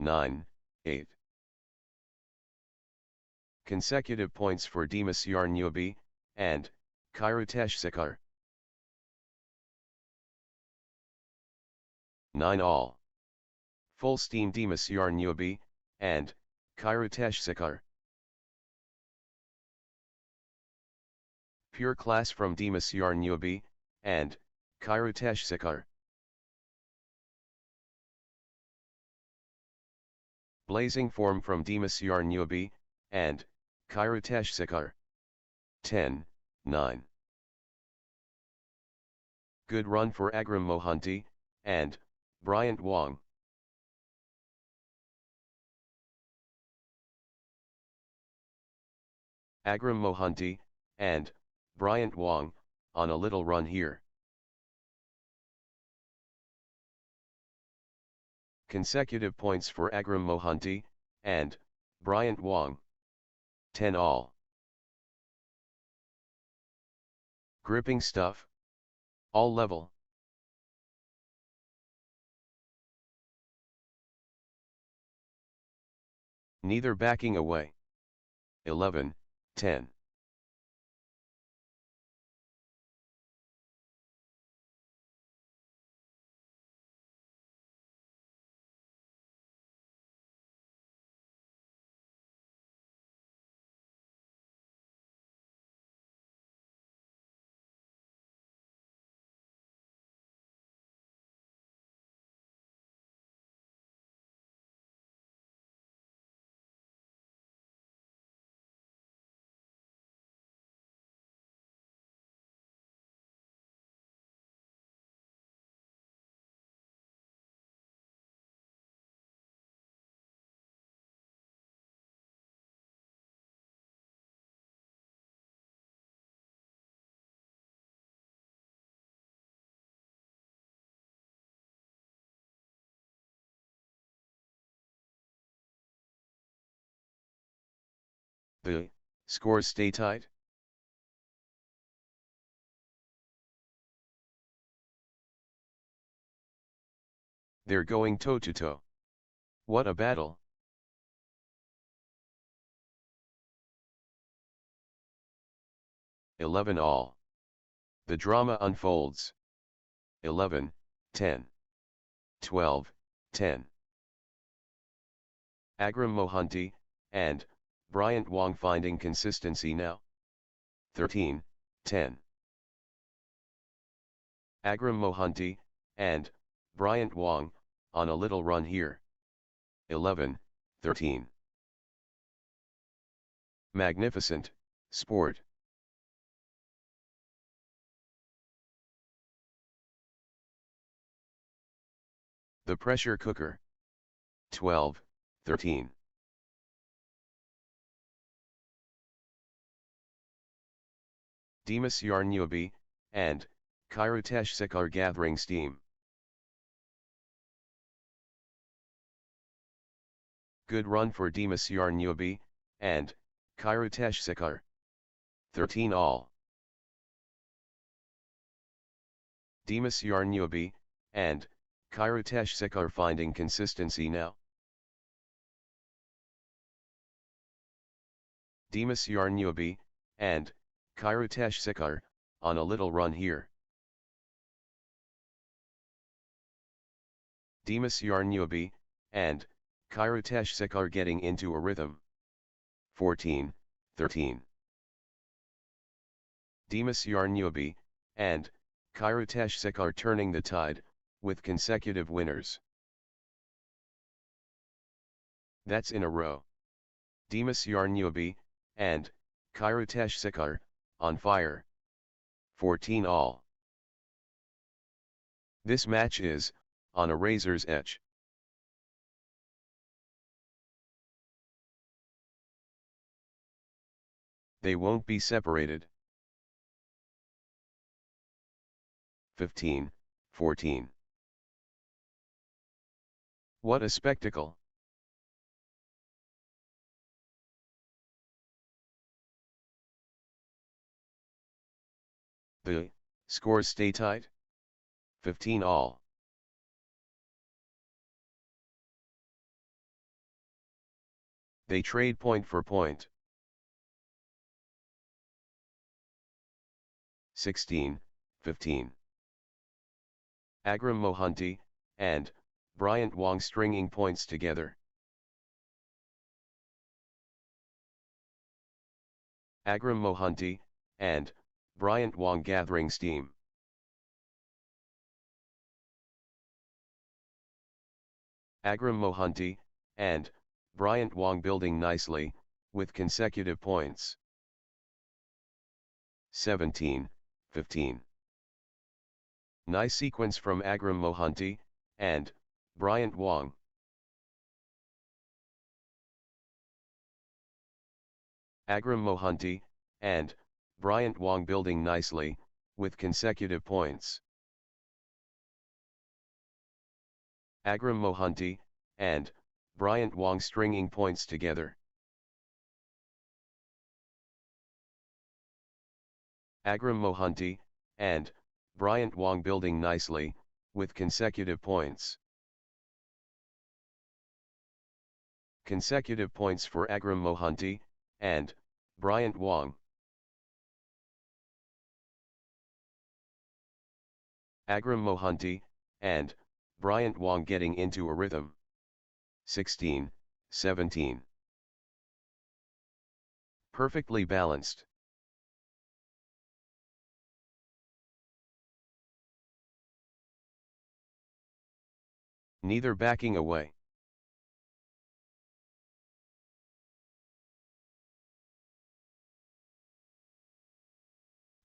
9, 8. Consecutive points for Dimas Yarnyobi and Kairutesh Sekar. 9 all. Full steam Dimas Yarnyobi and Kairutesh Sekar. Pure class from Dimas Yarnyobi and Kairutesh Sekar. Blazing form from Dimas Yarnyobi and Kairutesh Sekar. 10, 9. Good run for Agram Mohanty and Bryant Wong. Agram Mohanty and Bryant Wong on a little run here. Consecutive points for Agram Mohanty and Bryant Wong. 10 all. Gripping stuff. All level. Neither backing away. 11, 10. The scores stay tight. They're going toe-to-toe. What a battle. "11 all. The drama unfolds. 11, 10. 12, 10. Agram Mohanty and Bryant Wong finding consistency now. 13, 10. Agram Mohanty and Bryant Wong on a little run here. 11, 13. Magnificent sport. The pressure cooker. 12, 13. Dimas Yarnyobi and Kairutesh Sekar gathering steam. Good run for Dimas Yarnyobi and Kairutesh Sekar. 13 all. Dimas Yarnyobi and Kairutesh Sekar finding consistency now. Dimas Yarnyobi and Kairutesh Sekar on a little run here. Dimas Yarnyobi and Kairutesh Sekar getting into a rhythm. 14, 13. Dimas Yarnyobi and Kairutesh Sekar turning the tide with consecutive winners. That's in a row. Dimas Yarnyobi and Kairutesh Sekar on fire. 14 all. This match is on a razor's edge. They won't be separated. 15, 14. What a spectacle. The scores stay tight. 15 all. They trade point for point. 16, 15. Agram Mohanty and Bryant Wong stringing points together. Agram Mohanty and Bryant Wong gathering steam. Agram Mohanty and Bryant Wong building nicely, with consecutive points. 17, 15. Nice sequence from Agram Mohanty and Bryant Wong. Agram Mohanty and Bryant Wong building nicely, with consecutive points. Agram Mohanty and Bryant Wong stringing points together. Agram Mohanty and Bryant Wong building nicely, with consecutive points. Consecutive points for Agram Mohanty and Bryant Wong. Agram Mohanty and Bryant Wong getting into a rhythm. 16, 17. Perfectly balanced. Neither backing away.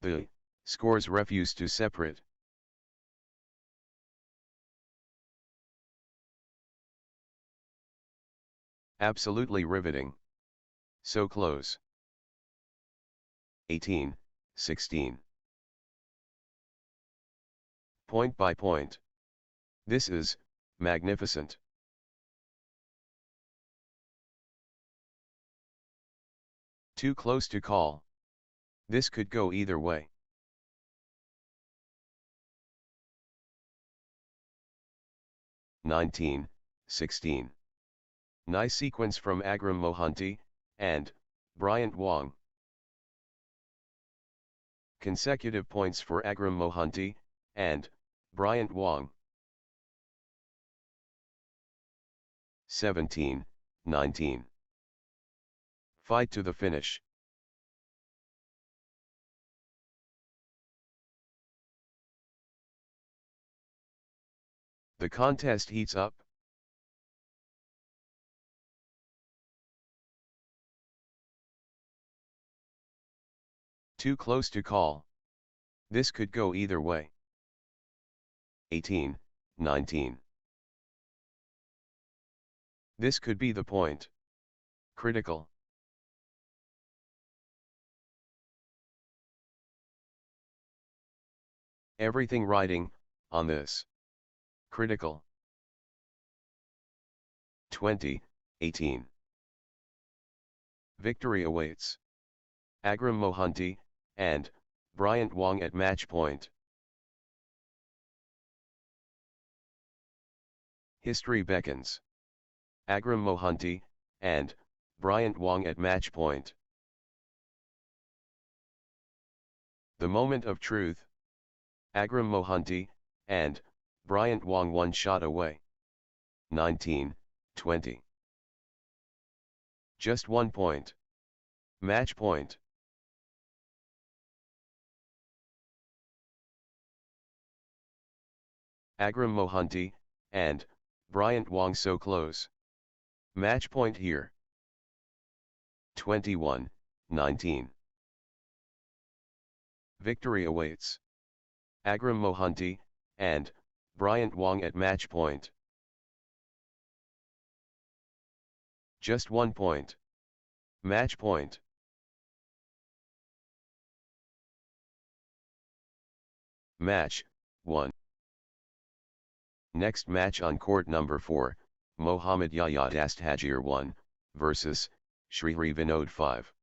The scores refuse to separate. Absolutely riveting. So close. 18, 16. Point by point. This is magnificent. Too close to call. This could go either way. (19, 16). Nice sequence from Agram Mohanty and Bryant Wong. Consecutive points for Agram Mohanty and Bryant Wong. 17, 19. Fight to the finish. The contest heats up. Too close to call. This could go either way. 18, 19. This could be the point. Critical. Everything riding on this. Critical. 20, 18. Victory awaits. Agram Mohanty and Bryant Wong at match point. History beckons. Agram Mohanty and Bryant Wong at match point. The moment of truth. Agram Mohanty and Bryant Wong one shot away. 19, 20. Just 1 point. Match point. Agram Mohanty and Bryant Wong so close. Match point here. 21, 19. Victory awaits. Agram Mohanty and Bryant Wong at match point. Just 1 point. Match point. Match 1. Next match on court number 4, Mohammad Yahya Dastagir 1 versus Srihari Vinod 5.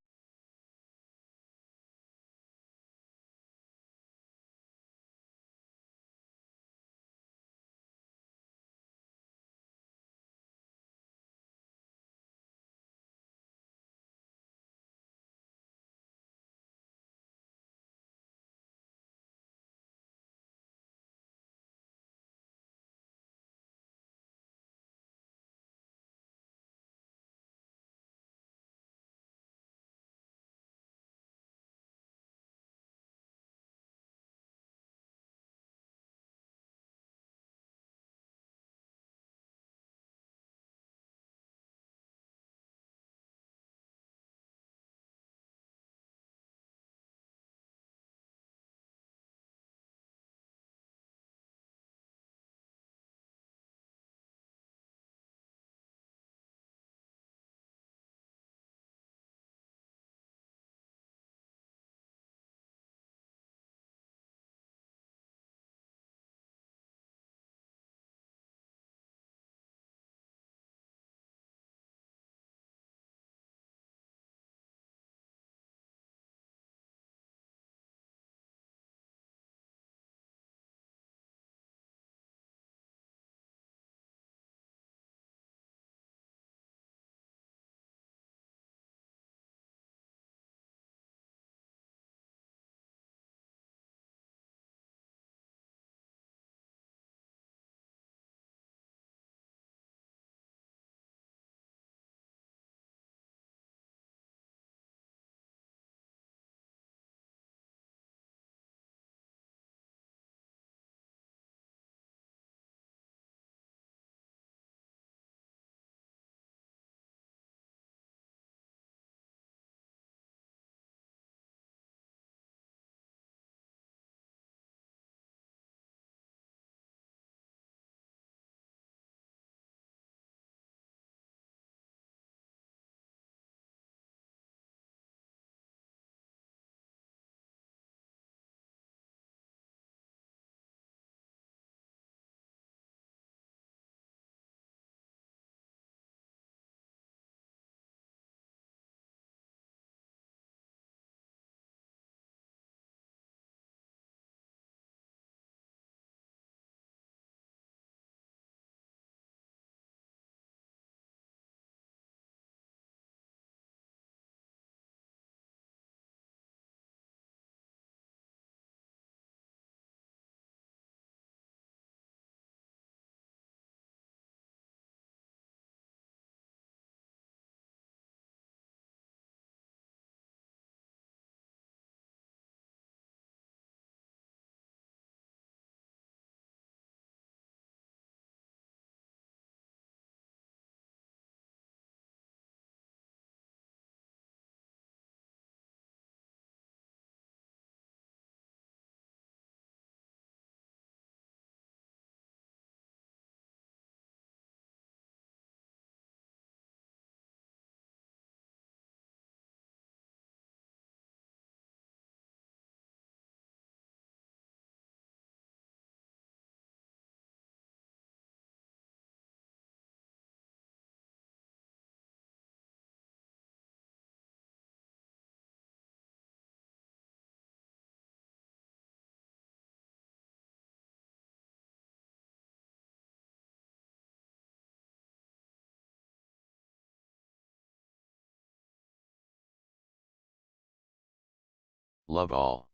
Love all.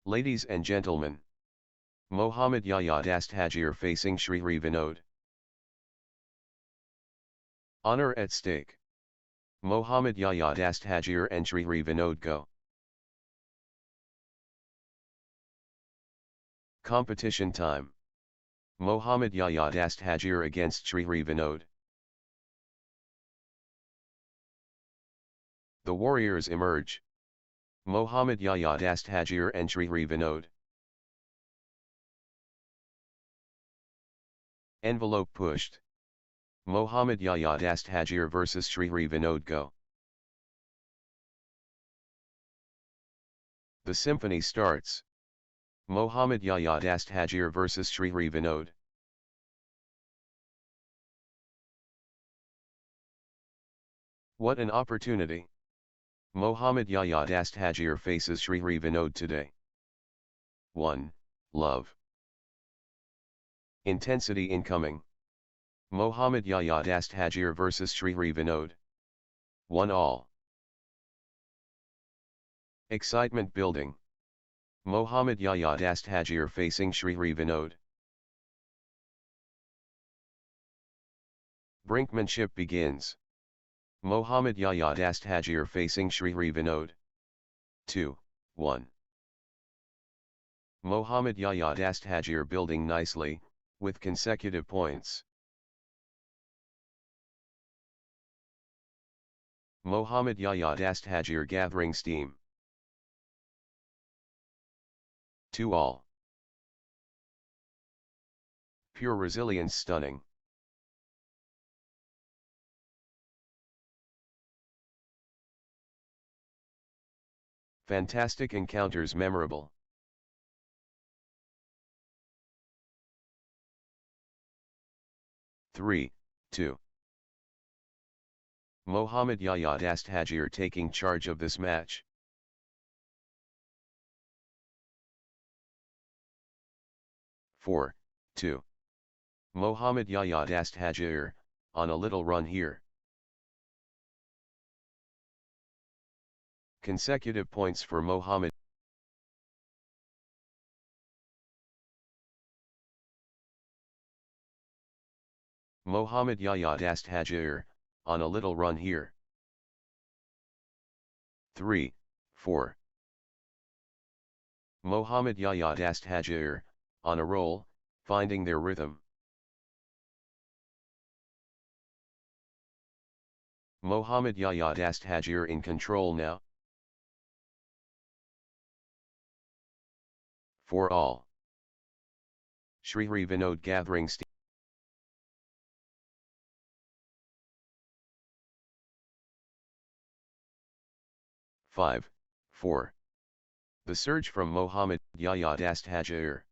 Ladies and gentlemen. Mohammad Yahya Dastagir facing Srihari Vinod. Honor at stake. Mohammad Yahya Dastagir and Srihari Vinod go. Competition time. Mohammad Yahya Dastagir against Srihari Vinod. The warriors emerge. Mohammad Yahya Dastagir and Srihari Vinod. Envelope pushed. Mohammad Yahya Dastagir vs Srihari Vinod go. The symphony starts. Mohammad Yahya Dastagir vs Srihari Vinod. What an opportunity. Mohammad Yahya Dastagir faces Srihari Vinod today. 1. Love. Intensity incoming. Mohammad Yahya Dastagir vs Srihari Vinod. 1-all. Excitement building. Mohammad Yahya Dastagir facing Srihari Vinod. Brinkmanship begins. Mohammad Yahya Dastagir facing Srihari Vinod. 2-1. Mohammad Yahya Dastagir building nicely, with consecutive points. Mohammad Yahya Dastagir gathering steam. 2-all. Pure resilience stunning. Fantastic encounters memorable. 3-2. Mohammad Yahya Dastagir taking charge of this match. 4-2. Mohammad Yahya Dastagir, on a little run here. Consecutive points for Mohammad. Mohammad Yahya Dastagir, on a little run here. 3-4. Mohammad Yahya Dastagir, on a roll, finding their rhythm. Mohammad Yahya Dastagir in control now. 4-all. Srihari Vinod gathering steam. 5-4. The surge from Mohammad Yahya Dastagir.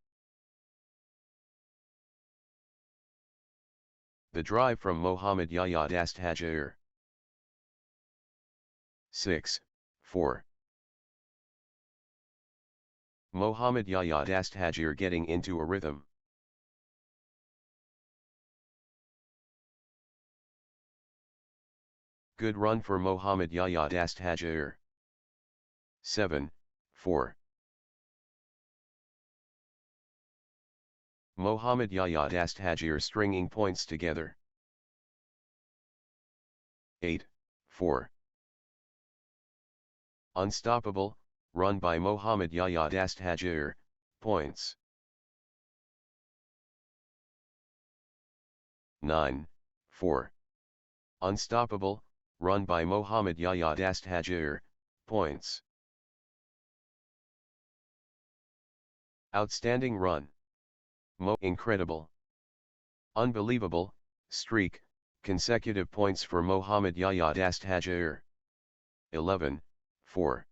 The drive from Mohammad Yahya Dastagir. 6-4. Mohammad Yahya Dastagir getting into a rhythm. Good run for Mohammad Yahya Dastagir. 7-4. Mohammad Yahya Dastagir stringing points together. 8-4. Unstoppable, run by Mohammad Yahya Dastagir, points. 9-4. Unstoppable, run by Mohammad Yahya Dastagir, points. Outstanding run. Incredible. Unbelievable, streak, consecutive points for Mohammad Yahya Dastagir. 11-4.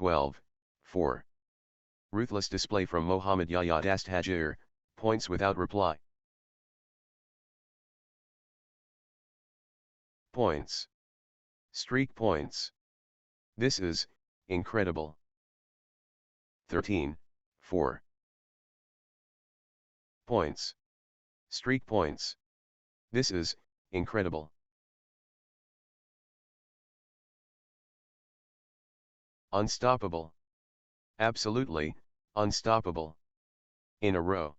12, 4. Ruthless display from Mohammad Yahya Dasthajer, points without reply. Points. Streak points. This is incredible. 13, 4. Points. Streak points. This is incredible. Unstoppable. Absolutely unstoppable. In a row.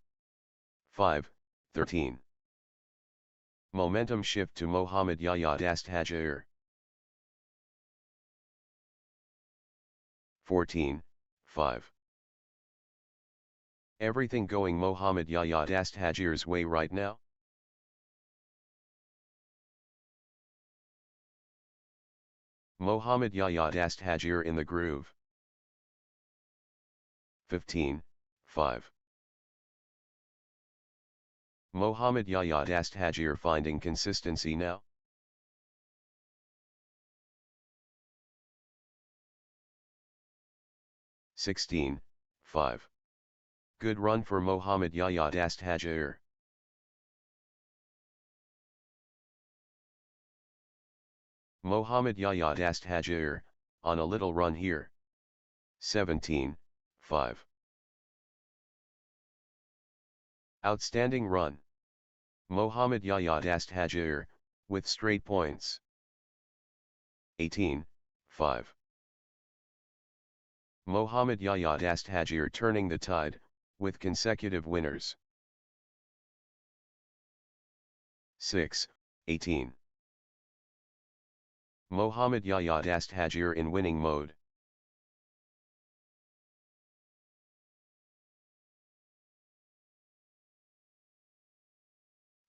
5, 13. Momentum shift to Mohammad Yahya Dasthajer. 14, 5. Everything going Mohammad Yahya Dasthajer's way right now? Mohammad Yahya Dasthajer in the groove. 15, 5. Mohammad Yahya Dasthajer finding consistency now? (16, 5). Good run for Mohammad Yahya Dasthajer. Mohammad Yahya Dasthajer, on a little run here. 17, 5. Outstanding run. Mohammad Yahya Dasthajer, with straight points. 18, 5. Mohammad Yahya Dasthajer turning the tide, with consecutive winners. 6, 18. Mohammad Yahya Dasthajer in winning mode.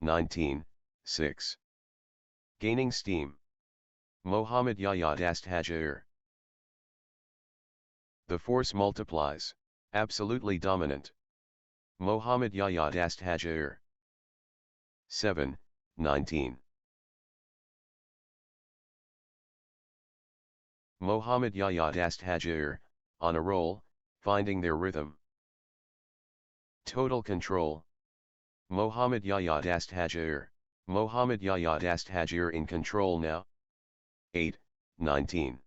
(19, 6). Gaining steam. Mohammad Yahya Dasthajer. The force multiplies. Absolutely dominant. Mohammad Yahya Dasthajer. 7, 19. Mohammad Yahya Dasthajer, on a roll, finding their rhythm. Total control. Mohammad Yahya Dasthajer. Mohammad Yahya Dasthajer in control now. 8, 19.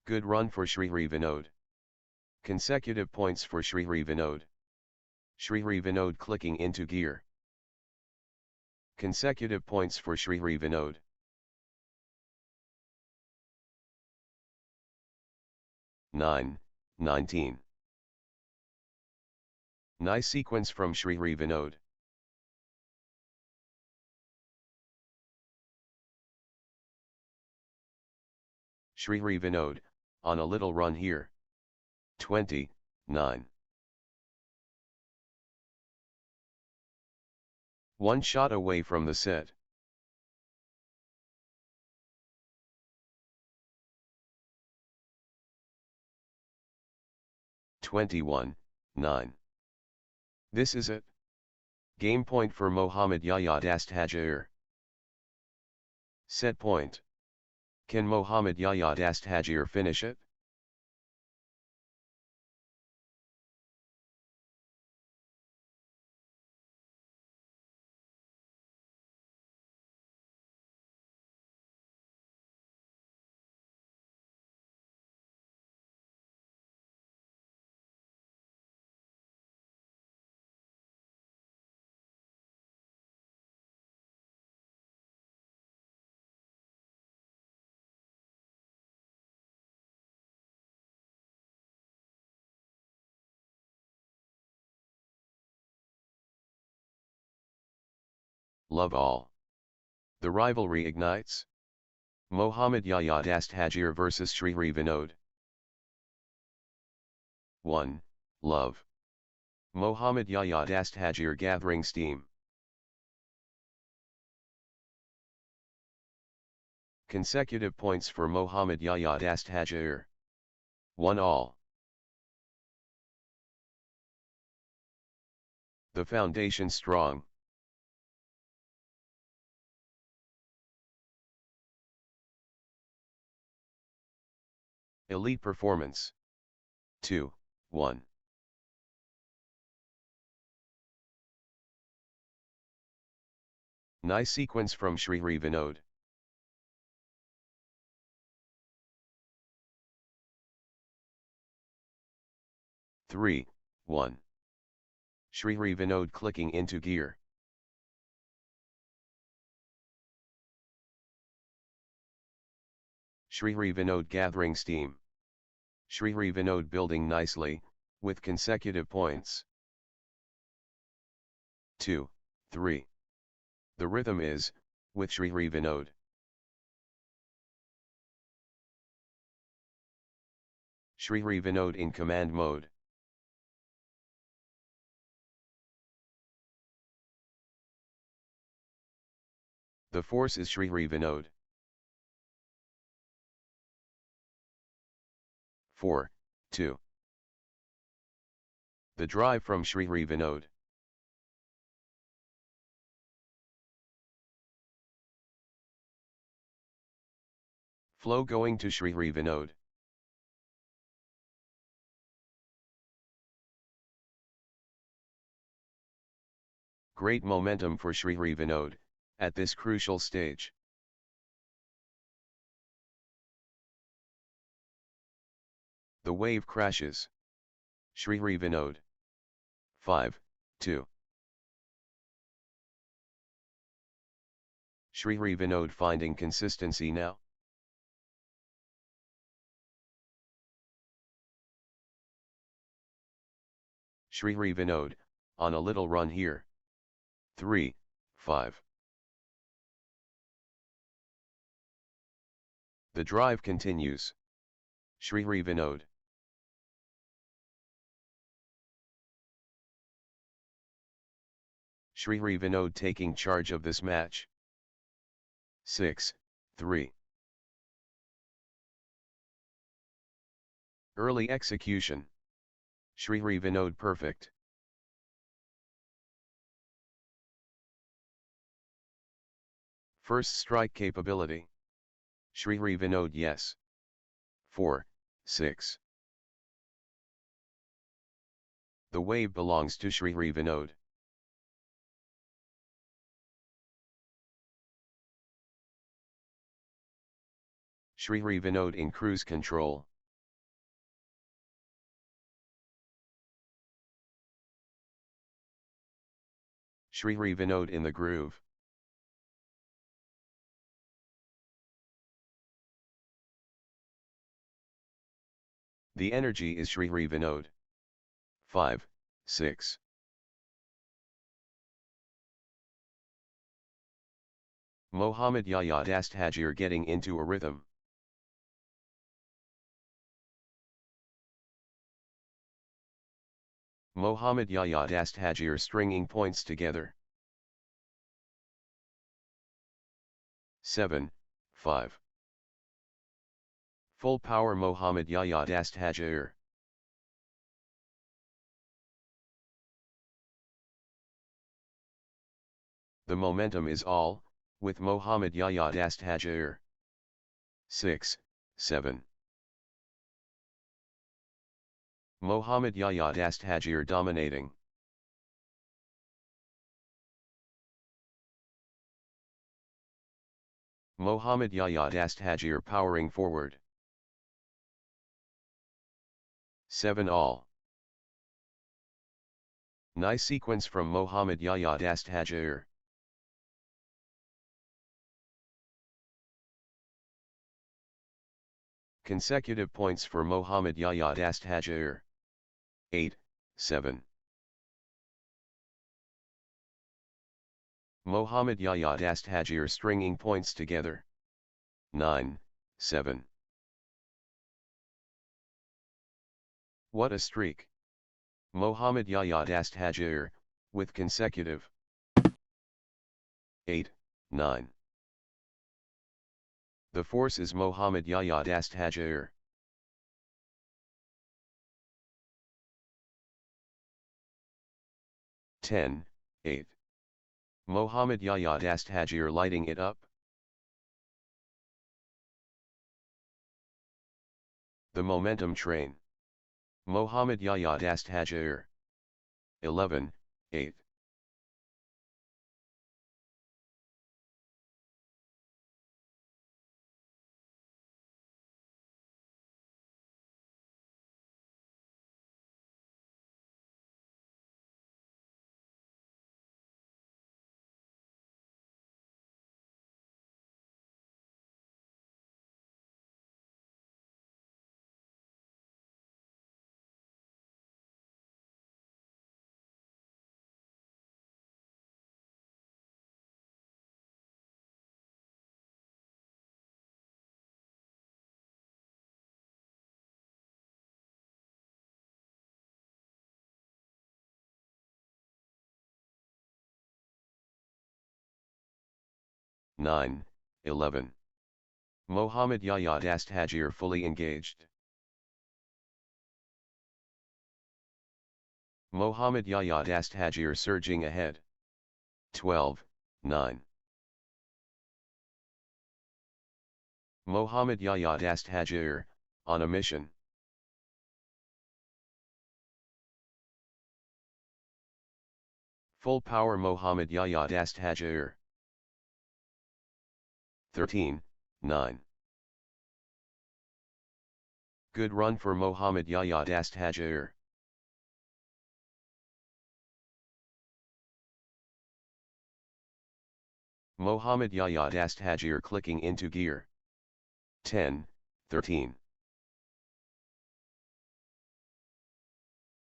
Good run for Srihari Vinod. Consecutive points for Srihari Vinod. Srihari Vinod clicking into gear. Consecutive points for Srihari Vinod. 9, 19. Nice sequence from Srihari Vinod. Srihari Vinod, on a little run here. 20, 9. One shot away from the set. (21, 9). This is it. Game point for Mohammad Yahya Dasthajer. Set point. Can Mohammad Yahya Dasthajer finish it? Love all. The rivalry ignites. Mohammad Yahya Dasthajer vs Srihari Vinod. 1. Love. Mohammad Yahya Dasthajer gathering steam. Consecutive points for Mohammad Yahya Dasthajer. 1 all. The foundation strong. Elite performance. 2, 1. Nice sequence from Srihari Vinod. Three, 1. Srihari Vinod clicking into gear. Srihari Vinod gathering steam. Srihari Vinod building nicely, with consecutive points. 2, 3. The rhythm is, with Srihari Vinod. Srihari Vinod in command mode. The force is Srihari Vinod. 4, 2. The drive from Srihari Vinod. Flow going to Srihari Vinod. Great momentum for Srihari Vinod, at this crucial stage. The wave crashes. Srihari Vinod. 5, 2. Srihari Vinod finding consistency now. Srihari Vinod, on a little run here. 3, 5. The drive continues. Srihari Vinod. Srihari Vinod taking charge of this match. 6, 3. Early execution. Srihari Vinod perfect. First strike capability. Srihari Vinod yes. 4, 6. The wave belongs to Srihari Vinod. Srihari Vinod in cruise control. Srihari Vinod in the groove. The energy is Srihari Vinod. 5, 6. Mohammad Yahya Dastagir getting into a rhythm. Mohammad Yahya Dastagir stringing points together. 7, 5. Full power Mohammad Yahya Dastagir. 8, 9. 'The momentum is all, with Mohammad Yahya Dastagir. 6, 7. Mohammad Yahya Dastagir dominating. Mohammad Yahya Dastagir powering forward. 7 all. Nice sequence from Mohammad Yahya Dastagir. Consecutive points for Mohammad Yahya Dastagir. 8, 7. Mohammad Yahya Dastagir stringing points together. 9, 7. What a streak! Mohammad Yahya Dastagir, with consecutive 8, 9. The force is Mohammad Yahya Dastagir. Ten, 8. Mohammad Yahya Dastagir lighting it up. The momentum train. Mohammad Yahya Dast Hajair. 11, 8. Nine, 11. Mohammad Yahya Dast Hajair fully engaged. Mohammad Yahya Dast Hajair surging ahead. 12, 9. Mohammad Yahya Dast Hajair, on a mission. Full power Mohammad Yahya Dast Hajair. 13, 9. Good run for Mohammad Yahya Dast Hajair. Mohammad Yahya Dast Hajair clicking into gear. 10, 13.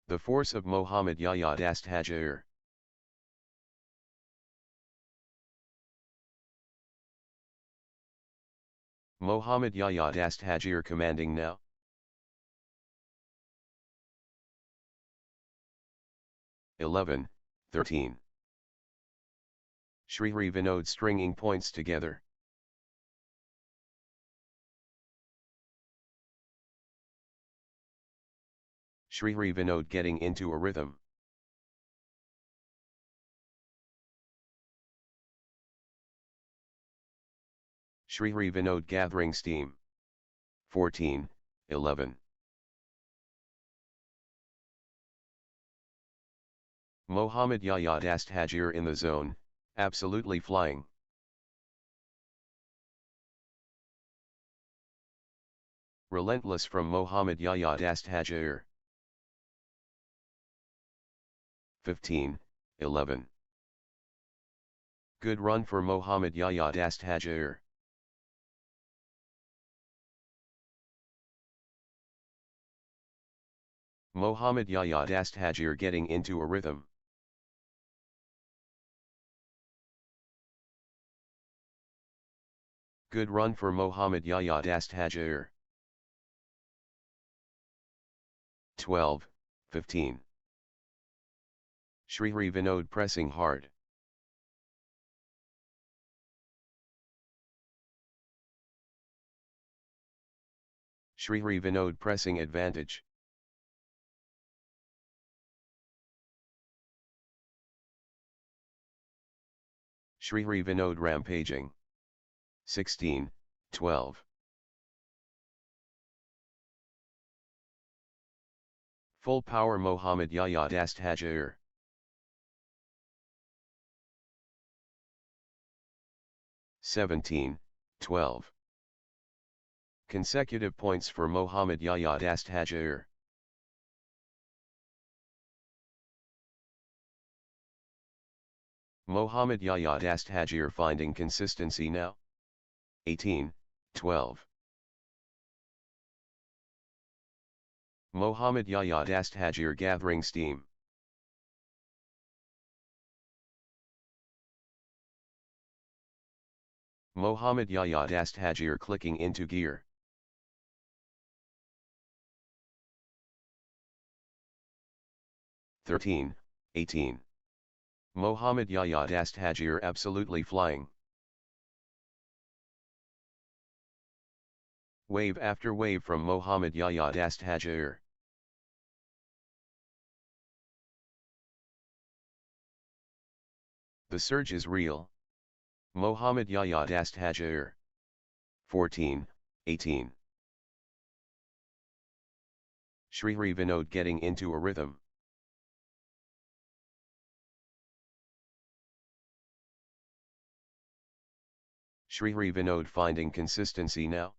The force of Mohammad Yahya Dast Hajair. Mohammad Yahya Dast Hajair commanding now. 11, 13. Srihari Vinod stringing points together. Srihari Vinod getting into a rhythm. Srihari Vinod gathering steam. 14, 11. Mohammad Yahya Dast Hajair in the zone, absolutely flying. Relentless from Mohammad Yahya Dast Hajair. 15, 11. Good run for Mohammad Yahya Dast Hajair. Mohammad Yahya Dast Hajair getting into a rhythm. Good run for Mohammad Yahya Dast Hajair. 12, 15. Srihari Vinod pressing hard. Srihari Vinod pressing advantage. Srihari Vinod rampaging. 16, 12. Full power Mohammad Yahya Dast Hajair. (17, 12). Consecutive points for Mohammad Yahya Dast Hajair. Mohammad Yahya Dast Hajair finding consistency now. 18, 12. Mohammad Yahya Dast Hajair gathering steam. Mohammad Yahya Dast Hajair clicking into gear. (13, 18). Mohammad Yahya Dast Hajair absolutely flying. Wave after wave from Mohammad Yahya Dast Hajair. The surge is real. Mohammad Yahya Dast Hajair. 14, 18. Shri Vinod getting into a rhythm. Shri Vinod finding consistency now.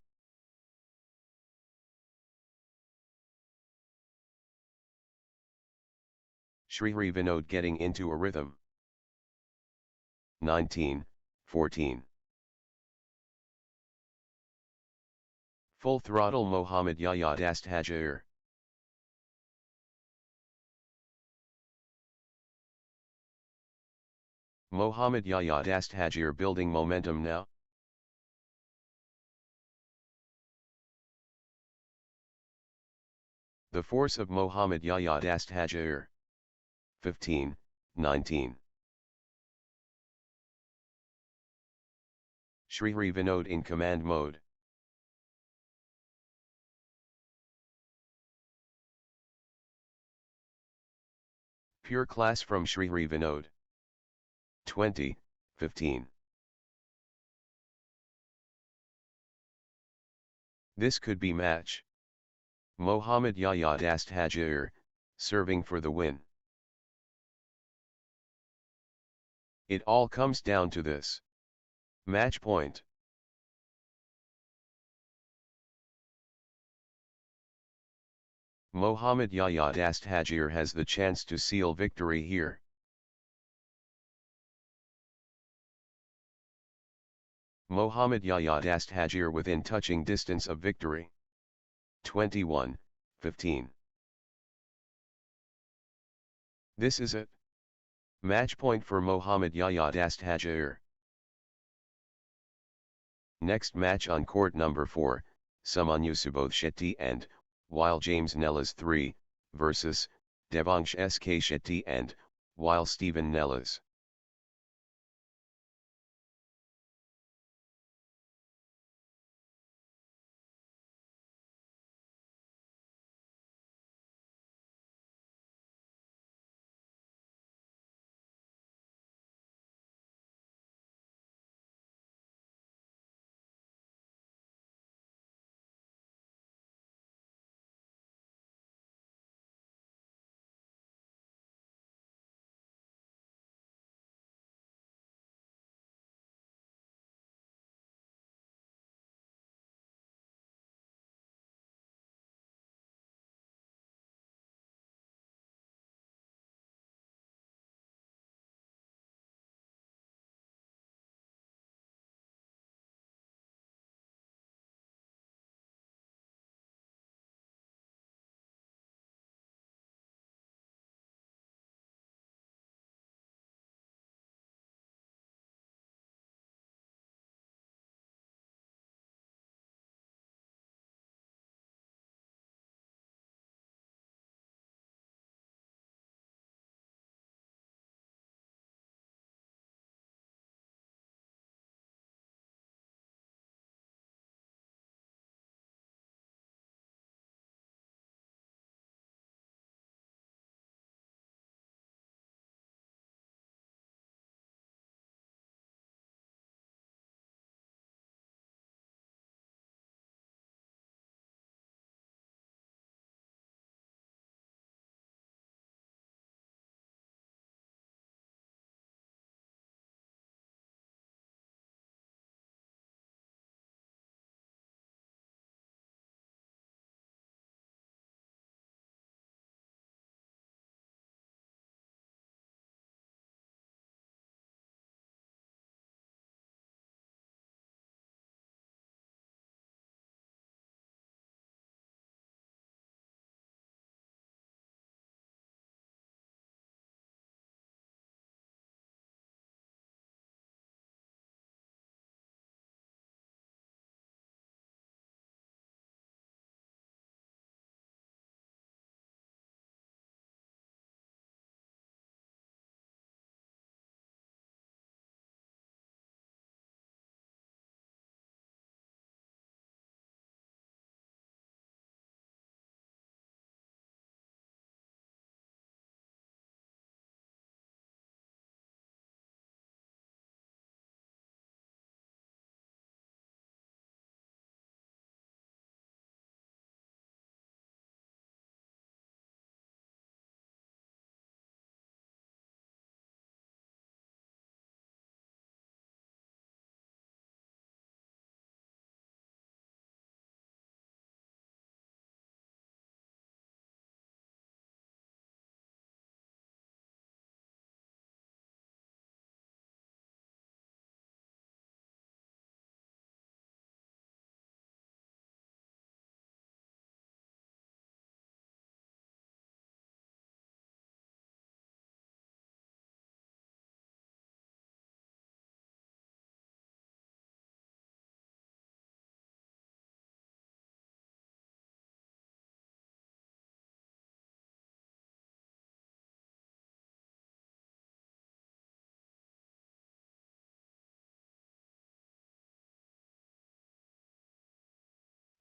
Shri Vinod getting into a rhythm. 19-14. Full throttle Mohammad Yahya Dast Hajair. Mohammad Yahya Dast Hajair building momentum now. The force of Mohammad Yahya Dast Hajair. 15-19. Shri Vinod in command mode. Pure class from Shri Vinod. 20-15. This could be match. Mohammad Yahya Dast Hajair, serving for the win. It all comes down to this. Match point. Mohammad Yahya Dast Hajair has the chance to seal victory here. Mohammad Yahya Dast Hajair within touching distance of victory. 21-15. This is it. Match point for Mohammad Yahya Dast Hajair. Next match on court number 4, Sumanyu Subodh Shetty and, while James Nellis 3, versus, Devansh SK Shetty and, while Stephen Nellis.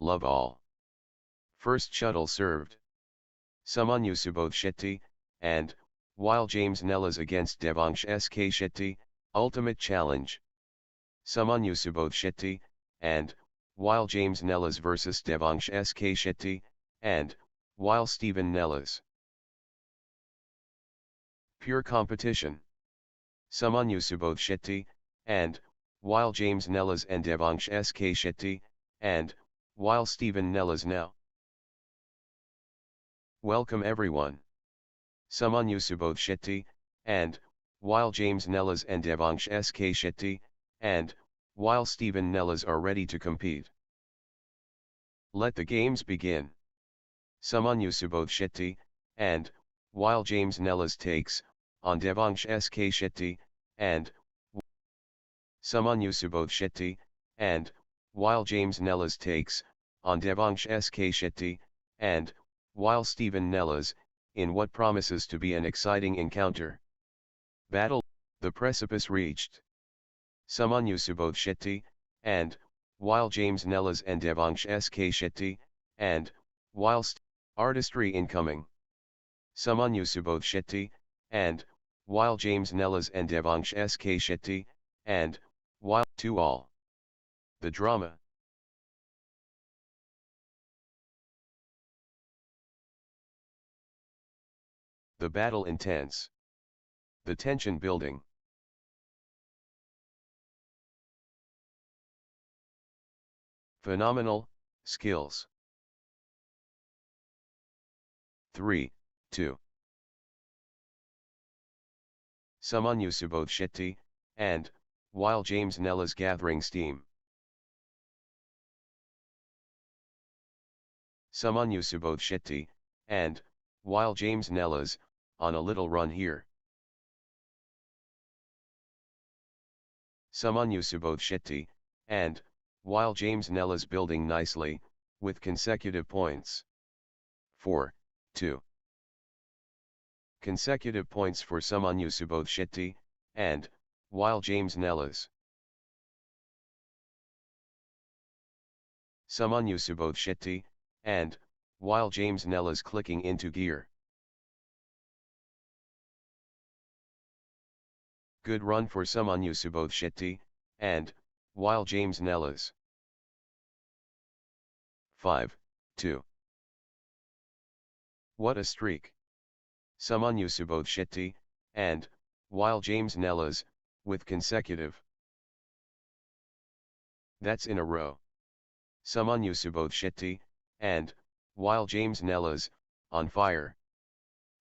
love all. First shuttle served. Sumanyu Subodh Shetty, and, while James Nellas against Devansh SK Shetty, ultimate challenge. Sumanyu Subodh Shetty, and, while James Nellas vs Devansh SK Shetty, and, while Stephen Nellas. Pure competition. Sumanyu Subodh Shetty, and, while James Nellas and Devansh SK Shetty, and, while Stephen Nellas now. Welcome everyone. Sumanyu Subodh Shetty, and, while James Nellas and Devansh SK Shetty, and, while Stephen Nellas are ready to compete. Let the games begin. Sumanyu Subodh Shetty, and, while James Nellas takes, on Devansh SK Shetty, and, Sumanyu Subodh Shetty, and, while James Nellas takes, on Devansh SK Shetty, and, while Stephen Nellas, in what promises to be an exciting encounter. Battle, the precipice reached. Sumanyu Subodh Shetty, and, while James Nellas and Devansh SK Shetty, and, whilst, artistry incoming. Sumanyu Subodh Shetty, and, while James Nellas and Devansh SK Shetty, and, while, to all. The drama. The battle intense. The tension building. Phenomenal, skills. 3, 2. Sumanyu Subodh Shetty, and, while James Nellas gathering steam. Sumanyu Subodh Shetty, and, while James Nellas, on a little run here. Sumanyu Subodh Shetty, and, while James Nellas building nicely, with consecutive points. 4, 2. Consecutive points for Sumanyu Subodh Shetty, and, while James Nellas. Sumanyu Subodh Shetty, and, while James Nellas clicking into gear. Good run for Sumanyu Subodh Shetty, and, while James Nellas. 5, 2. What a streak. Sumanyu Subodh Shetty, and, while James Nellas, with consecutive. That's in a row. Sumanyu Subodh Shetty, and, while James Nellas, on fire.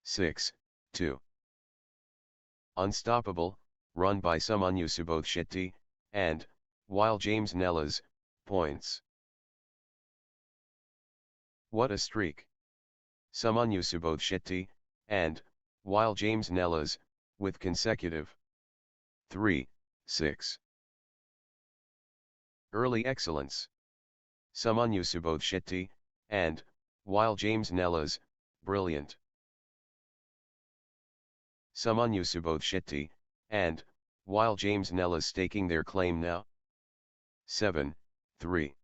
6, 2. Unstoppable, run by Sumanyu Subodh Shetty, and, while James Nellas, points. What a streak. Sumanyu Subodh Shetty, and, while James Nellas, with consecutive. 3, 6. Early excellence. Sumanyu Subodh Shetty, and, while James Nellas, brilliant. Sumanyu Subodh Shetty, and, while James Nellas staking their claim now. 7, 3.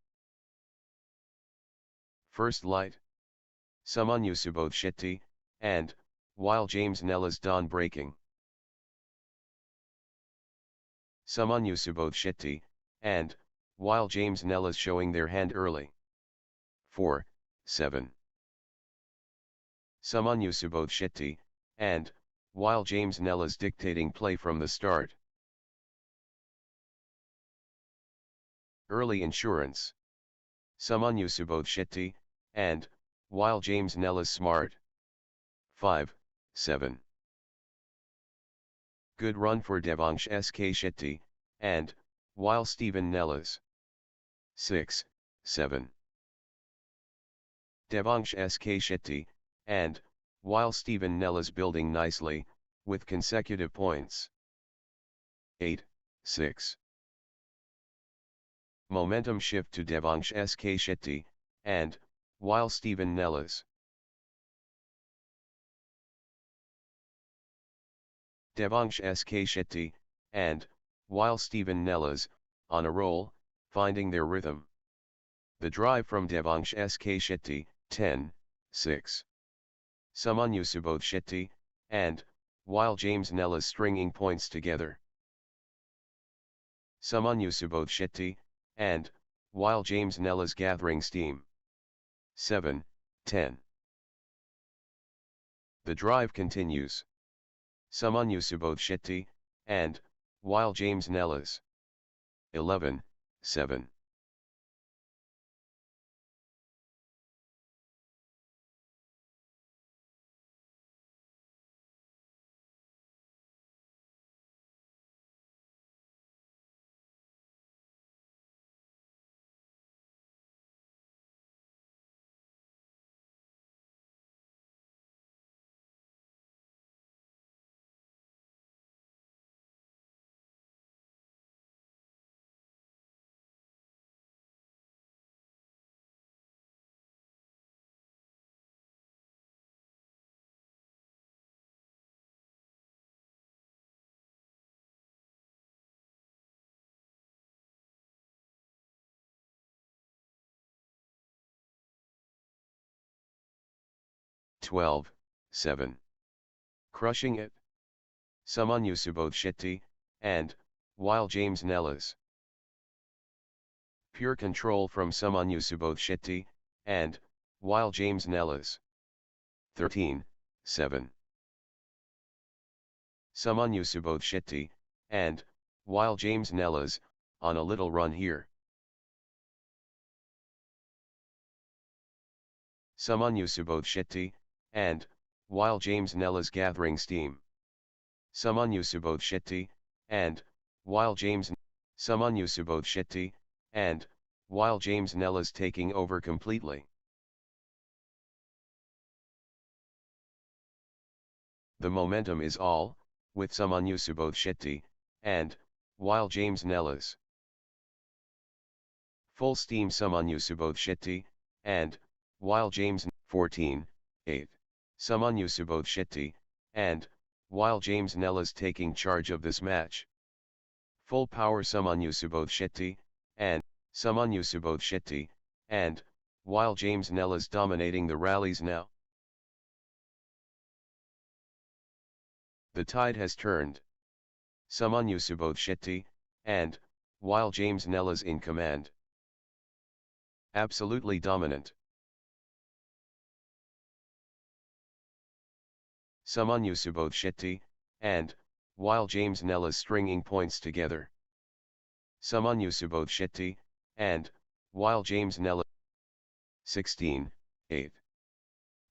First light. Sumanyu Subodh Shetty, and, while James Nellas dawn breaking. Sumanyu Subodh Shetty, and, while James Nellas showing their hand early. 4, 7. Sumanyu Subodh Shetty, and, while James Nellas dictating play from the start. Early insurance. Sumanyu Subodh Shetty, and, while James Nellas smart. 5, 7. Good run for Devansh SK Shetty, and, while Stephen Nellas. 6, 7. Devansh SK Shetty, and, while Stephen Nellas building nicely, with consecutive points. 8, 6. Momentum shift to Devansh SK Shetty, and, while Stephen Nellas. Devansh SK Shetty, and, while Stephen Nellas, on a roll, finding their rhythm. The drive from Devansh SK Shetty, 10, 6. Samanyu Subodh Shetty, and, while James Nellis stringing points together. Samanyu Subodh Shetty, and, while James Nellis gathering steam. 7, 10. The drive continues. Samanyu Subodh Shetty, and, while James Nellis. 11, 7. Twelve, 7. Crushing it. Samanyu Subodh Shetty, and, while James Nellis. Pure control from Samanyu Subodh Shetty, and, while James Nellis. 13, 7. Samanyu Subodh Shetty, and, while James Nellis, on a little run here. Samanyu Subodh Shetty, and, while James Nellis gathering steam. Samanyu Subodh Shetty, and, while James Samanyu Subodh Shetty, and, while James Nellis taking over completely. The momentum is all, with Samanyu Subodh Shetty, and, while James Nellis. Full steam Samanyu Subodh Shetty, and, while James 14, 8. Samanyu Subodh Shetty, and, while James Nellis taking charge of this match. Full power Samanyu Subodh Shetty, and, Samanyu Subodh Shetty, and, while James Nellis dominating the rallies now. The tide has turned. Samanyu Subodh Shetty, and, while James Nellis in command. Absolutely dominant. Samanyu Subodh Shetty, and, while James Nellis stringing points together. Samanyu Subodh Shetty, and, while James Nellis. 16, 8.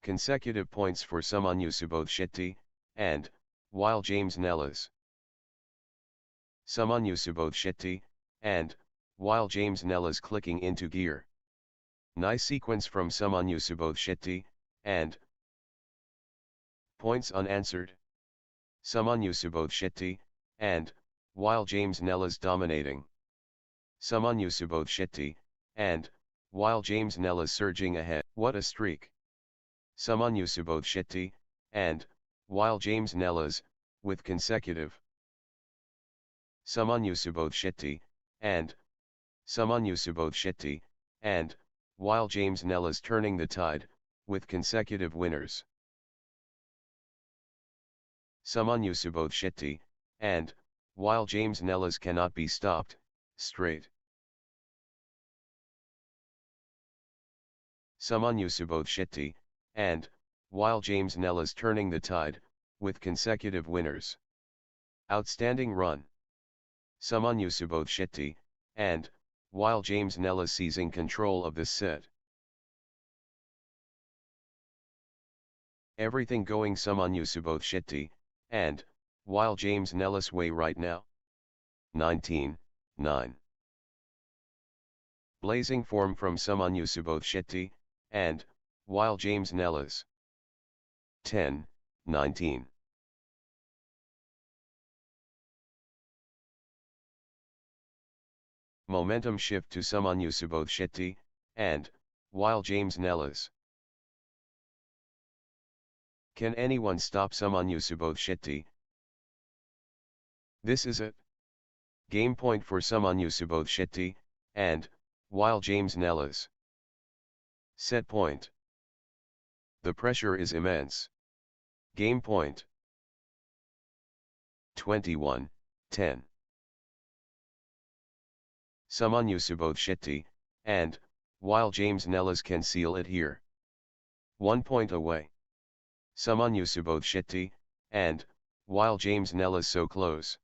Consecutive points for Samanyu Subodh Shetty, and, while James Nellis. Samanyu Subodh Shetty, and, while James Nellis clicking into gear. Nice sequence from Samanyu Subodh Shetty, and, points unanswered. Samanyu Subodh Shetty, and, while James Nellis dominating. Samanyu Subodh Shetty, and, while James Nellis surging ahead. What a streak! Samanyu Subodh Shetty, and, while James Nellis, with consecutive. Samanyu Subodh Shetty, and, Samanyu Subodh Shetty, and, while James Nellis turning the tide, with consecutive winners. Samanyu Subodh Shetty, and, while James Nellis cannot be stopped, straight. Samanyu Subodh Shetty, and, while James Nellis turning the tide, with consecutive winners. Outstanding run. Samanyu Subodh Shetty, and, while James Nellis seizing control of this set. Everything going Samanyu Subodh Shetty, and, while James Nellis way right now. 19, 9. Blazing form from Samanyu Subodh Shetty, and, while James Nellis. 10, 19. Momentum shift to Samanyu Subodh Shetty, and, while James Nellis. Can anyone stop Samanyu Subodh Shetty? This is it. Game point for Samanyu Subodh Shetty, and, while James Nellis. Set point. The pressure is immense. Game point. 21-10. Someone both Shetty, and, while James Nellis can seal it here. 1 point away. Someone both Shetty, and, while James Nellis so close.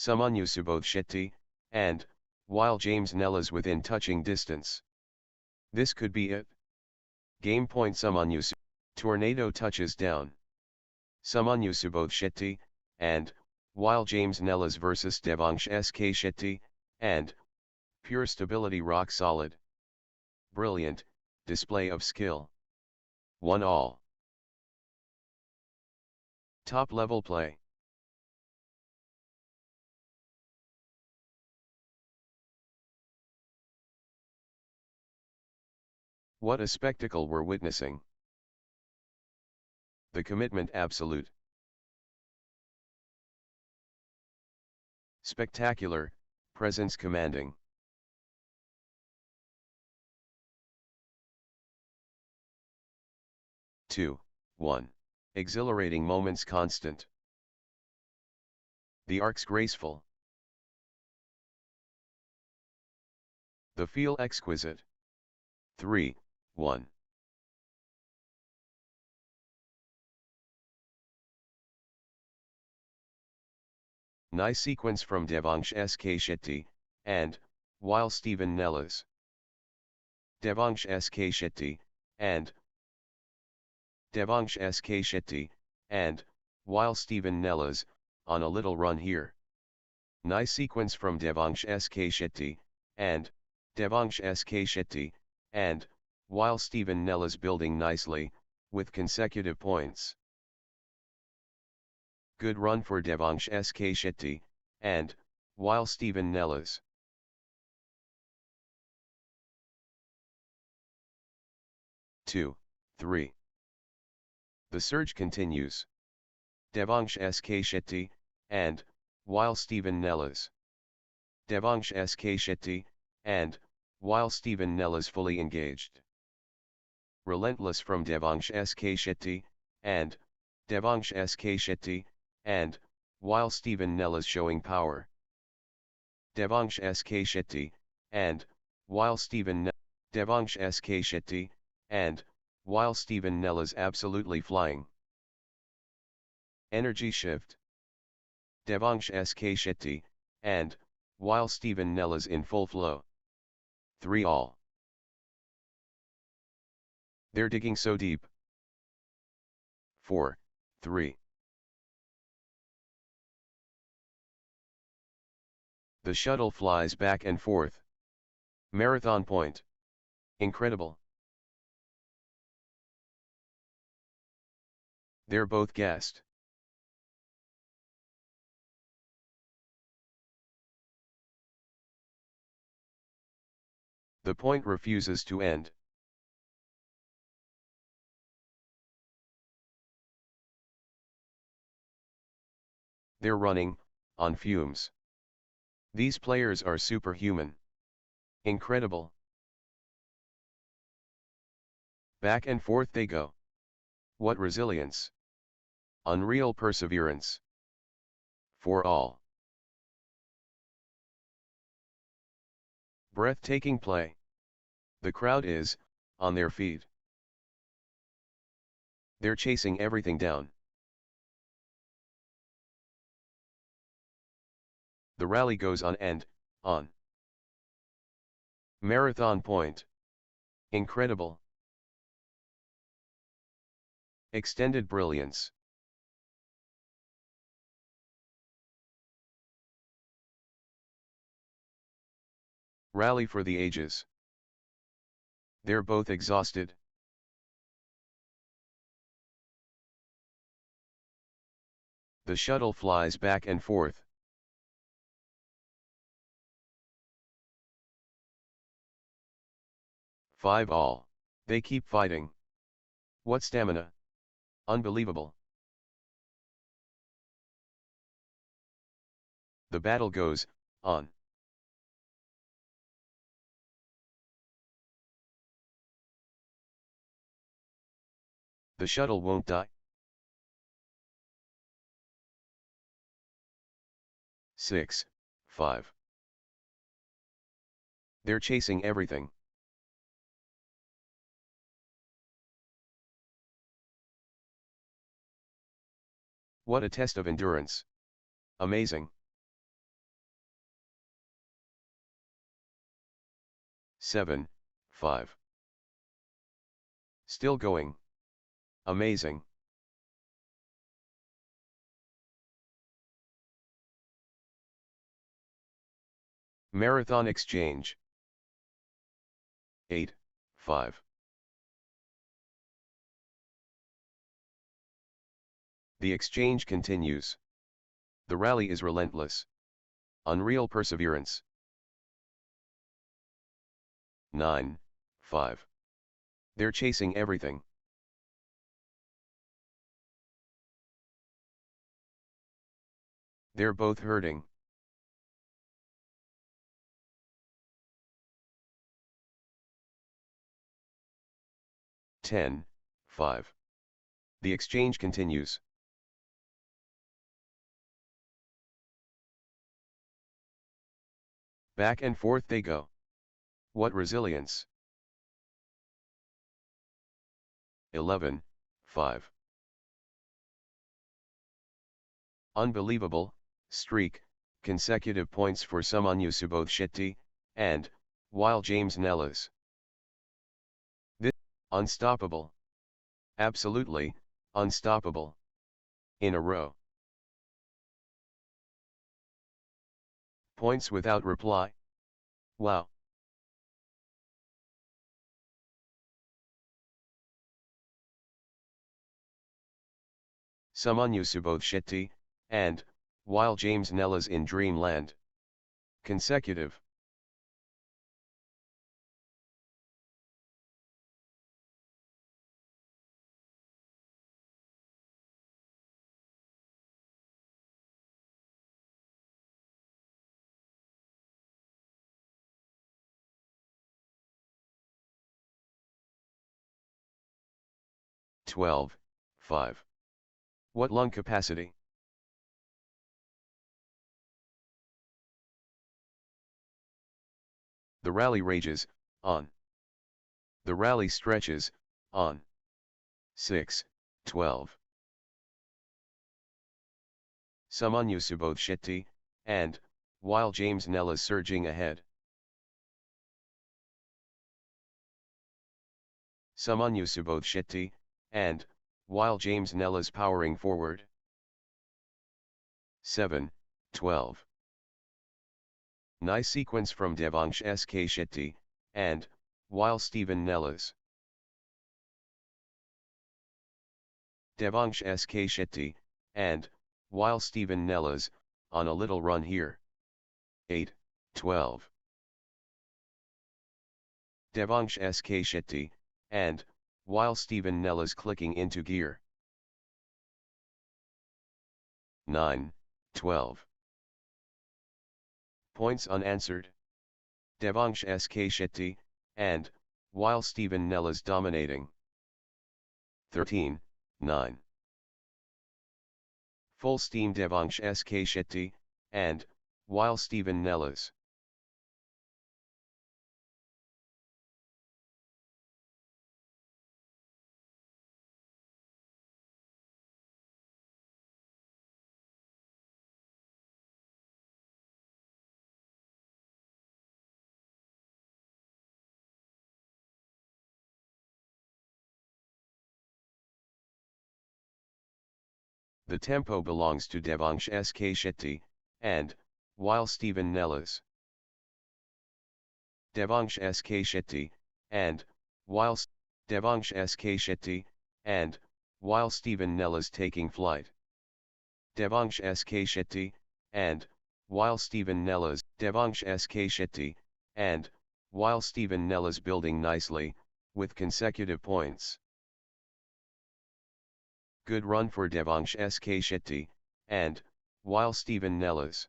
Someone both Shetty, and, while James Nellis within touching distance. This could be it. Game point. Someone Tornado touches down. Someone both Shetty, and, while James Nellis versus Devangsh SK Shetty, and, pure stability rock solid. Brilliant, display of skill. 1-all. Top level play. What a spectacle we're witnessing. The commitment absolute. Spectacular, presence commanding. Two, 1. Exhilarating moments constant. The arcs graceful. The feel exquisite. 3, 1. Nice sequence from Devangsh SK Shetty, and, while Stephen Nellis. Devangsh SK Shetty, and, Devangsh SK Shetty, and, while Stephen Nellis, on a little run here. Nice sequence from Devangsh SK Shetty, and, Devangsh SK Shetty, and, while Stephen Nellis building nicely, with consecutive points. Good run for Devangsh SK Shetty, and, while Stephen Nellis. Two, 3. The surge continues. Devangsh SK Shetty, and, while Stephen Nellis. Devangsh SK Shetty, and, while Stephen Nellis fully engaged. Relentless from Devangsh SK Shetty, and, Devangsh SK Shetty, and, while Stephen Nellis showing power. Devangsh SK Shetty, and, while Devangsh SK Shetty, and, while Stephen Nellis absolutely flying. Energy shift. Devangsh SK Shetty, and, while Stephen Nellis in full flow. 3-all. They're digging so deep. 4, 3. The shuttle flies back and forth. Marathon point. Incredible. They're both gassed. The point refuses to end. They're running, on fumes. These players are superhuman. Incredible. Back and forth they go. What resilience. Unreal perseverance. 4-all. Breathtaking play. The crowd is, on their feet. They're chasing everything down. The rally goes on and, on. Marathon point. Incredible. Extended brilliance. Rally for the ages. They're both exhausted. The shuttle flies back and forth. Five all. They keep fighting. What stamina. Unbelievable. The battle goes on. The shuttle won't die. 6, 5. They're chasing everything. What a test of endurance. Amazing. 7, 5. Still going. Amazing. Marathon exchange. 8, 5. The exchange continues. The rally is relentless. Unreal perseverance. 9, 5. They're chasing everything. They're both hurting. Ten, 5. The exchange continues. Back and forth they go. What resilience. 11, 5. Unbelievable streak, consecutive points for Subodh Shetty, and, while James Nellis. This, unstoppable. Absolutely, unstoppable. In a row. Points without reply. Wow. Subodh Shetty, and, while James Nellis in Dreamland. Consecutive. Twelve, 5. What lung capacity? The rally rages, on. The rally stretches, on. 6, 12. Subodh Shetty, and, while James Nellis surging ahead. Subodh Shetty, and, while James Nellis powering forward. 7, 12. Nice sequence from Devansh SK Shetty, and, while Stephen Nellis. Devansh SK Shetty, and, while Stephen Nellis, on a little run here. 8, 12. Devansh SK Shetty, and, while Stephen Nellis clicking into gear. 9, 12. Points unanswered. Devansh SK Shetty, and, while Stephen Nellis dominating. 13, 9. Full steam Devansh SK Shetty, and, while Stephen Nellis. The tempo belongs to Devansh SK Shetty, and, while Stephen Nellis. Devansh SK Shetty, and, whilst Devansh SK Shetty, and, while Stephen Nellis taking flight. Devansh SK Shetty, and, while Stephen Nellis. Devansh SK Shetty, and, while Stephen Nellis building nicely, with consecutive points. Good run for Devansh SK Shetty, and, while Stephen Nellis.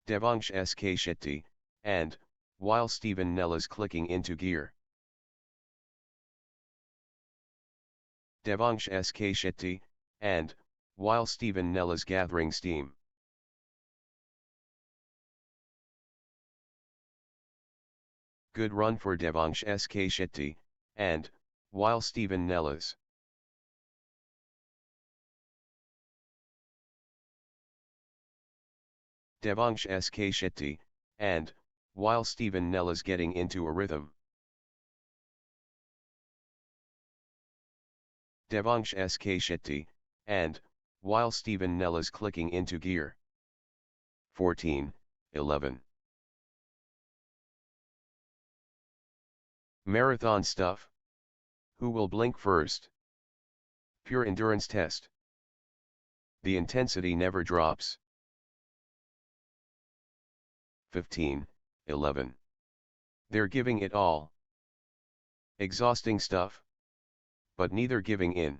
Devansh SK Shetty, and, while Stephen Nellis clicking into gear. Devansh SK Shetty, and, while Stephen Nellis gathering steam. Good run for Devansh SK Shetty, and, while Stephen Nellis. Devansh SK Shetty, and, while Stephen Nellis getting into a rhythm. Devansh SK Shetty, and, while Stephen Nellis clicking into gear. 14-11. Marathon stuff. Who will blink first? Pure endurance test. The intensity never drops. 15-11. They're giving it all. Exhausting stuff. But neither giving in.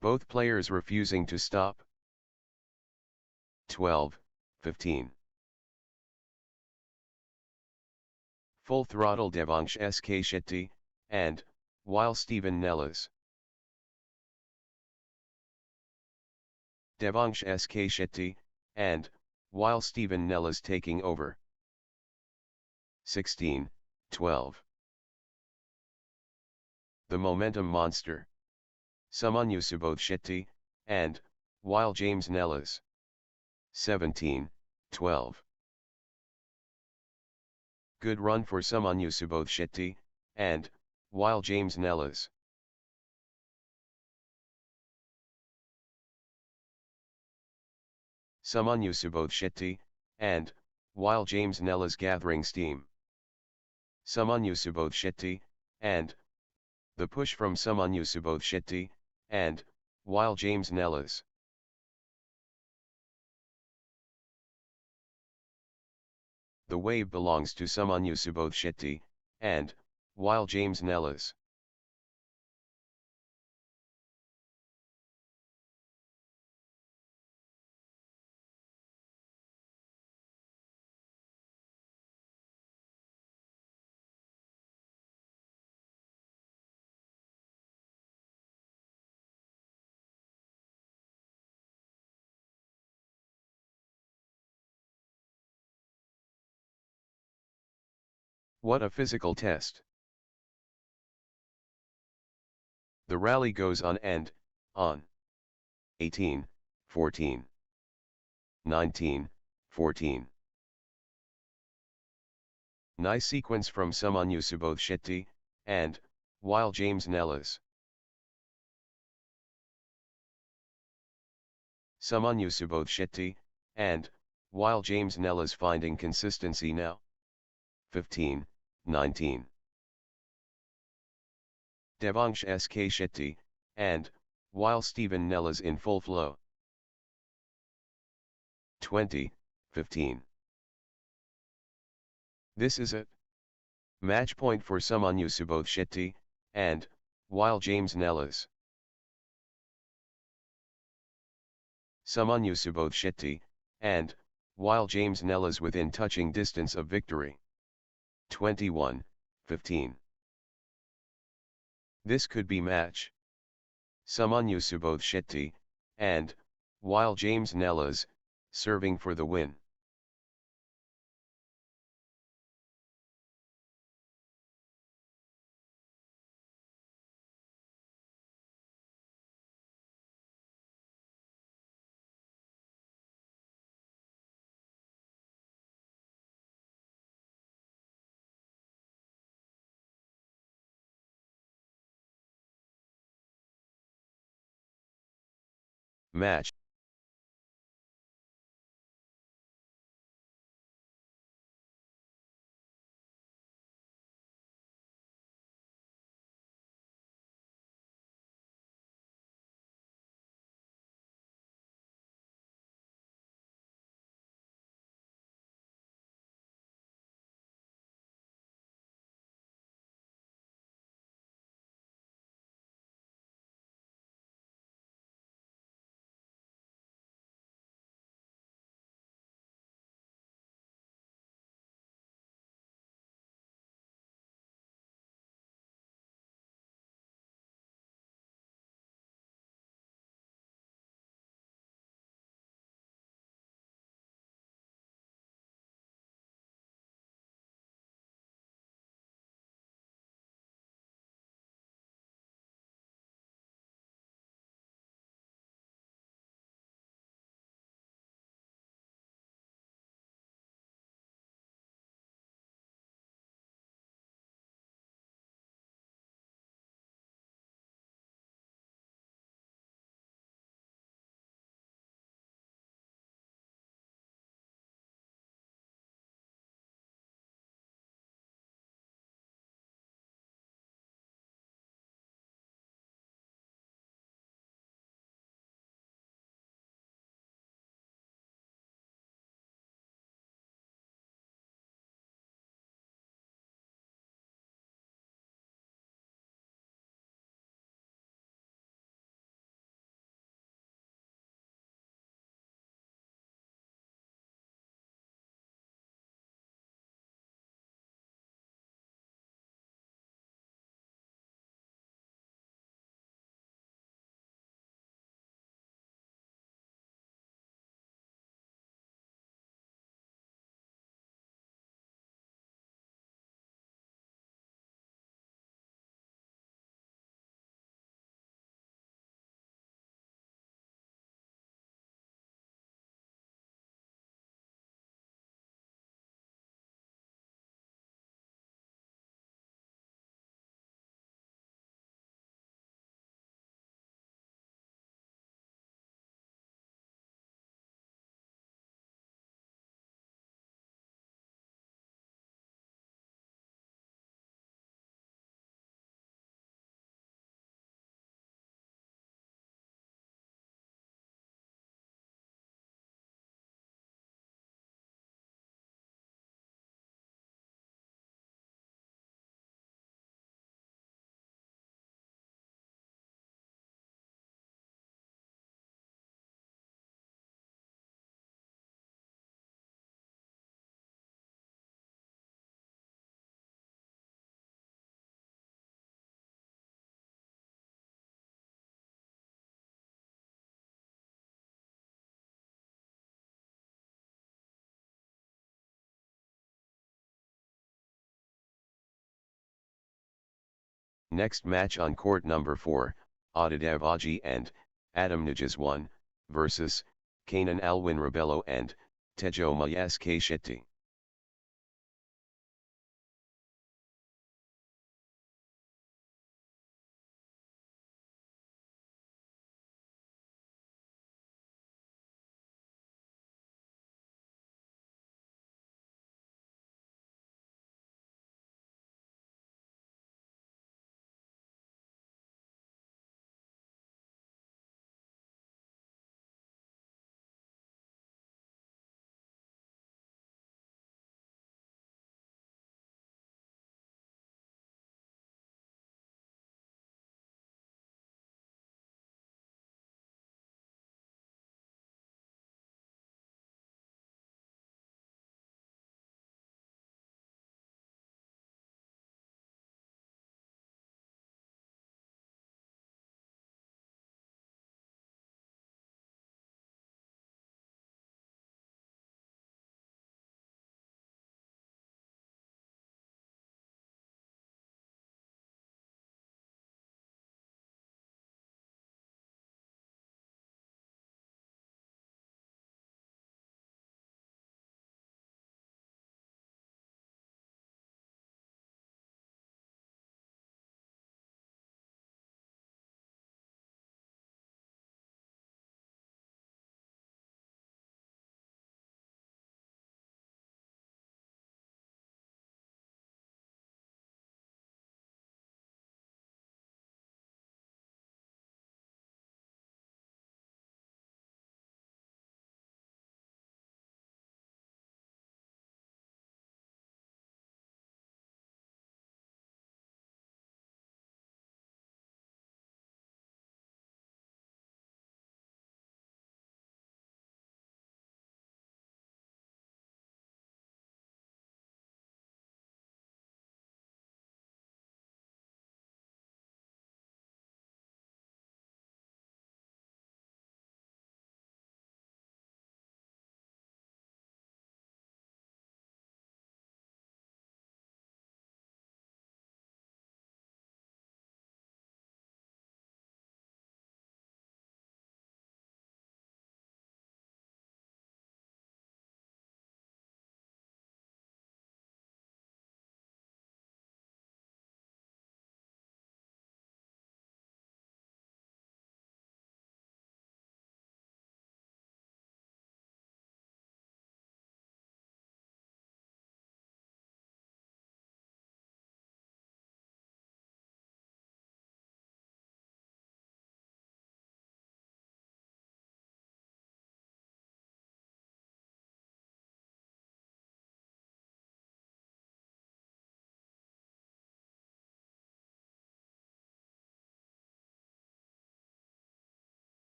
Both players refusing to stop. 12-15. Full throttle Devansh SK Shetty, and, while Stephen Nellis. Devansh SK Shetty, and, while Stephen Nellis taking over. 16-12. The momentum monster. Samanyu Subodh Shetty, and, while James Nellis. 17-12. Good run for Samanyu Subodh Shetty, and, while James Nellis. Samanyu Subodh Shetty, and, while James Nellis gathering steam. Samanyu Subodh Shetty, and, the push from Samanyu Subodh Shetty, and, while James Nellis. The wave belongs to Samanyu Subodh Shetty, and, while James Nellis. What a physical test. The rally goes on and, on. 18-14. 19-14. Nice sequence from Samanyu Subodh Shetty, and, while James Nellis. Samanyu Subodh Shetty, and, while James Nellis finding consistency now. 15-19. Devansh SK Shetty, and, while Stephen Nellis in full flow. 20-15. This is it. Match point for Samanyu Subodh Shetty, and, while James Nellis. Samanyu Subodh Shetty, and, while James Nellis within touching distance of victory. 21-15. This could be match. Samanyu Subodh Shetty, and, while James Nellis, serving for the win. Match. Next match on court number 4, Adidev Aji and Adam Najas 1, versus Kanan Alwin Rebello and Tejo Mayaske Shetty.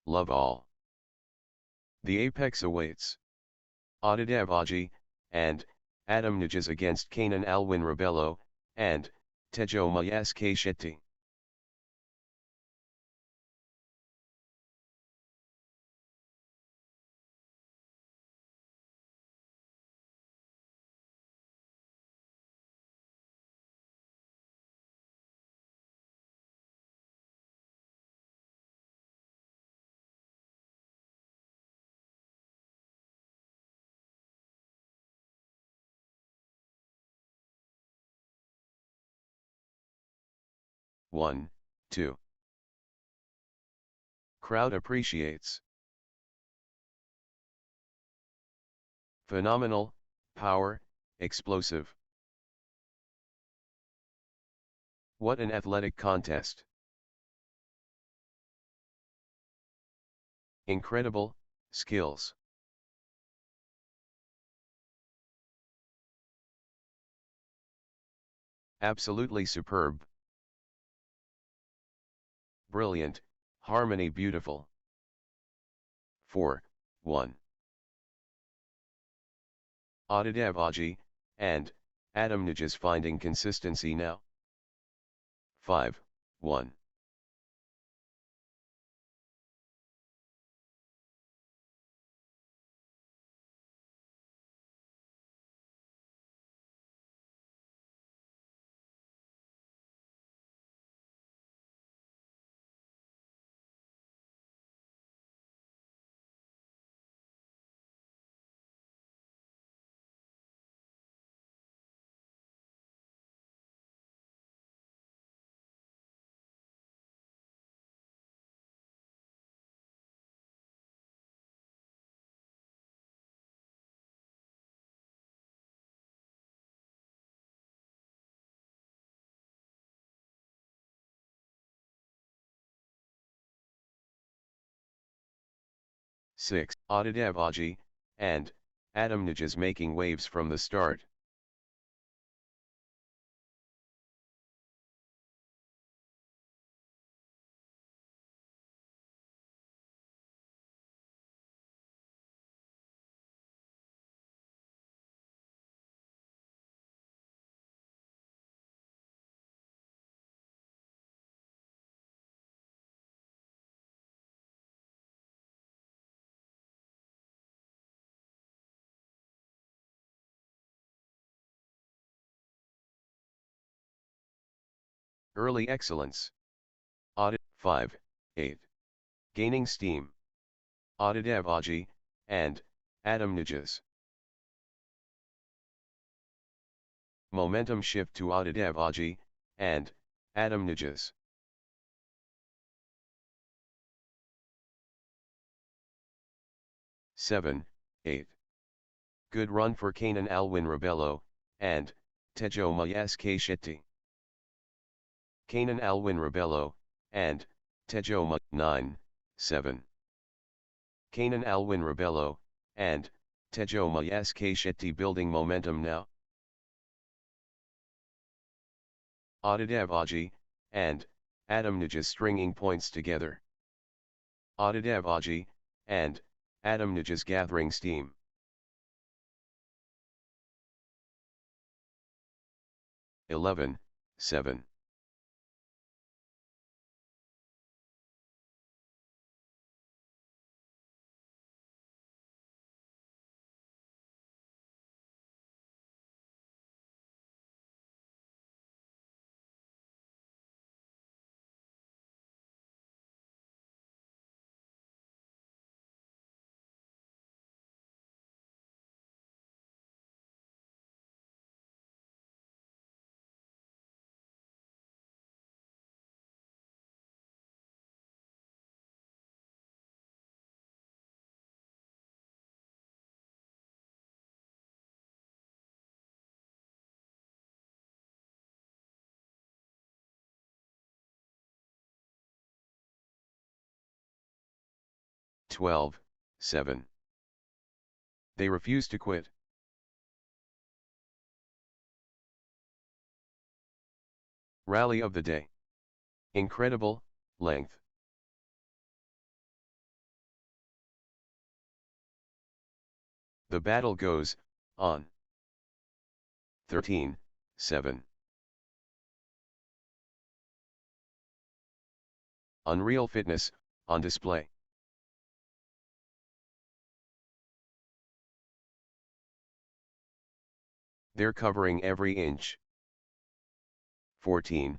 love all. The apex awaits. Audidev Aji, and Adam Najas against Kanan Alwin Rebello, and Tejo Mayaske Shetty. One, 2. Crowd appreciates. Phenomenal, power, explosive. What an athletic contest. Incredible, skills. Absolutely superb. Brilliant, harmony beautiful. 4, 1. Audidev Aji, and Adam Najas finding consistency now. 5, 1. Six. Audidev Aji, and Adam Najas making waves from the start. Early excellence. Audit 5, 8. Gaining steam. Audidev Aji, and Adam Najas. Momentum shift to Audidev Aji, and Adam Najas. Seven, 8. Good run for Kanan Alwin Rebello, and Tejo Mayaske Shetty. Kanan Alwin Rebello, and Tejo 9, 7. Kanan Alwin Rebello, and Tejo Mayaske Shetty building momentum now. Audidev Aji, and Adam Najas stringing points together. Audidev Aji, and Adam Najas gathering steam. Eleven, 7. Twelve, 7. They refuse to quit. Rally of the day. Incredible, length. The battle goes on. 13-7. Unreal Fitness, on display. They're covering every inch. 14-7.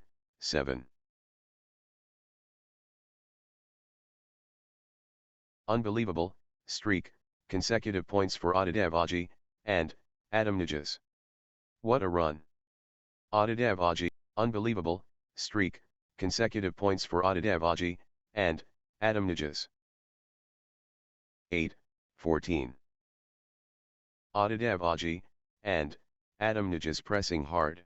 Unbelievable streak, consecutive points for Adidev Aji and Adam Nijas. What a run. Adidev Aji, unbelievable streak, consecutive points for Adidev Aji and Adam Nijas. 8-14. Adidev Aji and Adam Nijas pressing hard.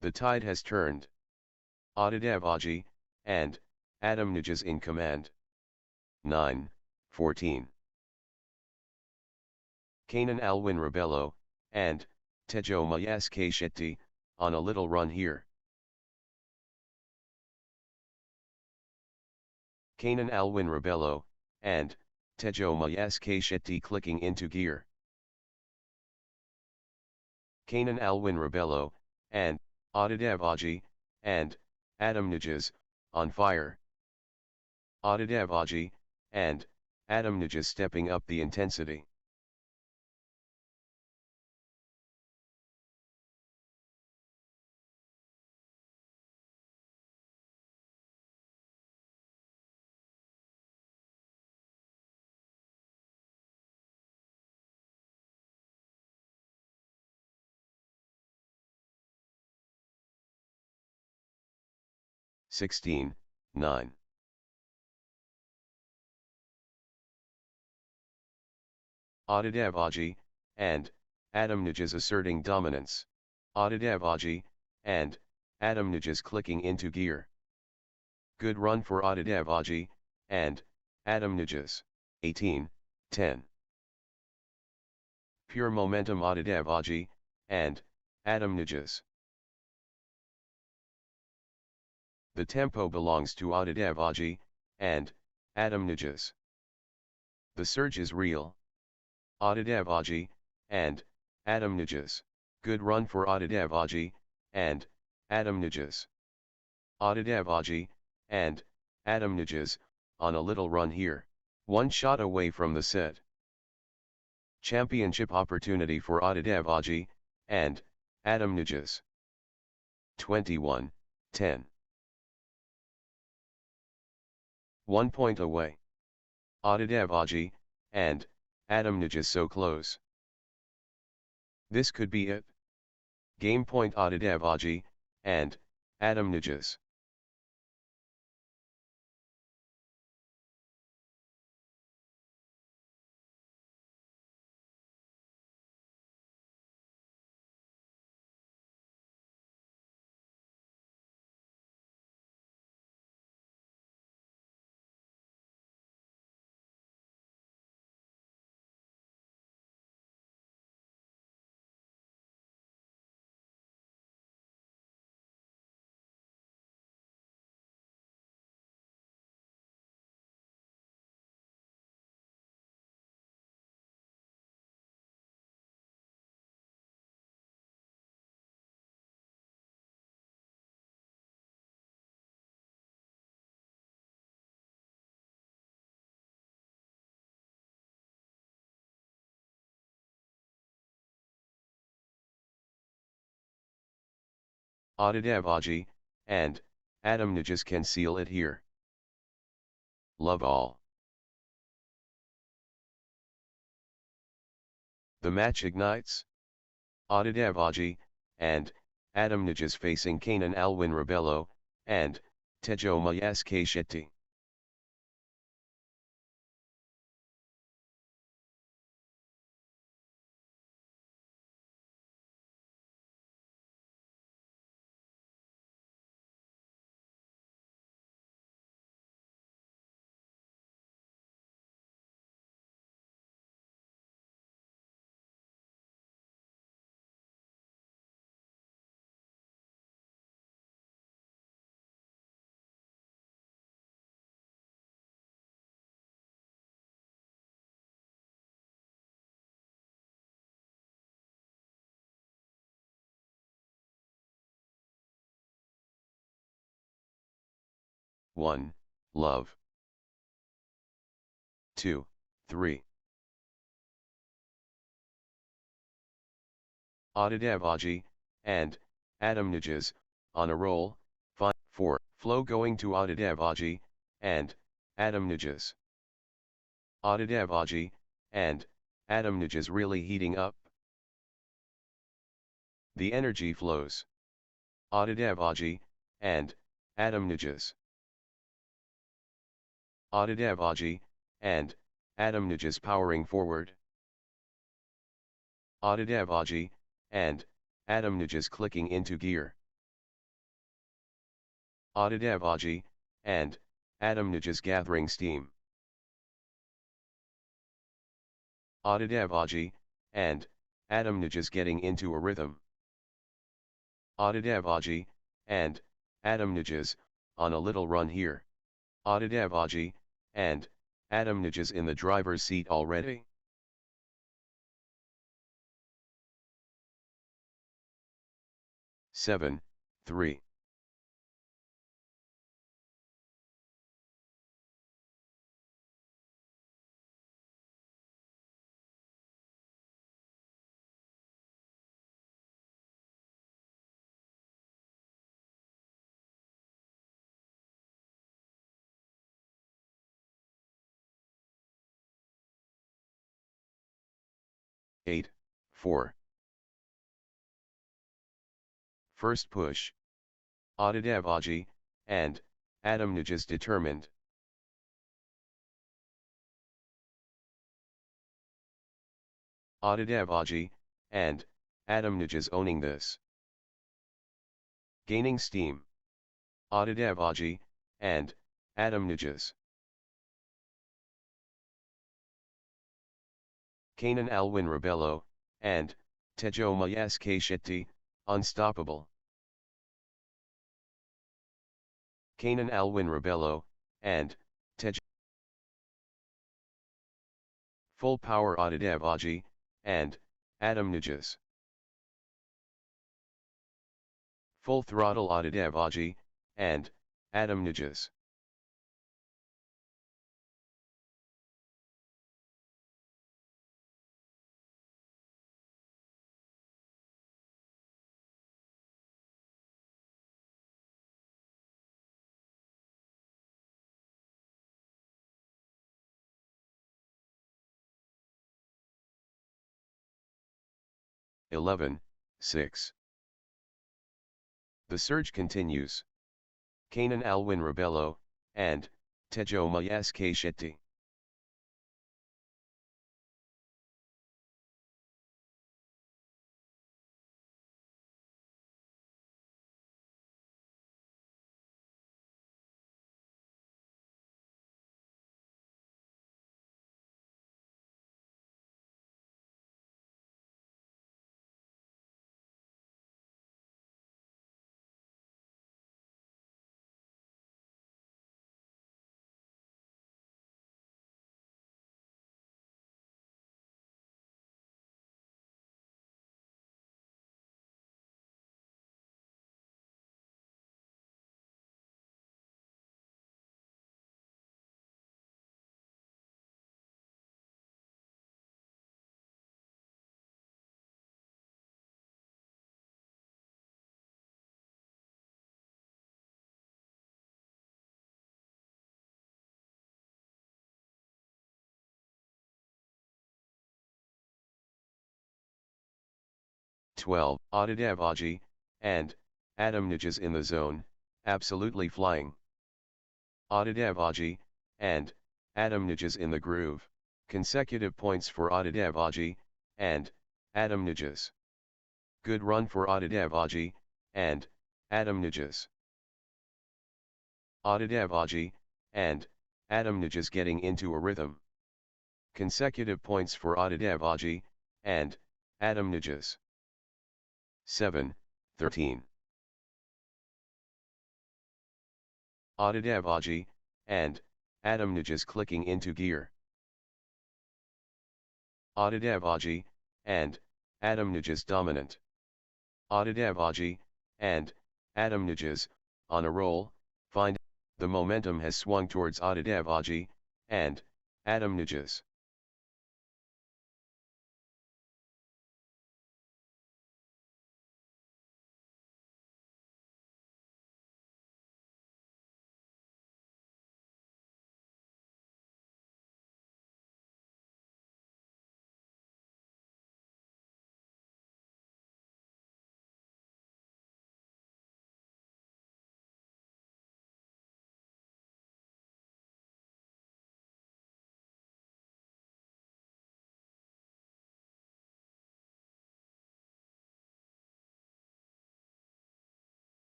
The tide has turned. Adidev Aji and Adam Nijas in command. 9-14. Kanan Alwin Rebello and Tejo Mayaske Shetty on a little run here. Kanan Alwin Rebello and Tejo Mayaske Shetty clicking into gear. Kanan Alwin Rebello and Adidev Aji and Adam Nijas on fire. Adidev Aji and Adam Nijas stepping up the intensity. (16-9). Adidev Aji and Adam Nijas asserting dominance. Adidev Aji and Adam Nijas clicking into gear. Good run for Adidev Aji and Adam Nijas. 18-10. Pure momentum Adidev Aji and Adam Nijas. The tempo belongs to Adidev Aji and Adam Nijas. The surge is real. Adidev Aji and Adam Nijas. Good run for Adidev Aji and Adam Nijas. Adidev Aji and Adam Nijas on a little run here. One shot away from the set. Championship opportunity for Adidev Aji and Adam Nijas. 21-10. 1 point away. Adidev Aji and Adam Nijas so close. This could be it. Game point Adidev Aji and Adam Nijas. Adidev Aji and Adam Nijas can seal it here. Love all. The match ignites. Adidev Aji and Adam Nijas facing Kanan Alwin Rebello and Tejo Mayaske Shetty. 1, love. 2, 3. Adidavaji, and, Adamnajas, on a roll, 5, 4. Flow going to Adidavaji, and, Adamnajas. Adidavaji, and, Adamnajas really heating up. The energy flows. Adidavaji, and, Adamnajas. Adidavaji, and, Adamnajas powering forward. Adidavaji, and, Adamnajas clicking into gear. Adidavaji, and, Adamnajas gathering steam. Adidavaji, and, Adamnajas getting into a rhythm. Adidavaji, and, Adamnajas, on a little run here. Adidavaji, and, Adamnajas in the driver's seat already. Seven, 3. Eight, 4. First push. Adidavaji, and, Adamnajas determined. Adidavaji, and, Adamnajas owning this. Gaining steam. Adidavaji, and, Adamnajas. Kanan Alwin Rebello, and, Tejo Mayaske Shetty, unstoppable. Kanan Alwin Rebello, and, Tejo. Full power Adidavaji, and, Adamnajas. Full throttle Adidavaji, and, Adamnajas. Eleven, 6. The surge continues. Kanan Alwin Rebello, and, Tejo Mayaske Shetty. Twelve. Adidavaji, and, Adamnajas in the zone, absolutely flying. Adidavaji, and, Adamnajas in the groove, consecutive points for Adidavaji, and, Adamnajas. Good run for Adidavaji, and, Adamnajas. Adidavaji, and, Adamnajas getting into a rhythm. Consecutive points for Adidavaji, and, Adamnajas. 7, 13. Adidavaji, and, Adamnajas clicking into gear. Adidavaji, and, Adamnajas dominant. Adidavaji, and, Adamnajas, on a roll, find The momentum has swung towards Adidev Aji and Adam Nijs.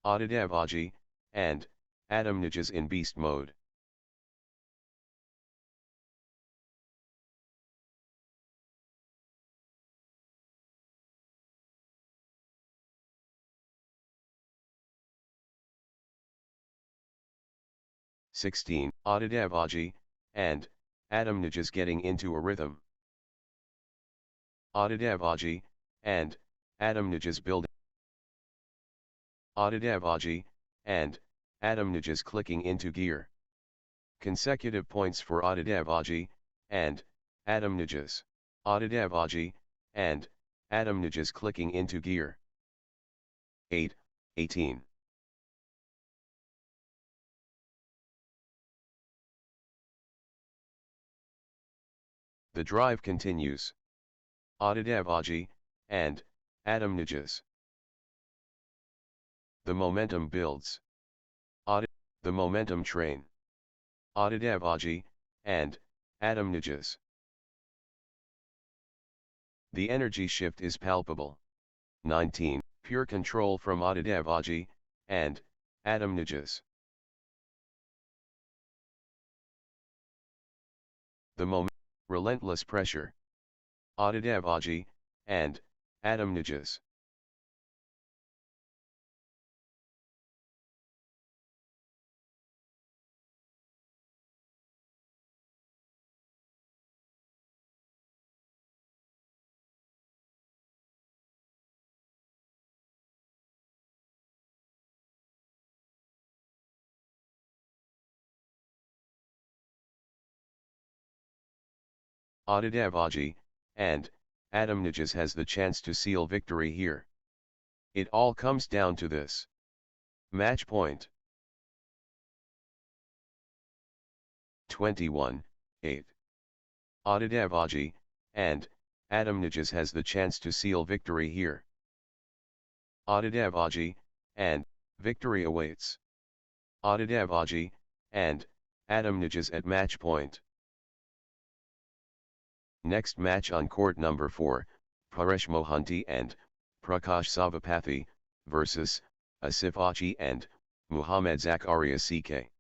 Adidev Aji and Adam Nijs in beast mode. Adidev Aji and Adam Nijs getting into a rhythm. Adidev Aji and Adam Nijs building. Adidev Aji and Adam Nijs clicking into gear. Consecutive points for Adidev Aji and Adam Nijs. Adidev Aji and Adam Nijs clicking into gear. 18. The drive continues. Adidev Aji and Adam Nijs. The momentum builds. The momentum train. Adidev Aji and Adam Nijs. The energy shift is palpable. 19. Pure control from Adidev Aji and Adam Nijs. The moment, relentless pressure. Adidev Aji and Adam Nijs. Adidev Aji and Adam Nijs has the chance to seal victory here. It all comes down to this. Match point. 21, 8. Adidev Aji and Adam Nijs has the chance to seal victory here. Adidev Aji and victory awaits. Adidev Aji and Adam Nijs at match point. Next match on court number 4, Paresh Mohanty and Prakash Savapathy versus Asif Achi and Muhammad Zakaria CK.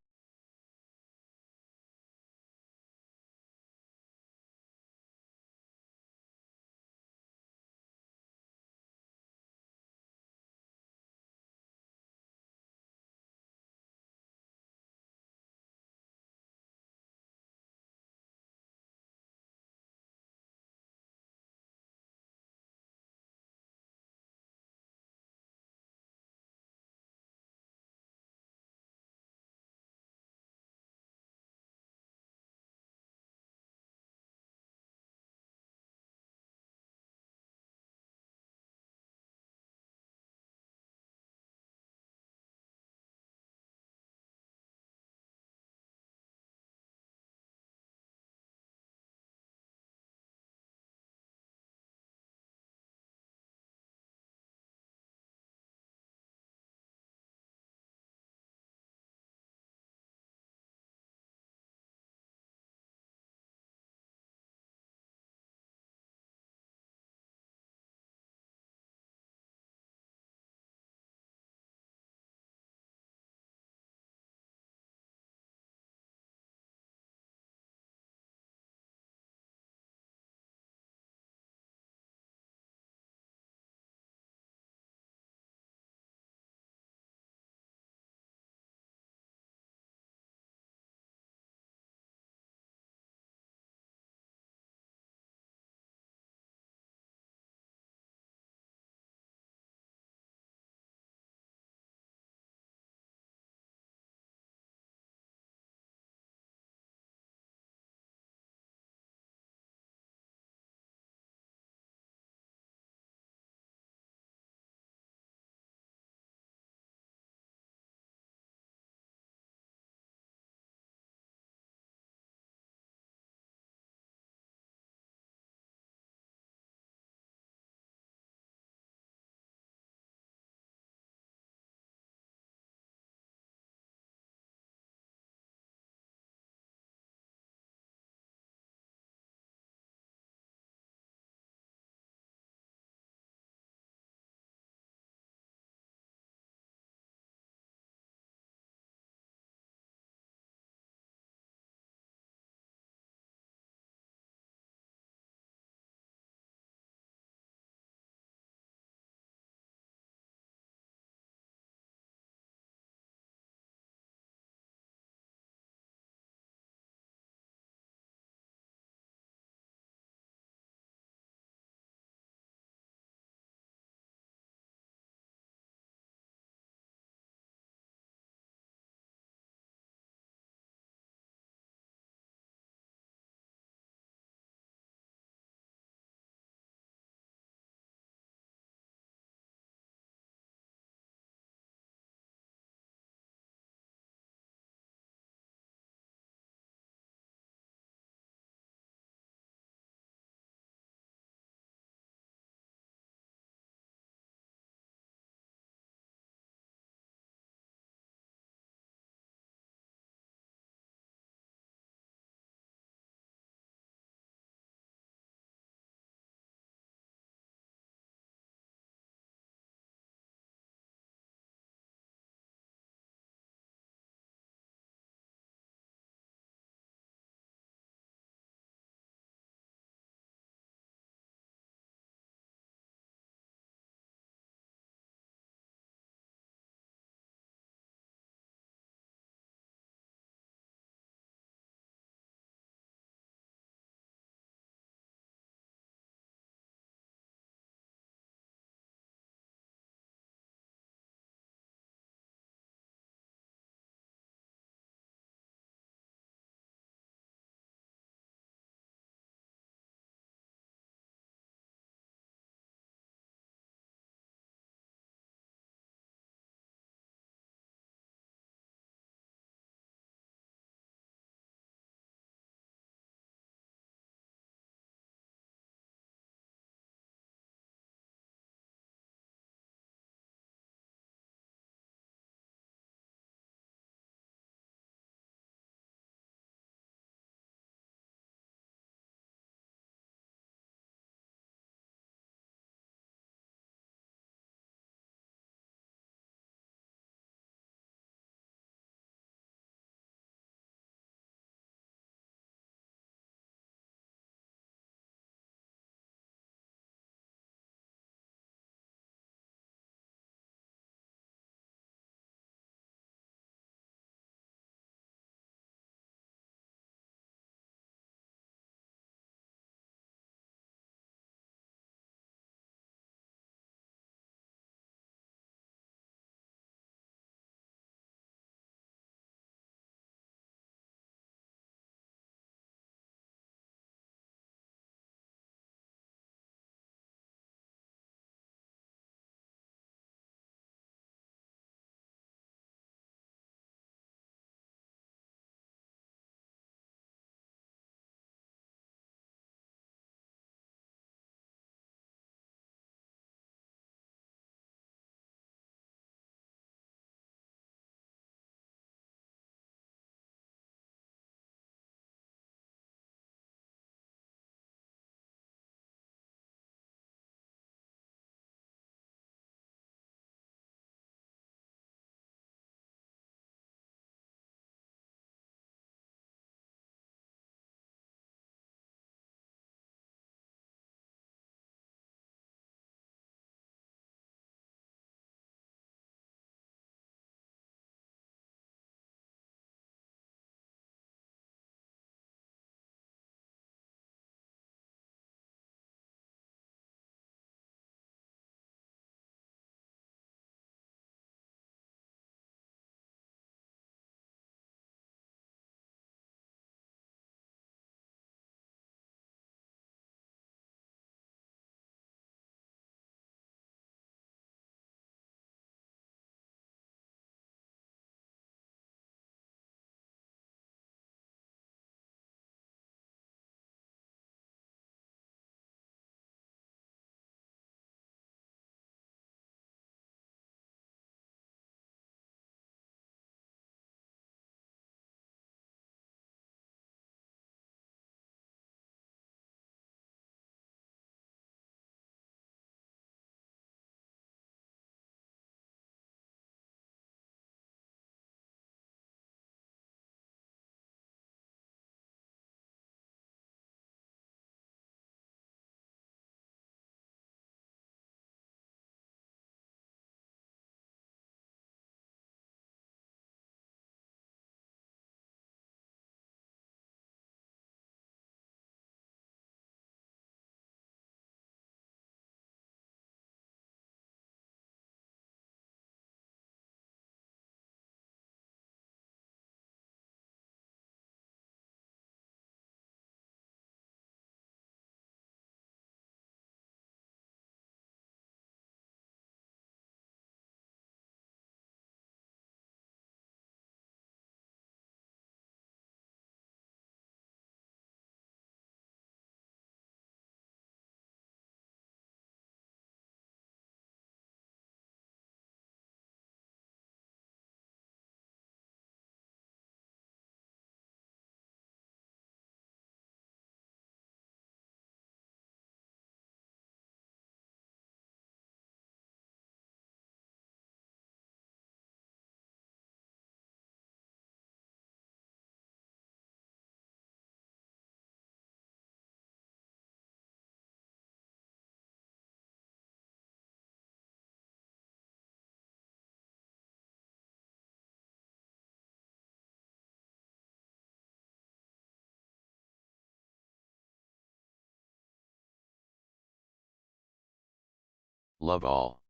love all.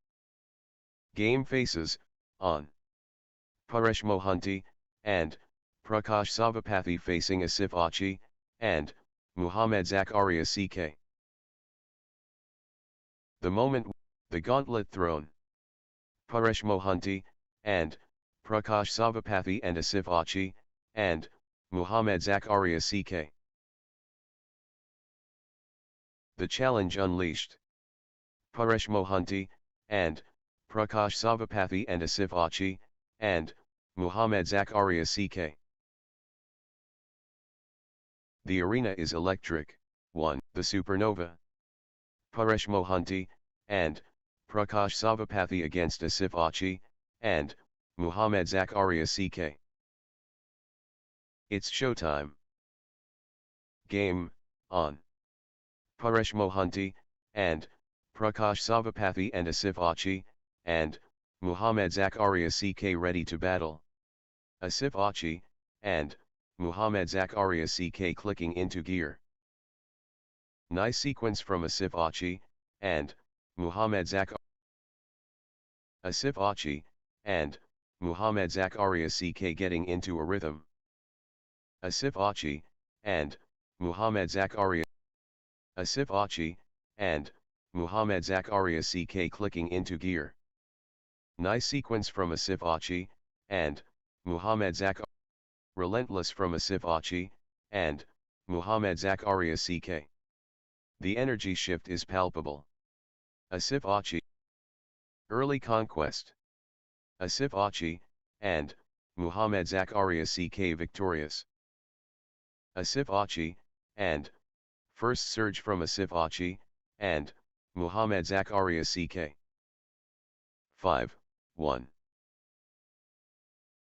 Game faces, on. Paresh Mohanty, and, Prakash Savapathy facing Asif Achi, and, Muhammad Zakaria CK. The moment, the gauntlet thrown. Paresh Mohanty, and, Prakash Savapathy and Asif Achi, and, Muhammad Zakaria CK. The challenge unleashed. Paresh Mohanty, and, Prakash Savapathy and Asif Achi, and, Muhammad Zakaria CK. The arena is electric. 1. The Supernova. Paresh Mohanty, and, Prakash Savapathy against Asif Achi, and, Muhammad Zakaria CK. It's showtime. Game, on. Paresh Mohanty, and, Prakash Savapathy and Asif Achi, and, Muhammad Zakaria CK ready to battle. Asif Achi, and, Muhammad Zakaria CK clicking into gear. Nice sequence from Asif Achi, and, Muhammad Zakaria. Asif Achi, and, Muhammad Zakaria CK getting into a rhythm. Asif Achi, and, Muhammad Zakaria. Asif Achi, and, Muhammad Zakaria CK clicking into gear. Nice sequence from Asif Achi, and, Muhammad Zakaria. Relentless from Asif Achi, and, Muhammad Zakaria CK. The energy shift is palpable. Asif Achi. Early conquest. Asif Achi, and, Muhammad Zakaria CK victorious. Asif Achi, and, first surge from Asif Achi, and, Muhammad Zakaria CK. 5-1.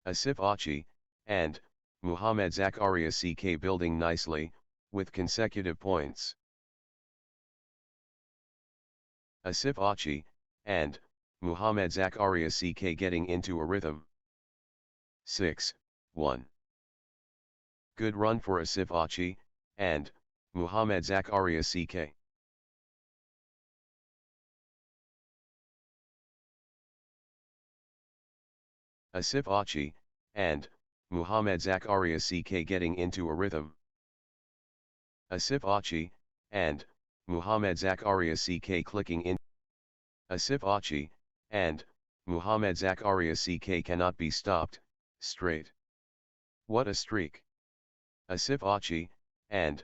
Asif Achi, and, Muhammad Zakaria CK building nicely, with consecutive points. Asif Achi, and, Muhammad Zakaria CK getting into a rhythm. 6-1. Good run for Asif Achi, and, Muhammad Zakaria CK. Asif Achi, and, Muhammad Zakaria CK getting into a rhythm. Asif Achi, and, Muhammad Zakaria CK clicking in. Asif Achi, and, Muhammad Zakaria CK cannot be stopped, straight. What a streak. Asif Achi, and,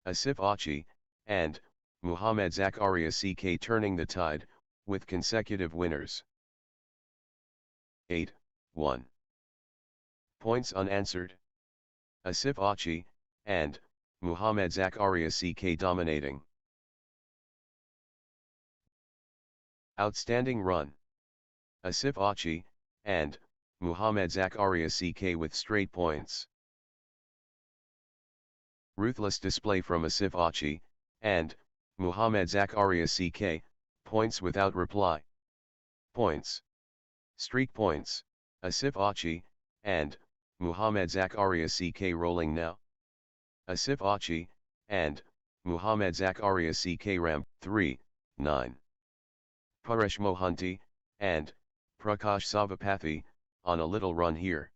Asif Achi, and, Muhammad Zakaria CK turning the tide, with consecutive winners. 8-1. Points unanswered. Asif Achi, and, Muhammad Zakaria CK dominating. Outstanding run. Asif Achi, and, Muhammad Zakaria CK with straight points. Ruthless display from Asif Achi, and, Muhammad Zakaria CK, points without reply. Points. Streak points, Asif Achi, and, Muhammad Zakaria CK rolling now. Asif Achi, and, Muhammad Zakaria CK ramp 3-9. Paresh Mohanty, and, Prakash Savapathy, on a little run here.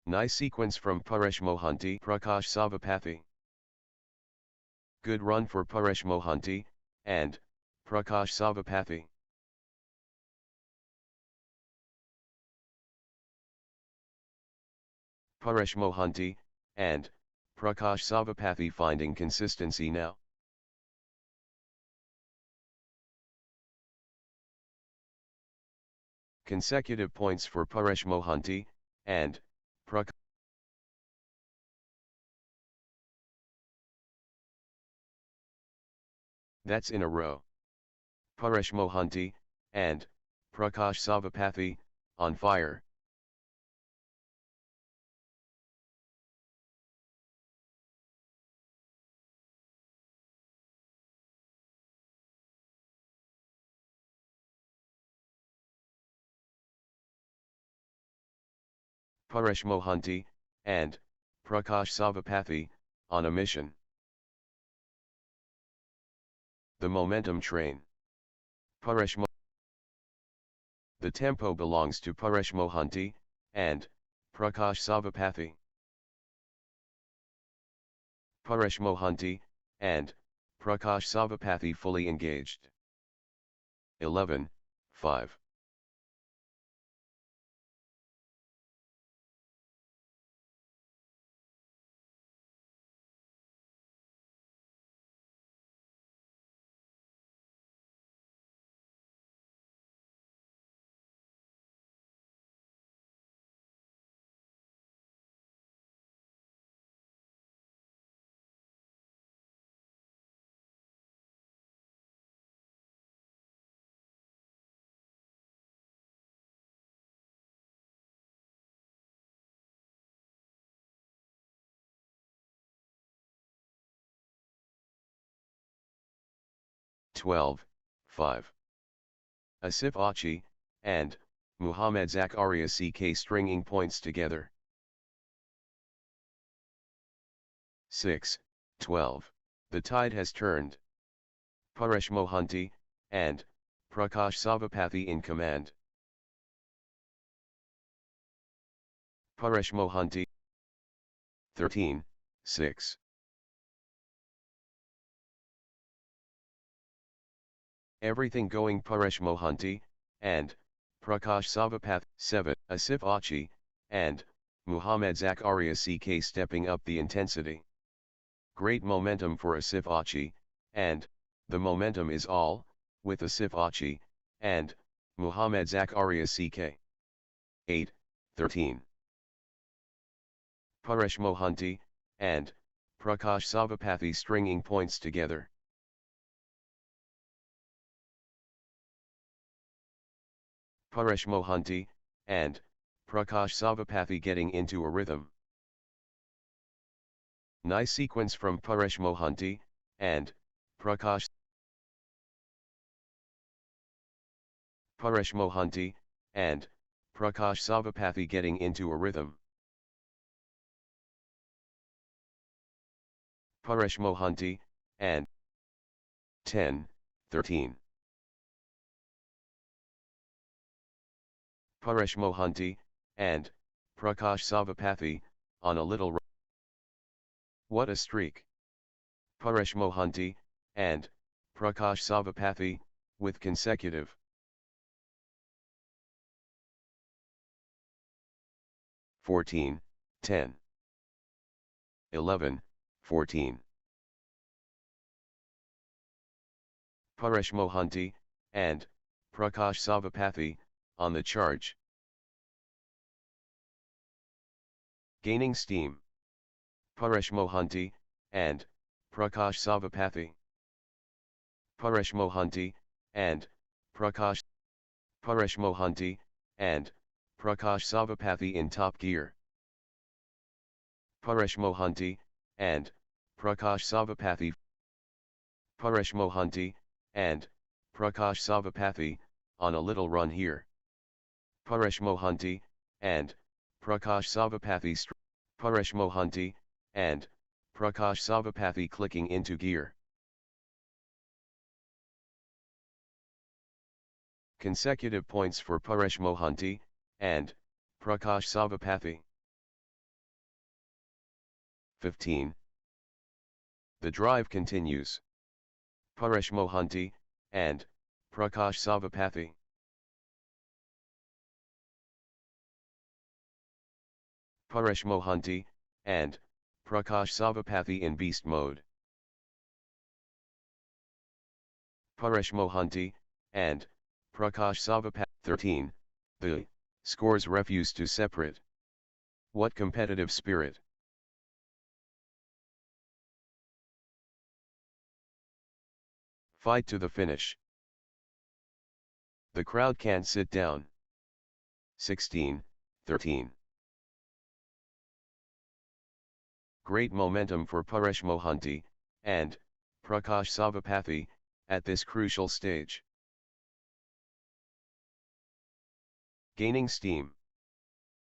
Nice sequence from Paresh Mohanty, Prakash Savapathy. Good run for Paresh Mohanty, and, Prakash Savapathy. Paresh Mohanty, and, Prakash Savapathy finding consistency now. Consecutive points for Paresh Mohanty, and, Prakash. That's in a row. Paresh Mohanty, and, Prakash Savapathy, on fire. Paresh Mohanty, and, Prakash Savapathy, on a mission. The momentum train. Paresh The tempo belongs to Paresh Mohanty and Prakash Savapathy. Paresh Mohanty and Prakash Savapathy fully engaged. 11, 5. Twelve, 5. Asif Achi and Muhammad Zakaria CK stringing points together. 6, 12. The tide has turned. Paresh Mohanty and Prakash Savapathy in command. Paresh Mohanty. 13, 6. Everything going Paresh Mohanty and Prakash Savapathy. 7. Asif Achi and Muhammad Zakaria CK stepping up the intensity. Great momentum for Asif Achi, and the momentum is all with Asif Achi and Muhammad Zakaria CK. 8, 13. Paresh Mohanty and Prakash Savapathy stringing points together. Paresh Mohanty and Prakash Savapathy getting into a rhythm. Nice sequence from Paresh Mohanty and Prakash. Paresh Mohanty and Prakash Savapathy getting into a rhythm. Paresh Mohanty and 10, 13. Paresh Mohanty and Prakash Savapathy on a little. What a streak! Paresh Mohanty and Prakash Savapathy with consecutive 14, 10. 11, 14. Paresh Mohanty and Prakash Savapathy on the charge. Gaining steam. Paresh Mohanty and Prakash Savapathy. Paresh Mohanty and Prakash. Paresh Mohanty and Prakash Savapathy in top gear. Paresh Mohanty and Prakash Savapathy. Paresh Mohanty and Prakash Savapathy on a little run here. Paresh Mohanty and Prakash Savapathy. Paresh Mohanty and Prakash Savapathy clicking into gear. Consecutive points for Paresh Mohanty and Prakash Savapathy. 15. The drive continues. Paresh Mohanty and Prakash Savapathy. Paresh Mohanty and Prakash Savapathy in beast mode. Paresh Mohanty and Prakash Savapathy. 13. The scores refuse to separate. What competitive spirit! Fight to the finish. The crowd can't sit down. 16, 13. Great momentum for Paresh Mohanty and Prakash Savapathy at this crucial stage. Gaining steam.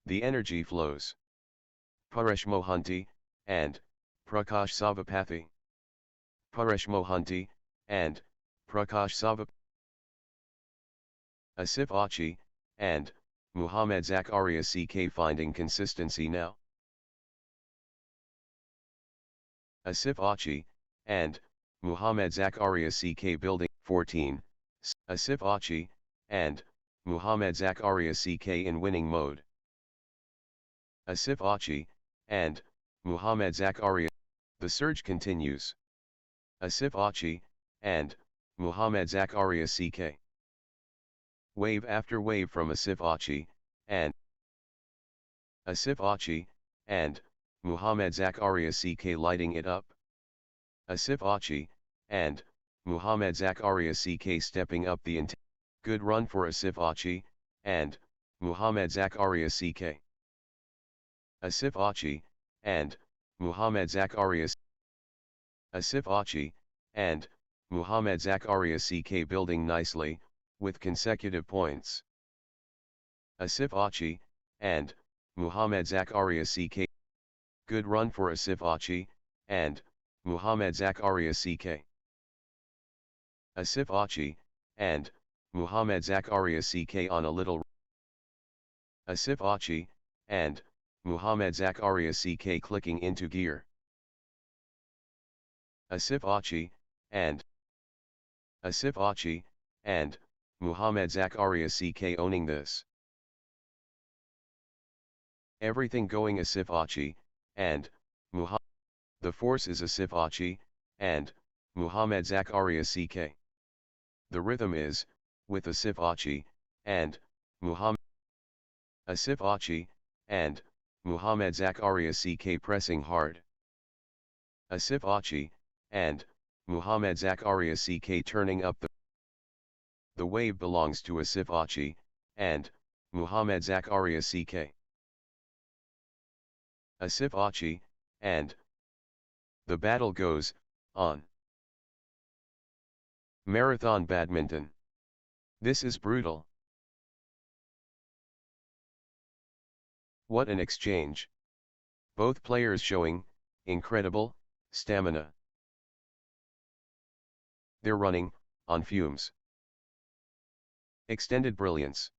The energy flows. Paresh Mohanty and Prakash Savapathy. Paresh Mohanty and Prakash Sava, Asif Achi, and Muhammad Zakaria CK finding consistency now. Asif Achi, and Muhammad Zakaria CK building 14. Asif Achi, and Muhammad Zakaria CK in winning mode. Asif Achi, and Muhammad Zakaria. The surge continues. Asif Achi, and Muhammad Zakaria CK. Wave after wave from Asif Achi, and Asif Achi, and Muhammad Zakaria CK lighting it up. Asif Achi, and Muhammad Zakaria CK stepping up the good run for Asif Achi, and Muhammad Zakaria CK. Asif Achi, and Muhammad Zakaria Asif Achi, and Muhammad Zakaria CK building nicely, with consecutive points. Asif Achi, and Muhammad Zakaria CK. Good run for Asif Achi, and Muhammad Zakaria CK. Asif Achi, and Muhammad Zakaria CK on a little. Asif Achi, and Muhammad Zakaria CK clicking into gear. Asif Achi, and Asif Achi, and Muhammad Zakaria CK owning this. Everything going Asif Achi, and Muhammad. The force is Asif Achi, and Muhammad Zakaria CK. The rhythm is, with Asif Achi, and Muhammad Asif Achi, and Muhammad Zakaria CK pressing hard. Asif Achi, and Muhammad Zakaria CK turning up the wave belongs to Asif Achi, and Muhammad Zakaria CK. Asif Achi, and the battle goes on. Marathon Badminton. This is brutal. What an exchange. Both players showing incredible stamina. They're running on fumes. Extended brilliance.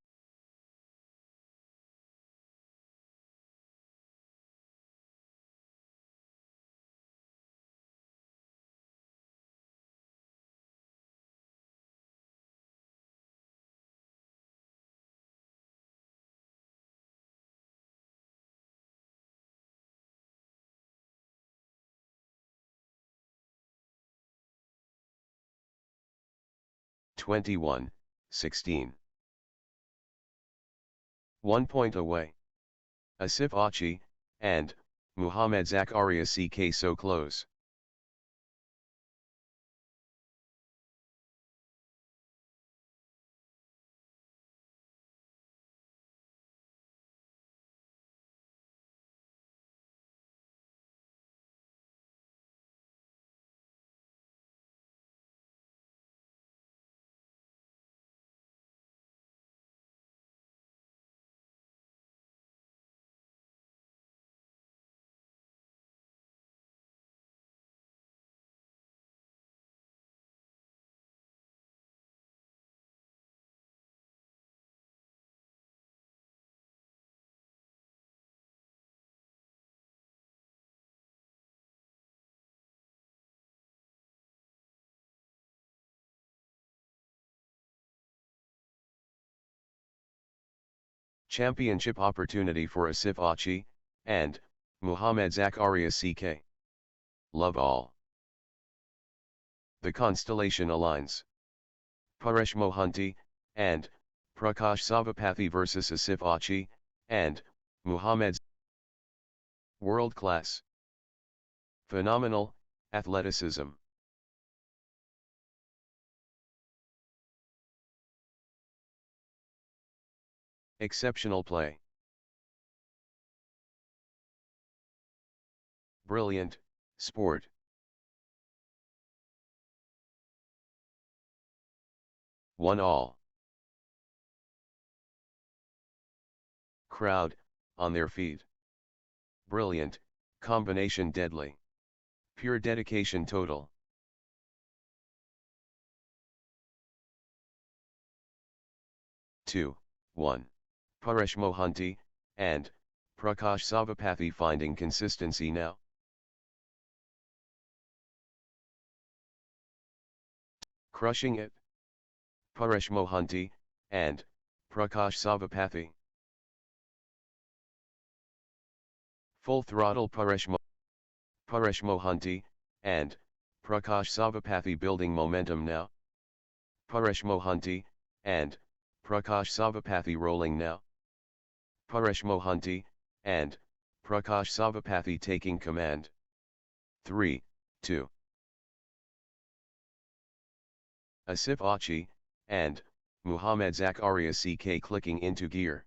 (21, 16). 1 point away. Asif Achi, and Muhammad Zakaria CK so close. Championship opportunity for Asif Achi, and Muhammad Zakaria CK. Love all. The constellation aligns. Paresh Mohanty, and Prakash Savapathy vs Asif Achi, and Muhammad. World class. Phenomenal athleticism. Exceptional play. Brilliant sport. One all. Crowd on their feet. Brilliant combination, deadly. Pure dedication total. 2, 1. Paresh Mohanty, and Prakash Savapathy finding consistency now. Crushing it. Paresh Mohanty, and Prakash Savapathy. Full throttle Paresh Mohanty, and Prakash Savapathy building momentum now. Paresh Mohanty, and Prakash Savapathy rolling now. Paresh Mohanty, and Prakash Savapathy taking command. 3, 2. Asif Achi, and Muhammad Zakaria CK clicking into gear.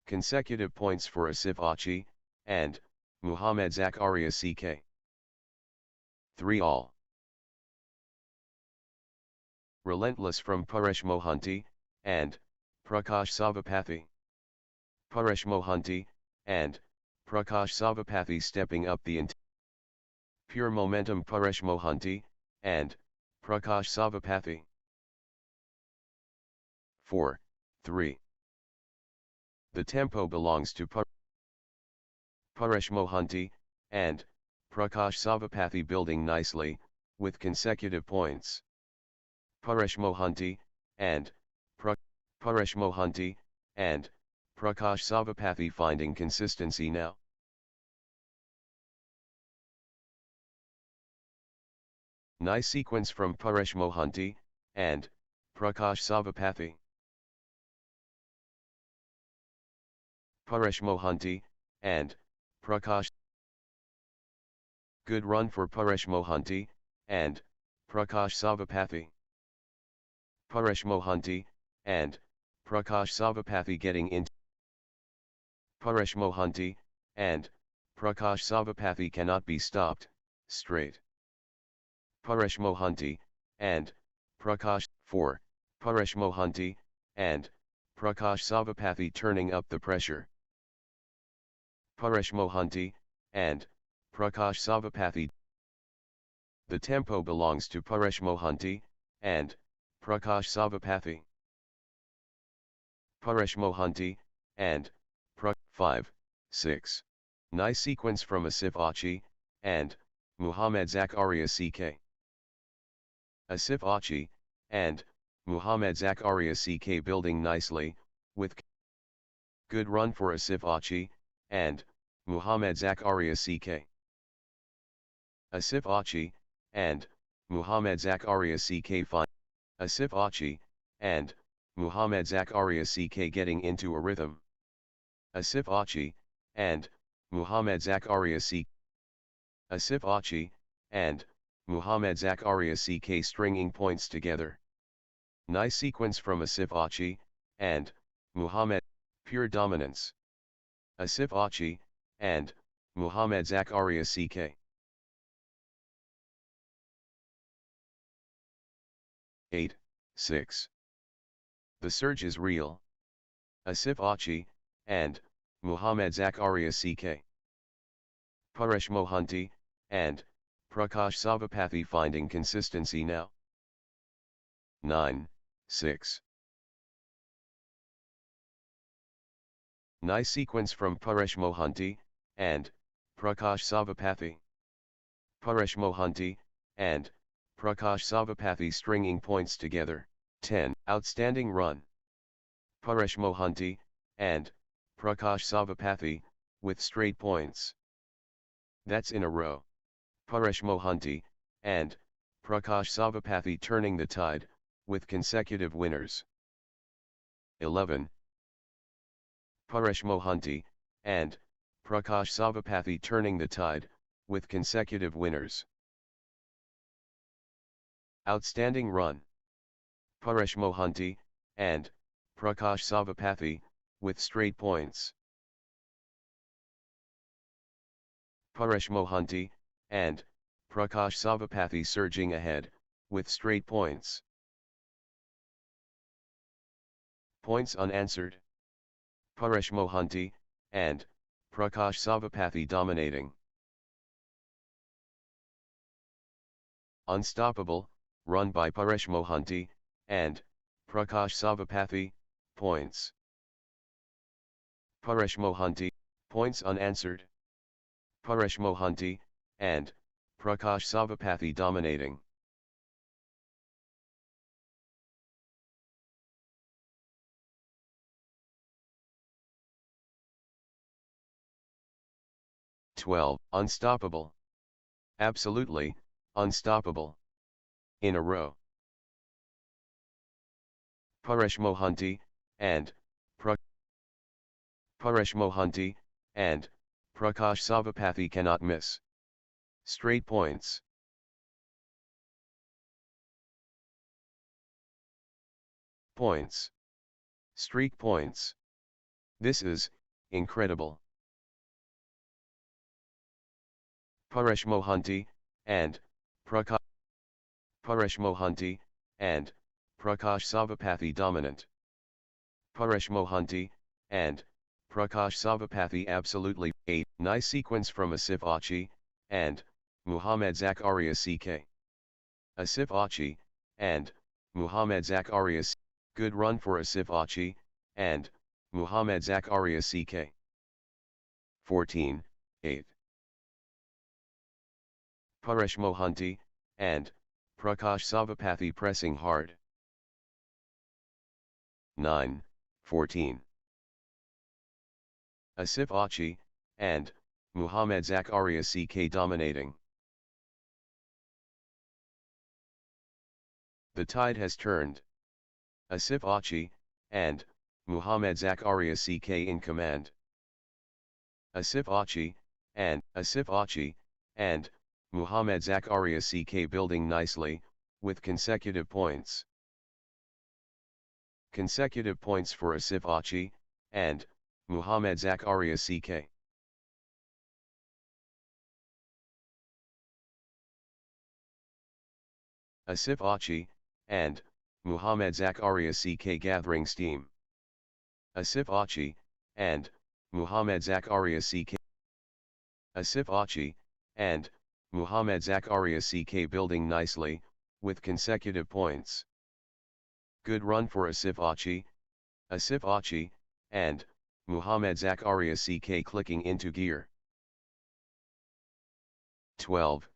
Consecutive points for Asif Achi, and Muhammad Zakaria CK. 3 all. Relentless from Paresh Mohanty, and Prakash Savapathy. Paresh Mohanty, and Prakash Savapathy stepping up the pure momentum Paresh Mohanty, and Prakash Savapathy. 4, 3. The tempo belongs to Paresh Mohanty, and Prakash Savapathy building nicely, with consecutive points. Paresh Mohanty, and Paresh Mohanty, and Prakash Savapathy finding consistency now. Nice sequence from Paresh Mohanty, and Prakash Savapathy. Paresh Mohanty, and Prakash. Good run for Paresh Mohanty, and Prakash Savapathy. Paresh Mohanty, and Prakash Savapathy getting into. Paresh Mohanty, and Prakash Savapathy cannot be stopped, straight. Paresh Mohanty, and Prakash. 4. Paresh Mohanty, and Prakash Savapathy turning up the pressure. Paresh Mohanty, and Prakash Savapathy. The tempo belongs to Paresh Mohanty, and Prakash Savapathy. Paresh Mohanty, and 5, 6. Nice sequence from Asif Achi, and Muhammad Zakaria CK. Asif Achi, and Muhammad Zakaria CK building nicely, with good run for Asif Achi, and Muhammad Zakaria CK. Asif Achi, and Muhammad Zakaria CK find. Asif Achi, and Muhammad Zakaria CK getting into a rhythm. Asif Achi, and Muhammad Zakaria CK. Asif Achi, and Muhammad Zakaria CK stringing points together. Nice sequence from Asif Achi, and Muhammad. Pure dominance. Asif Achi, and Muhammad Zakaria CK. 8, 6. The surge is real. Asif Achi, and Muhammad Zakaria CK. Paresh Mohanty, and Prakash Savapathy finding consistency now. 9, 6. Nice sequence from Paresh Mohanty, and Prakash Savapathy. Paresh Mohanty, and Prakash Savapathy stringing points together. 10. Outstanding run. Paresh Mohanty, and Prakash Savapathy, with straight points. That's in a row. Paresh Mohanty, and Prakash Savapathy turning the tide, with consecutive winners. 11. Paresh Mohanty, and Prakash Savapathy turning the tide, with consecutive winners. Outstanding run. Paresh Mohanty, and Prakash Savapathy, with straight points. Paresh Mohanty, and Prakash Savapathy surging ahead, with straight points. Points unanswered. Paresh Mohanty, and Prakash Savapathy dominating. Unstoppable, run by Paresh Mohanty, and Prakash Savapathy, points. Paresh Mohanty, points unanswered. Paresh Mohanty, and Prakash Savapathy dominating. Unstoppable. Absolutely, unstoppable. In a row. Paresh Mohanty, and Paresh Mohanty, and Prakash Savapathy cannot miss. Straight points. Points. Streak points. This is incredible. Paresh Mohanty, and Prakash Mohanty, and Prakash Savapathy dominant. Paresh Mohanty, and Prakash Savapathy absolutely. 8. Nice sequence from Asif Achi, and Muhammad Zakaria CK. Asif Achi, and Muhammad Zakaria. Good run for Asif Achi, and Muhammad Zakaria CK. 14, 8. Paresh Mohanty, and Prakash Savapathy pressing hard. 9, 14. Asif Achi, and Muhammad Zakaria CK dominating. The tide has turned. Asif Achi, and Muhammad Zakaria CK in command. Asif Achi, and Muhammad Zakaria CK building nicely, with consecutive points. Consecutive points for Asif Achi, and Muhammad Zakaria CK. Asif Achi, and Muhammad Zakaria CK gathering steam. Asif Achi, and Muhammad Zakaria CK. Asif Achi, and Muhammad Zakaria CK building nicely, with consecutive points. Good run for Asif Achi, and Muhammad Zakaria CK clicking into gear. 12.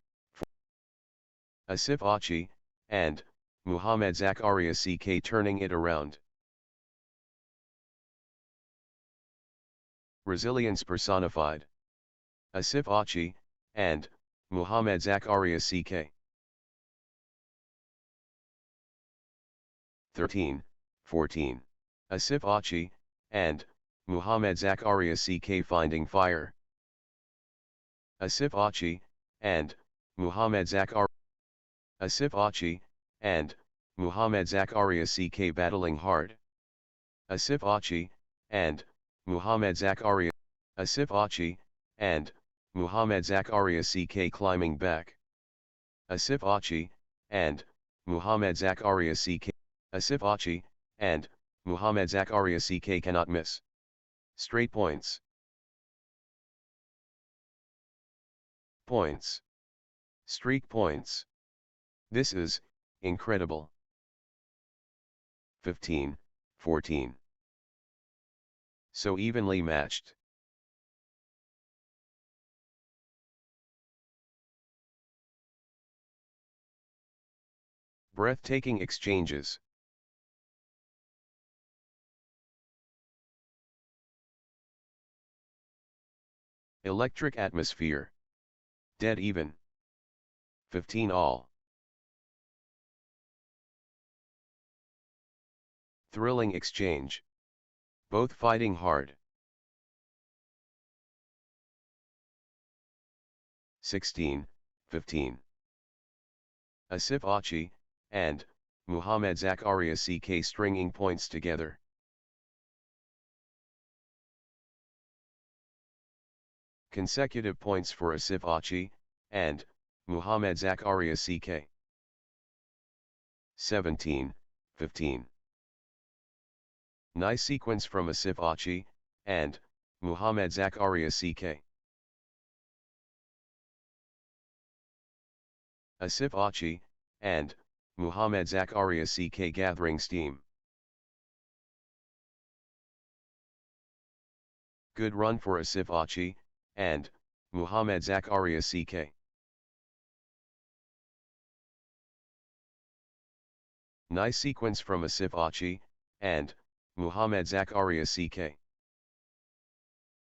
Asif Achi, and Muhammad Zakaria CK turning it around. Resilience personified. Asif Achi, and Muhammad Zakaria CK. 13, 14. Asif Achi, and Muhammad Zakaria CK finding fire. Asif Achi, and Muhammad Zakaria. Asif Achi, and Muhammad Zakaria CK battling hard. Asif Achi, and Muhammad Zakaria. Asif Achi, and Muhammad Zakaria CK climbing back. Asif Achi, and Muhammad Zakaria CK. Asif Achi, and Muhammad Zakaria CK cannot miss. Straight points. Points. Streak points. This is incredible. 15, 14. So evenly matched. Breathtaking exchanges. Electric atmosphere. Dead even. 15 all. Thrilling exchange. Both fighting hard. 16, 15. Asif Achi, and Muhammad Zakaria CK stringing points together. Consecutive points for Asif Achi, and Muhammad Zakaria CK. 17, 15. Nice sequence from Asif Achi, and Muhammad Zakaria CK. Asif Achi, and Muhammad Zakaria CK gathering steam. Good run for Asif Achi, and Muhammad Zakaria CK. Nice sequence from Asif Achi, and Muhammad Zakaria CK.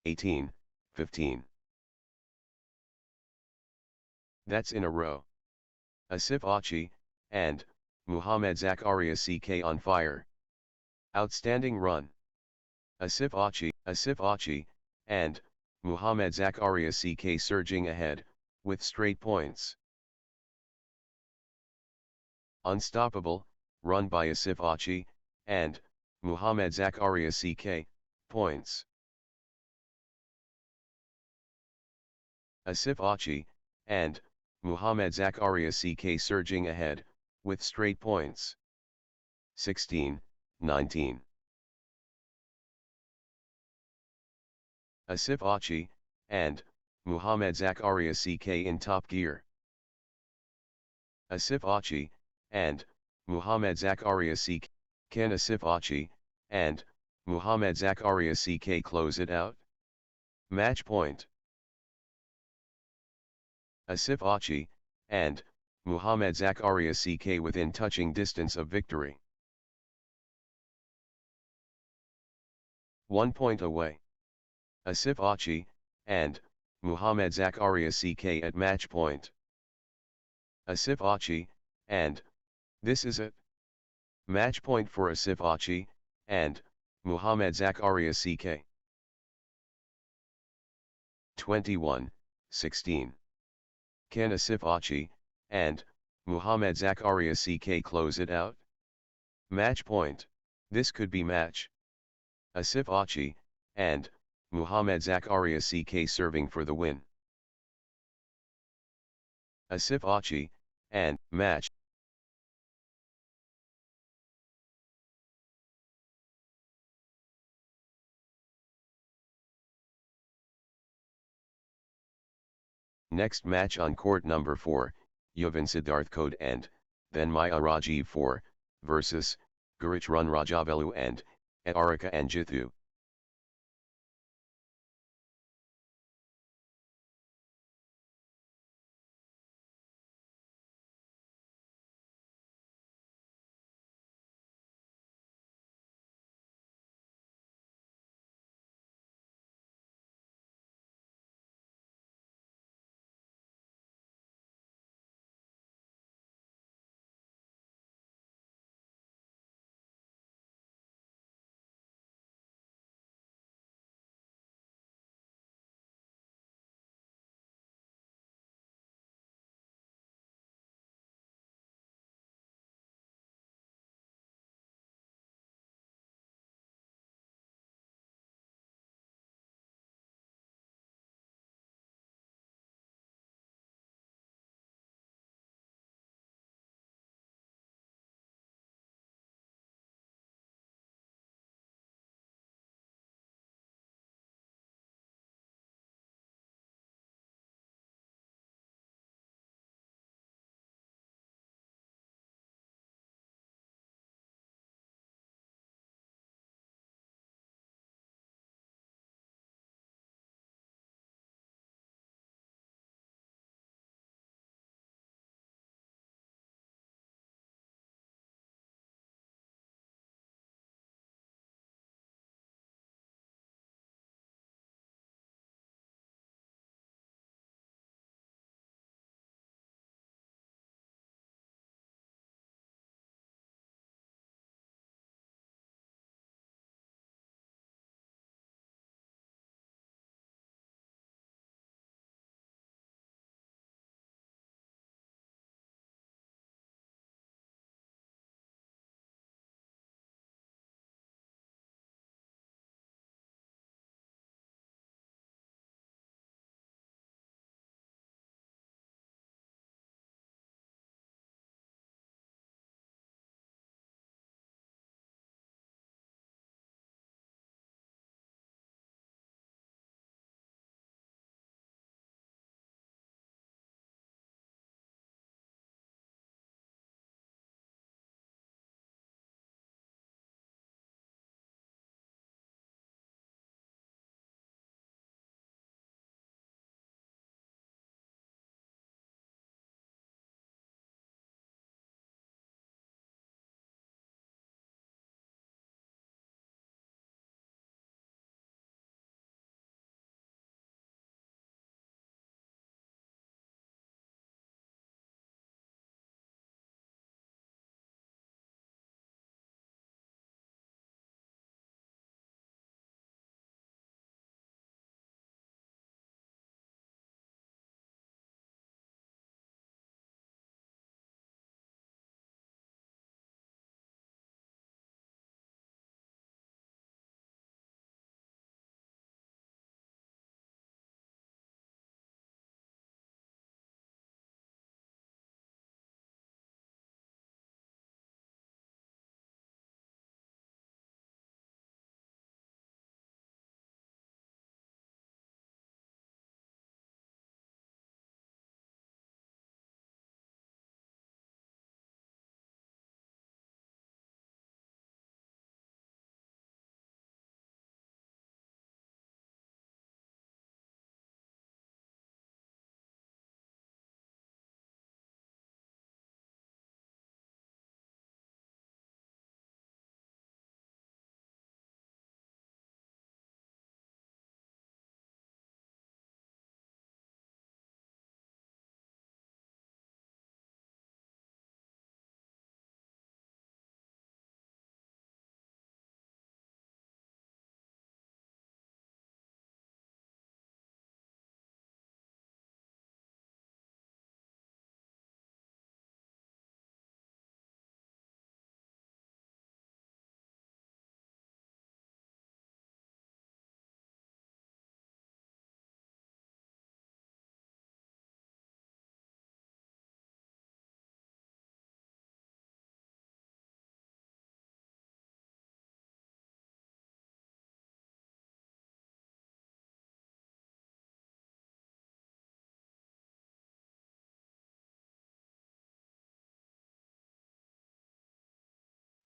18, 15. That's in a row. Asif Achi, and Muhammad Zakaria CK on fire. Outstanding run. Asif Achi, and Muhammad Zakaria CK surging ahead, with straight points. Unstoppable, run by Asif Achi, and Muhammad Zakaria CK, points. Asif Achi, and Muhammad Zakaria CK surging ahead, with straight points. 16, 19. Asif Achi, and Muhammad Zakaria CK in top gear. Asif Achi, and Muhammad Zakaria CK. Can Asif Achi, and Muhammad Zakaria CK close it out? Match point. Asif Achi, and Muhammad Zakaria CK within touching distance of victory. 1 point away. Asif Achi, and Muhammad Zakaria CK at match point. Asif Achi, and this is it. Match point for Asif Achi, and Muhammad Zakaria CK. 21, 16. Can Asif Achi, and Muhammad Zakaria CK close it out? Match point. This could be match. Asif Achi, and Muhammad Zakaria CK serving for the win. Asif Achi, and match. Next match on court number 4, Yuvan Siddharth Code and then Maya Rajiv 4, versus Gurich Run Rajavelu and Arika Anjithu.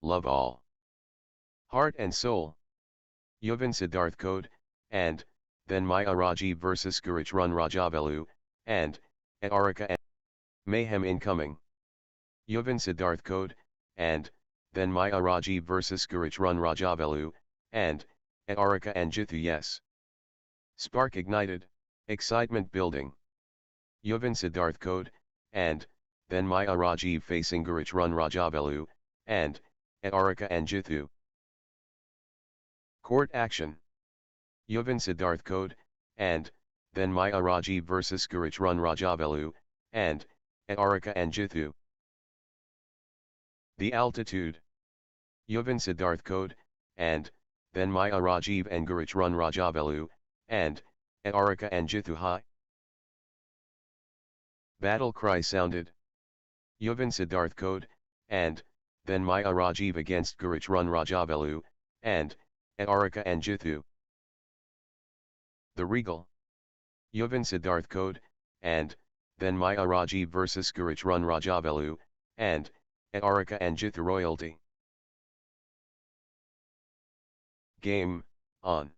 love all. Heart and soul. Yuvin Siddharth Code, and, then Maya Rajiv vs Gurich Run Rajavelu, and, Arika and Mayhem incoming. Yuvin Siddharth Code, and, then Maya Rajiv vs Gurich Run Rajavelu, and, Arika and Jithu yes. Spark ignited, excitement building. Yuvin Siddharth Code, and, then Maya Rajiv facing Gurich Run Rajavelu, and, Arika and Jithu. Court action. Yuvin Siddharth Code, and, then Maya Rajiv vs Gurich Run Rajavelu, and, Arika and Jithu. The altitude. Yuvin Siddharth Code, and, then Maya Rajiv and Gurich Run Rajavelu, and, Arika and Jithu high. Battle cry sounded. Yuvin Siddharth Code, and, then Maya Rajiv against Gurich Run Rajavelu, and, Arika and Jithu. The Regal. Yuvin Siddharth Code, and, then Maya Rajiv vs Gurich Run Rajavelu, and, Arika and Jithu royalty. Game, on.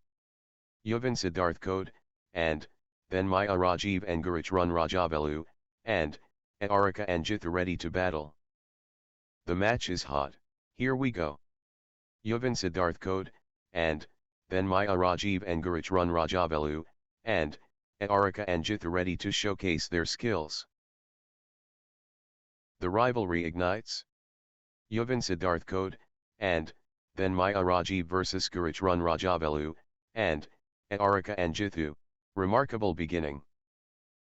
Yuvin Siddharth Code, and, then Maya Rajiv and Gurich Run Rajavelu, and, Arika and Jithu ready to battle. The match is hot, here we go. Yuvin Siddharth Code, and, then Maya Rajiv and Gurich Run Rajavelu, and, Arika and Jithu ready to showcase their skills. The rivalry ignites. Yuvin Siddharth Code, and, then Maya Rajiv vs Gurich Run Rajavelu, and, Arika and Jithu, remarkable beginning.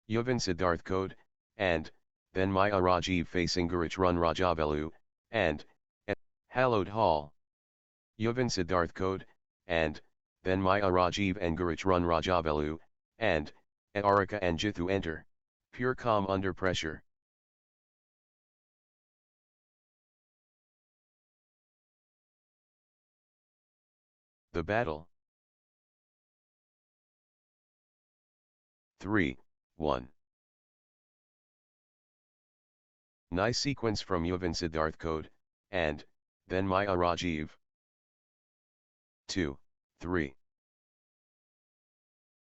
Yuvin Siddharth Code, and, then Maya Rajiv facing Gurich Run Rajavelu, and, hallowed hall. Yuvin Siddharth Code, and, then Maya Rajiv and Gurich Run Rajavelu, and, Arika and Jithu enter, pure calm under pressure. The battle. 3, 1. Nice sequence from Yuvin Siddharth Code, and, then Maya Rajiv. 2, 3.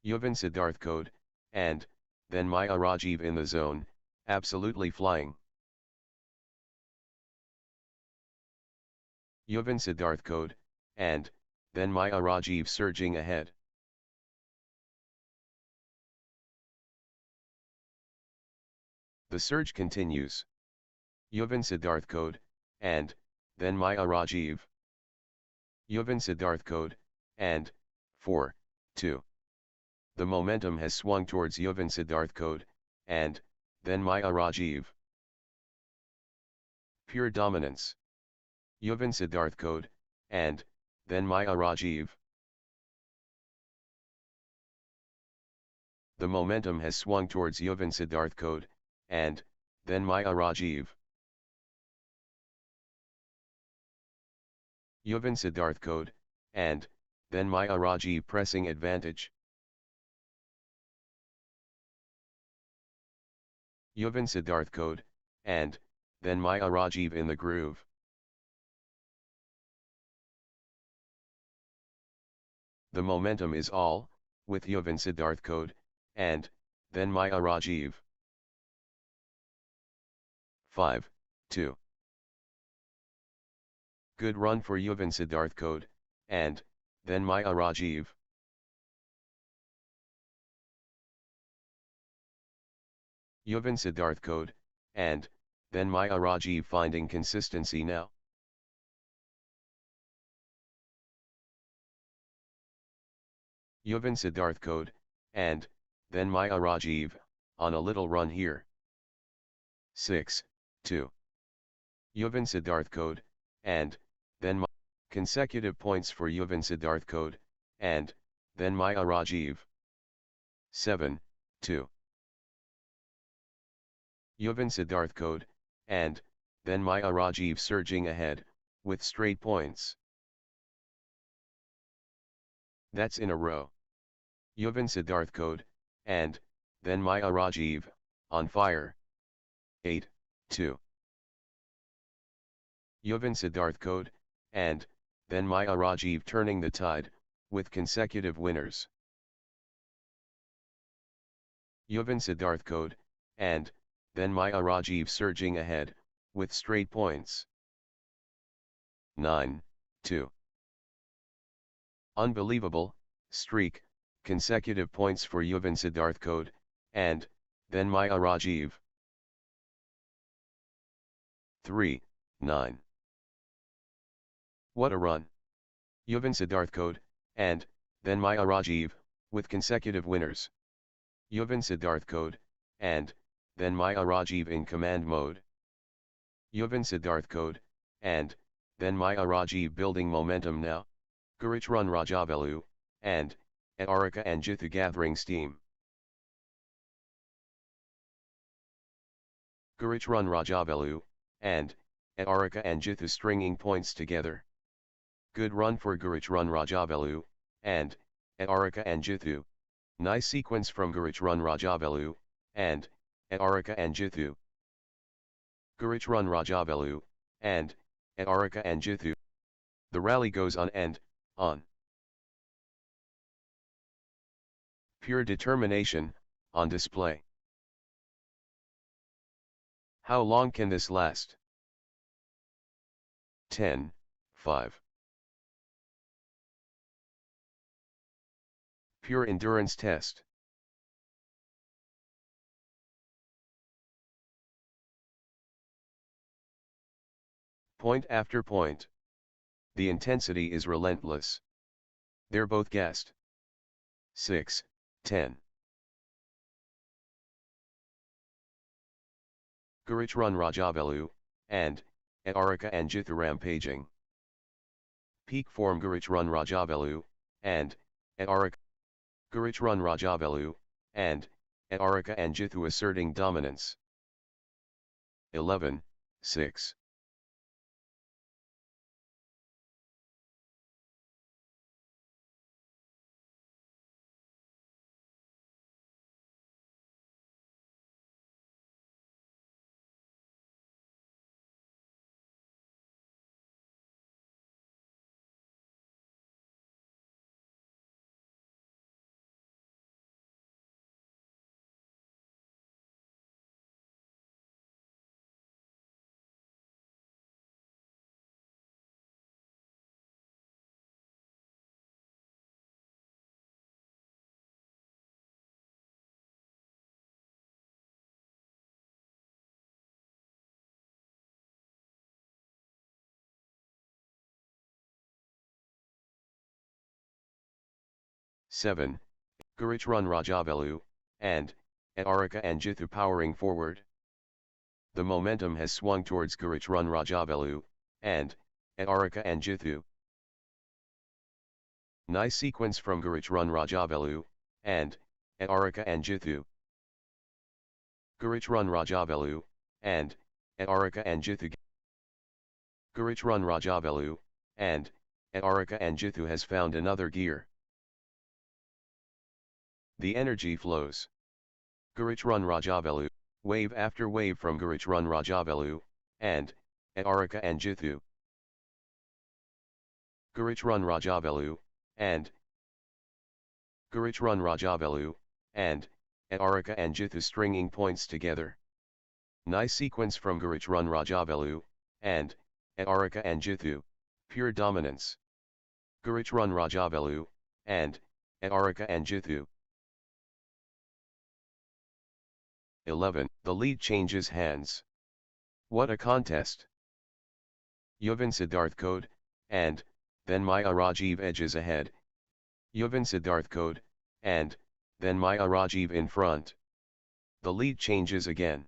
Yuvin Siddharth Code, and, then Maya Rajiv in the zone, absolutely flying. Yuvin Siddharth Code, and, then Maya Rajiv surging ahead. The surge continues. Yuvin Siddharth Code, and, then Maya Rajiv. Yuvin Siddharth Code, and, 4, 2. The momentum has swung towards Yuvin Siddharth Code, and, then Maya Rajiv. Pure dominance. Yuvin Siddharth Code, and, then Maya Rajiv. The momentum has swung towards Yuvin Siddharth Code, and, then Maya Rajiv. Yuvin Siddharth Code, and, then Maya Rajiv pressing advantage. Yuvin Siddharth Code, and, then Maya Rajiv in the groove. The momentum is all, with Yuvin Siddharth Code, and, then Maya Rajiv. 5, 2. Good run for Yuvin Siddharth Code, and, then Maya Rajiv. Yuvin Siddharth Code, and, then Maya Rajiv finding consistency now. Yuvin Siddharth Code, and, then Maya Rajiv, on a little run here. 6, 2. Yuvin Siddharth Code, and, then consecutive points for Yuvin Siddharth Code, and, then Maya Rajiv. 7, 2. Yuvin Siddharth Code, and, then Maya Rajiv surging ahead, with straight points. That's in a row. Yuvin Siddharth Code, and, then Maya Rajiv, on fire. 8, 2. Yuvin Siddharth Code, and then Maya Rajiv turning the tide, with consecutive winners. Yuvan Siddharth Code, and then Maya Rajiv surging ahead, with straight points. 9-2. Unbelievable streak, consecutive points for Yuvan Siddharth Code, and then Maya Rajiv. 3-9. What a run! Yuvan Siddharth Code, and then Maya Rajiv, with consecutive winners. Yuvan Siddharth Code, and then Maya Rajiv in command mode. Yuvan Siddharth Code, and then Maya Rajiv building momentum now. Gurichrun Rajavelu, and Arika and Jithu gathering steam. Gurichrun Rajavelu, and Arika and Jithu stringing points together. Good run for Gurichrun Rajavelu, and Arika and Jithu. Nice sequence from Gurichrun Rajavelu, and Arika and Jithu. Gurichrun Rajavelu, and Arika and Jithu. The rally goes on and on. Pure determination, on display. How long can this last? 10-5. Pure endurance test. Point after point. The intensity is relentless. They're both gassed. 6-10. Gurichrun Rajavelu, and Arika and Jithu rampaging. Peak form Gurichrun Rajavelu, and Arika. Gurichrun Rajavelu, and Arika and Jithu asserting dominance. 11-6. Seven. Gurichrun Rajavelu, and Arika and Jithu powering forward. The momentum has swung towards Gurichrun Rajavelu, and Arika and Jithu. Nice sequence from Gurichrun Rajavelu, and Arika and Jithu. Gurichrun Rajavelu, and Arika and Jithu. Gurichrun Rajavelu, and Arika and Jithu has found another gear. The energy flows. Gurichrun Rajavelu, wave after wave from Gurichrun Rajavelu, and Arika and Jithu. Gurichrun Rajavelu, and Gurichrun Rajavelu, and Arika and Jithu stringing points together. Nice sequence from Gurichrun Rajavelu, and Arika and Jithu, pure dominance. Gurichrun Rajavelu, and Arika and Jithu. 11. The lead changes hands. What a contest! Yuvan Siddharth Code, and then Maya Rajiv edges ahead. Yuvan Siddharth Code, and then Maya Rajiv in front. The lead changes again.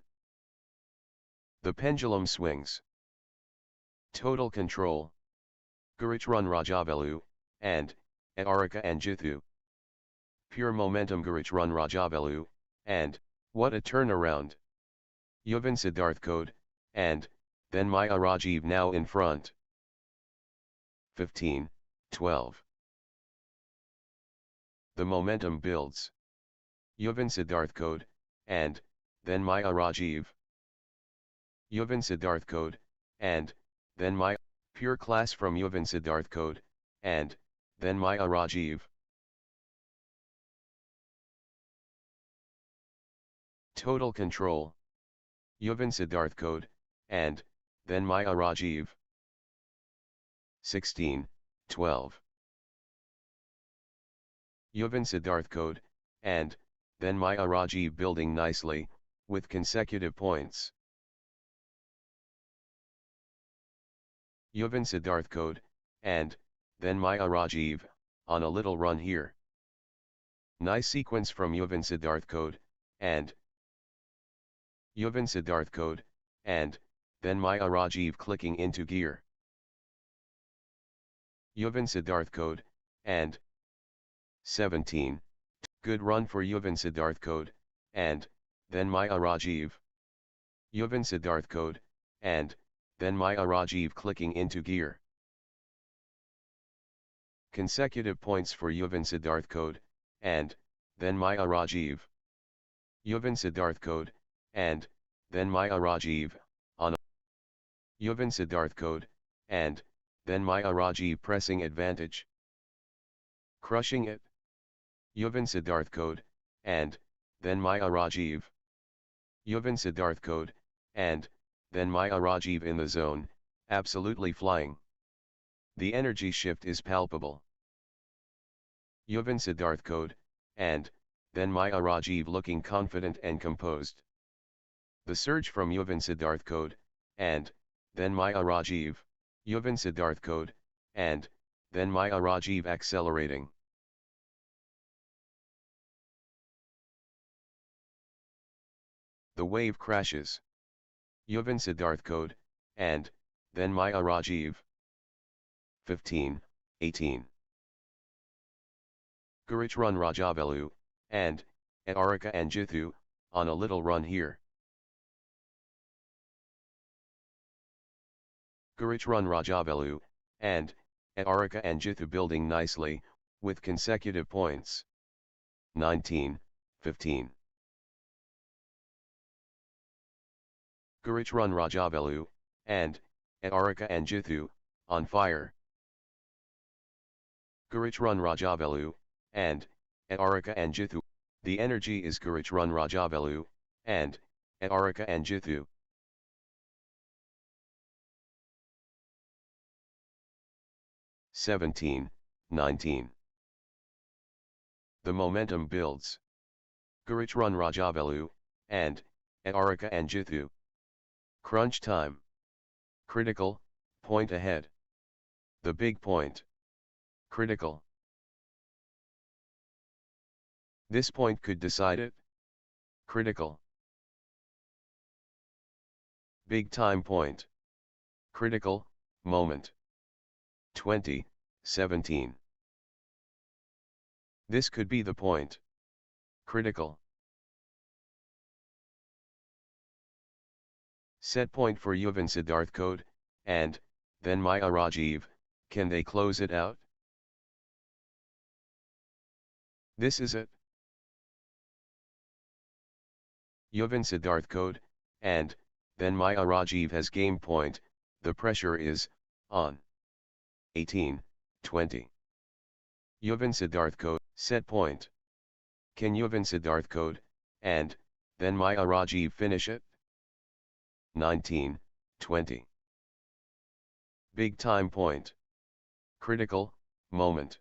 The pendulum swings. Total control. Gurichrun Rajavelu, and Arika and Jithu. Pure momentum Gurichrun Rajavelu, and what a turnaround! Yuvan Siddharth Code, and then Maya Rajiv now in front. 15-12. The momentum builds. Yuvan Siddharth Code, and then Maya Rajiv. Yuvan Siddharth Code, and then Maya. Pure class from Yuvan Siddharth Code, and, then Maya Rajiv. Total control. Yuvan Siddharth Code, and, then Maya Rajiv. 16, 12. Yuvan Siddharth Code, and, then Maya Rajiv building nicely, with consecutive points. Yuvan Siddharth Code, and, then Maya Rajiv, on a little run here. Nice sequence from Yuvan Siddharth Code, and, Yuvan Siddharth Code, and, then Maya Rajiv clicking into gear. Yuvan Siddharth Code, and, 17. Good run for Yuvan Siddharth Code, and, then Maya Rajiv. Yuvan Siddharth Code, and, then Maya Rajiv clicking into gear. Consecutive points for Yuvan Siddharth Code, and, then Maya Rajiv. Yuvan Siddharth Code, and, then Maya Rajiv, on Yuvan Siddharth Code, and, then Maya Rajiv pressing advantage. Crushing it. Yuvan Siddharth Code, and, then Maya Rajiv. Yuvan Siddharth Code, and, then Maya Rajiv in the zone, absolutely flying. The energy shift is palpable. Yuvan Siddharth Code, and, then Maya Rajiv looking confident and composed. The surge from Yuvan Siddharth Code, and, then Maya Rajiv. Yuvan Siddharth Code, and, then Maya Rajiv accelerating. The wave crashes. Yuvan Siddharth Code, and, then Maya Rajiv. 15, 18. Gurich run Rajavelu, and, Arika and Jithu, on a little run here. Gurich run Rajavelu, and, Arika and Jithu building nicely, with consecutive points. 19, 15. Gurich run Rajavelu, and, Arika and Jithu, on fire. Gurich run Rajavelu, and, Arika and Jithu. The energy is Gurich run Rajavelu, and, Arika and Jithu. (17, 19). The momentum builds. Gurich run Rajavelu, and, Arika and Jithu. Crunch time. Critical, point ahead. The big point. Critical. This point could decide it. Critical. Big time point. Critical, moment. 20, 17. This could be the point. Critical. Set point for Yuvan Siddharth Code, and, then Maya Rajiv, can they close it out? This is it. Yuvan Siddharth Code, and, then Maya Rajiv has game point, the pressure is, on. 18, 20. Yuvan Siddharth Code, set point. Can Yuvan Siddharth Code, and, then Maya Rajiv finish it? 19, 20. Big time point. Critical, moment.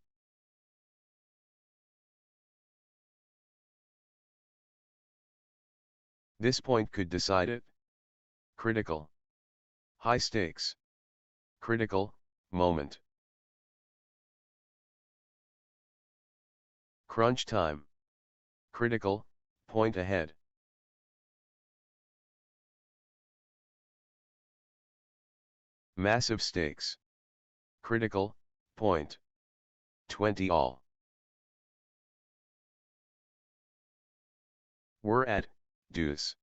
This point could decide it. Critical. High stakes. Critical, moment. Crunch time. Critical, point ahead. Massive stakes. Critical, point. 20 all. We're at, deuce.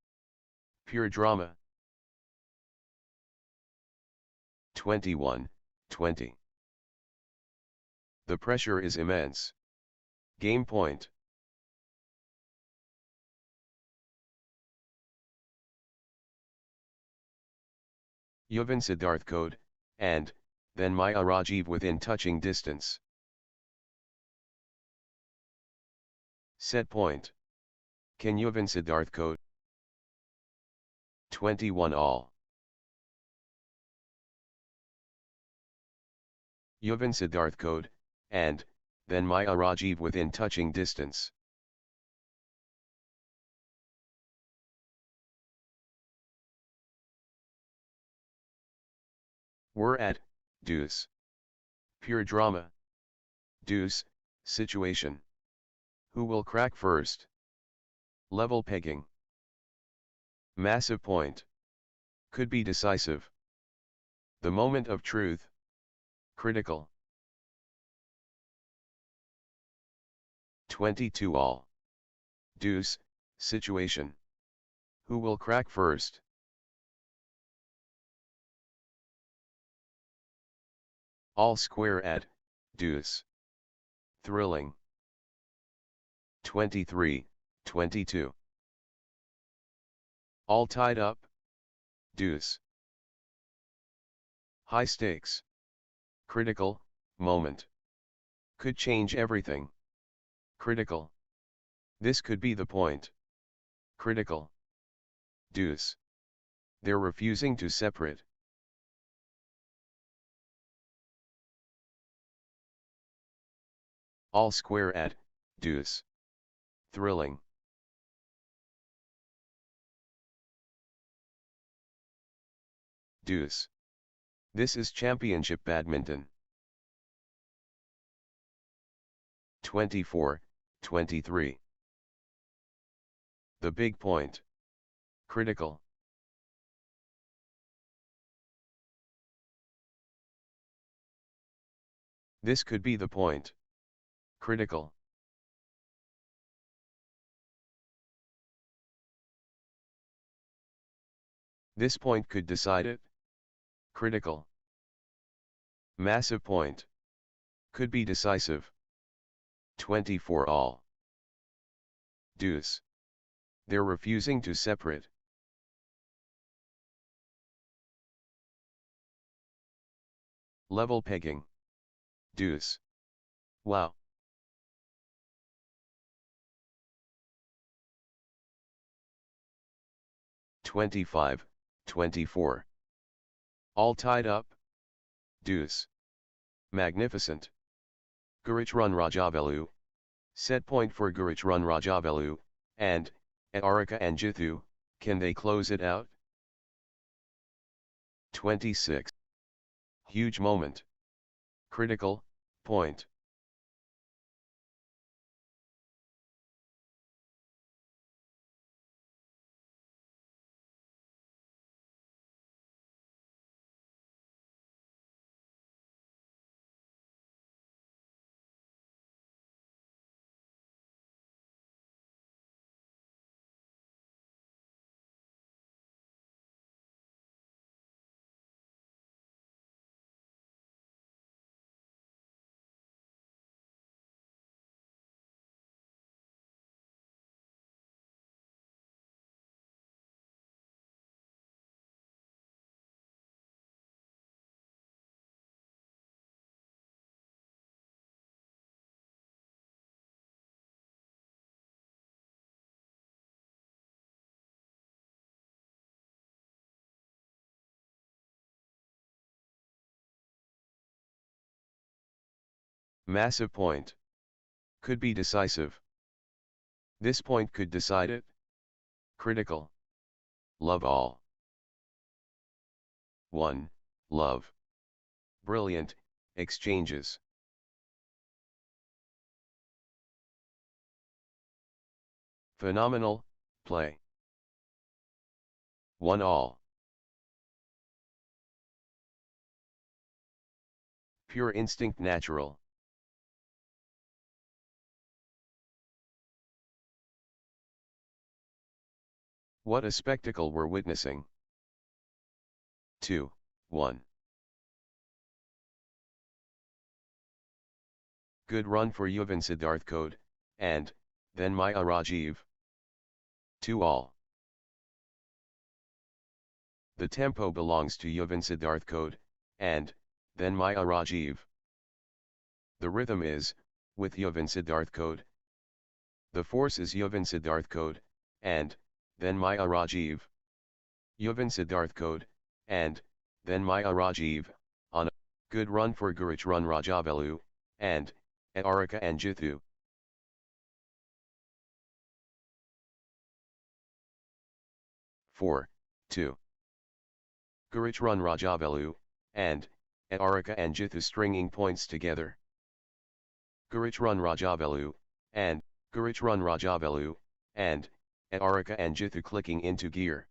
Pure drama. 21, 20. The pressure is immense. Game point. Yuvan Siddharth Code, and, then Maya Rajiv within touching distance. Set point. Can Yuvan Siddharth code? 21 all. Yuvan Siddharth code, and, then Maya Rajiv within touching distance. We're at, deuce. Pure drama. Deuce, situation. Who will crack first? Level pegging. Massive point. Could be decisive. The moment of truth. Critical. 22 all. Deuce, situation. Who will crack first? All square at, deuce. Thrilling. 23, 22. All tied up. Deuce. High stakes. Critical, moment. Could change everything. Critical. This could be the point. Critical. Deuce. They're refusing to separate. All square at, deuce. Thrilling. Deuce. This is championship badminton. 24, 23. The big point. Critical. This could be the point. Critical. This point could decide it. Critical. Massive point. Could be decisive. 24 all. Deuce. They're refusing to separate. Level pegging. Deuce. Wow. "25, 24. All tied up? Deuce. Magnificent. Gurichrun Rajavelu. Set point for Gurichrun Rajavelu, and, at Arika and Jithu, can they close it out? 26. Huge moment. Critical, point. Massive point. Could be decisive. This point could decide it. Critical. Love all. 1. Love. Brilliant, exchanges. Phenomenal, play. 1 all. Pure instinct natural. What a spectacle we're witnessing. 2, 1. Good run for Yuvan Siddharth code, and, then Maya Rajiv. 2 all. The tempo belongs to Yuvan Siddharth code, and, then Maya Rajiv. The rhythm is, with Yuvin Siddharth code. The force is Yuvin Siddharth code, and, then Maya Rajiv. Yuvin Siddharth code, and, then Maya Rajiv, on a good run for Gurich Run Rajavelu, and, at Arika and Jithu. Four, 2. Gurich Run Rajavelu, and, at Arika and Jithu stringing points together. Gurich Run Rajavelu, and, Gurich Run Rajavelu, and, at Arika and Jithu clicking into gear.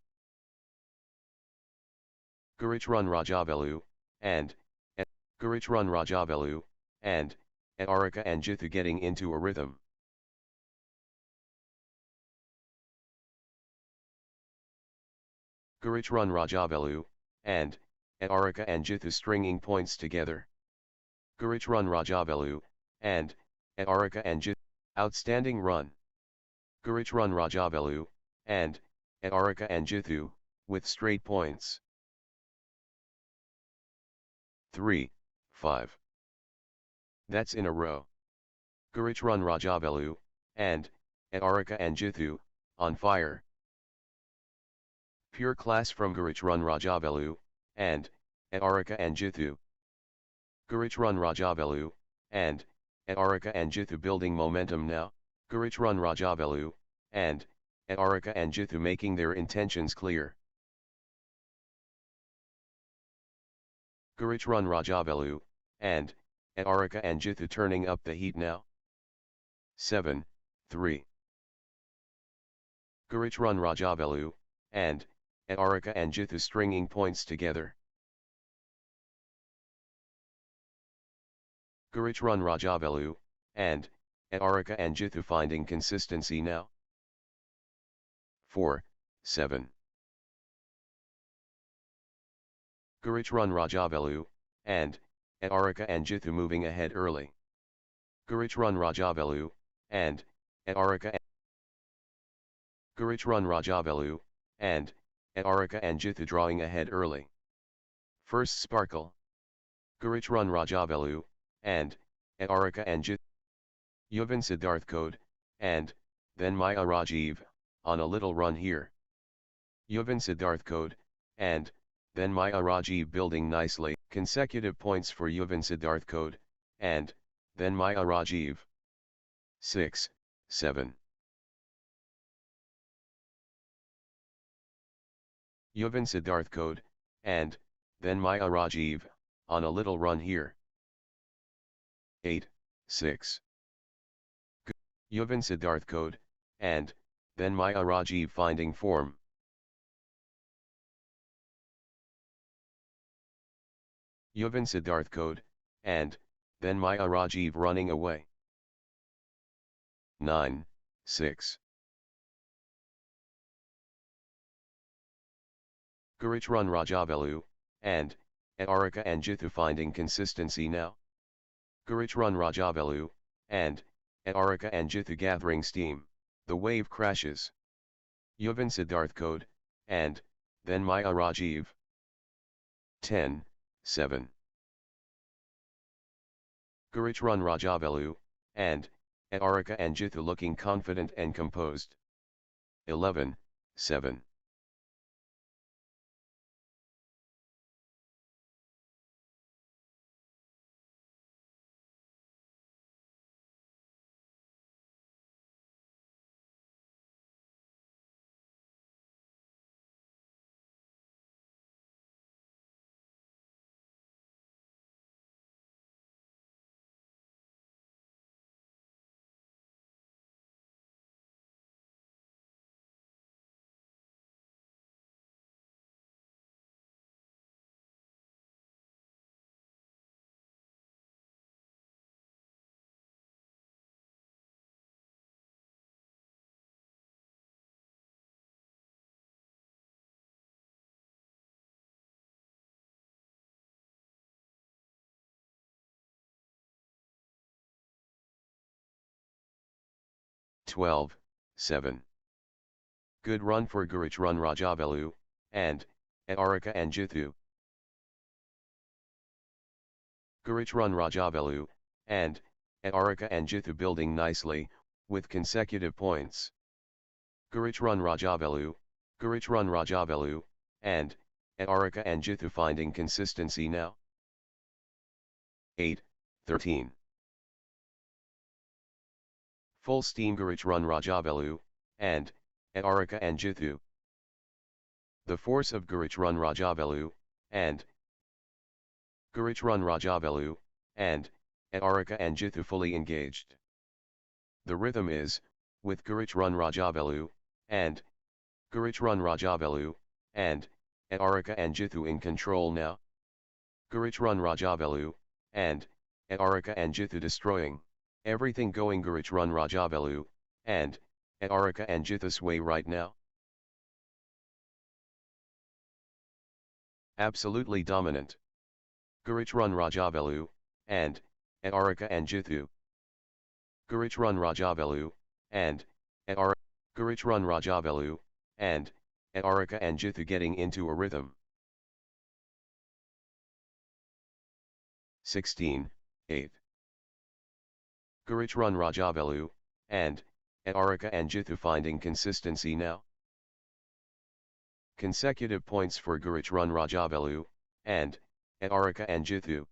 Gurich Run Rajavelu, and, at Gurich Run Rajavelu, and, at Arika and Jithu getting into a rhythm. Gurich Run Rajavelu, and, at Arika and Jithu stringing points together. Gurich Run Rajavelu, and, at Arika and Jithu, outstanding run. Gurich Run Rajavelu, and, at Arika and Jithu, with straight points. 3, 5. That's in a row. Gurich Run Rajavelu, and, at Arika and Jithu, on fire. Pure class from Gurich Run Rajavelu, and, at Arika and Jithu. Gurich Run Rajavelu, and, at Arika and Jithu building momentum now. Gurich Run Rajavelu, and, at Arika and Jithu making their intentions clear. Gurich Run Rajavelu, and, at Arika and Jithu turning up the heat now. 7, 3. Gurich Run Rajavelu, and, at Arika and Jithu stringing points together. Gurich Run Rajavelu, and, at Arika and Jithu finding consistency now. 4, 7. Gurich Run Rajavelu, and, at Arika and Jithu moving ahead early. Gurich Run Rajavelu, and, at Arika Gurich Run Rajavelu, and, at Arika and Jithu drawing ahead early. First sparkle. Gurich Run Rajavelu, and, at Arika and Jithu. Yuvin Siddharth code, and, then Maya Rajiv, on a little run here. Yuvin Siddharth code, and, then Maya Rajiv building nicely. Consecutive points for Yuvin Siddharth code, and, then Maya Rajiv. 6, 7. Yuvin Siddharth code, and, then Maya Rajiv, on a little run here. 8, 6. Yuvin Siddharth code, and, then Maya Rajiv finding form. Yuvin Siddharth code, and, then Maya Rajiv running away. 9, 6. Gurich Run Rajavelu, and, at Arika and Jithu finding consistency now. Gurich Run Rajavelu, and, at Arika and Jithu gathering steam. The wave crashes. Yuvin Siddharth code, and, then Maya Rajiv. 10, 7. Gurich Run Rajavelu, and, at Arika and Jithu looking confident and composed. 11, 7. Twelve, 7. Good run for Gurich Run Rajavelu, and, at Arika and Jithu. Gurichrun Rajavelu, and Arika and Jithu building nicely, with consecutive points. Gurichrun Rajavelu, and Arika and Jithu finding consistency now. 8-13. Full steam Gurichrun Rajavelu, and Arika and Jithu. The force of Gurichrun Rajavelu, and Arika and Jithu fully engaged. The rhythm is, with Gurichrun Rajavelu, and Arika and Jithu in control now. Gurichrun Rajavelu, and Arika and Jithu destroying everything, going Gurichrun Rajavelu, and Arika and Jithu's way right now. Absolutely dominant. Gurichrun Rajavelu, and Arika and Jithu. Gurichrun Rajavelu, and Arika and Jithu getting into a rhythm. 16-8. Gurichrun Rajavelu, and Arika and Jithu finding consistency now. Consecutive points for Gurichrun Rajavelu, and Arika and Jithu.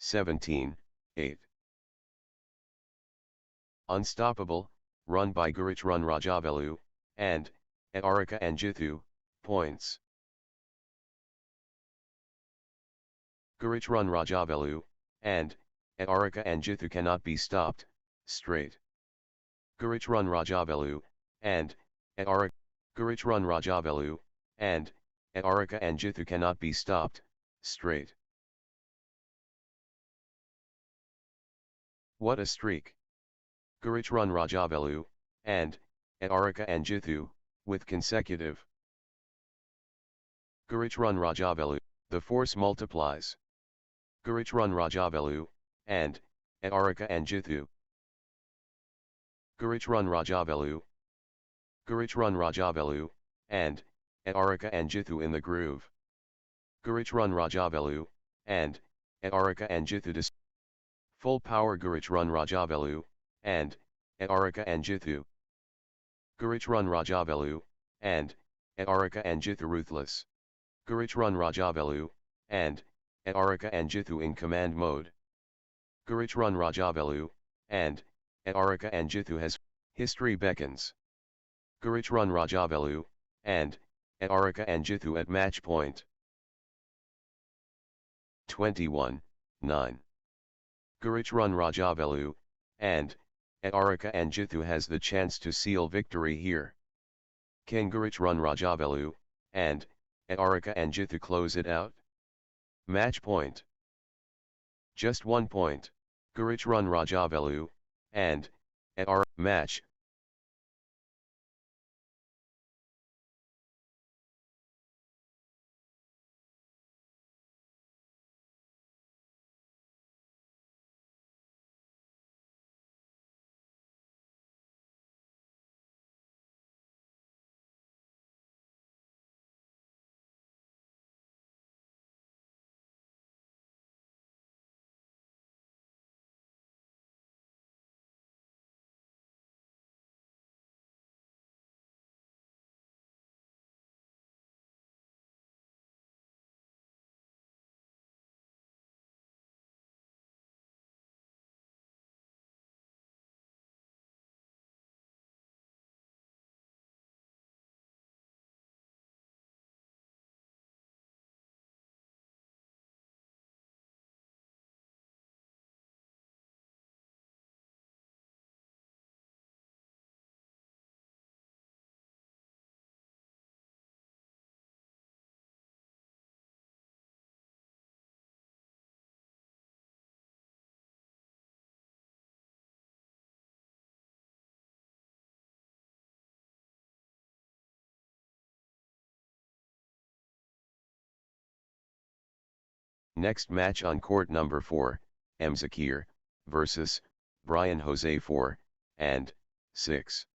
17-8. Unstoppable, run by Gurichrun Rajavelu, and Arika and Jithu, points. Gurichrun Rajavelu, and Arika and Jithu cannot be stopped, straight. Gurichrun Rajavelu, and Arika and Jithu cannot be stopped, straight. What a streak! Gurichrun Rajavelu, and Arika and Jithu, with consecutive. Gurichrun Rajavelu, the force multiplies. Gurichrun Rajavelu, and Arika and Jithu. Gurichrun Rajavelu, and Arika and Jithu in the groove. Gurichrun Rajavelu, and Arika and Jithu full power Gurichrun Rajavelu, and Arika and Jithu. Gurichrun Rajavelu, and Arika and Jithu ruthless. Gurichrun Rajavelu, and Arika and Jithu in command mode. Gurichrun Rajavelu, and Arika and Jithu has history beckons. Gurichrun Rajavelu, and Arika and Jithu at match point. 21-9. Gurichrun Rajavelu, and Arika and Jithu has the chance to seal victory here. Can Gurichrun Rajavelu, and Arika and Jithu close it out? Match point. Just 1 point. Gurichrun Rajavelu, and Arika match. Next match on court number 4, Zakir versus Brian Jose 4 and 6.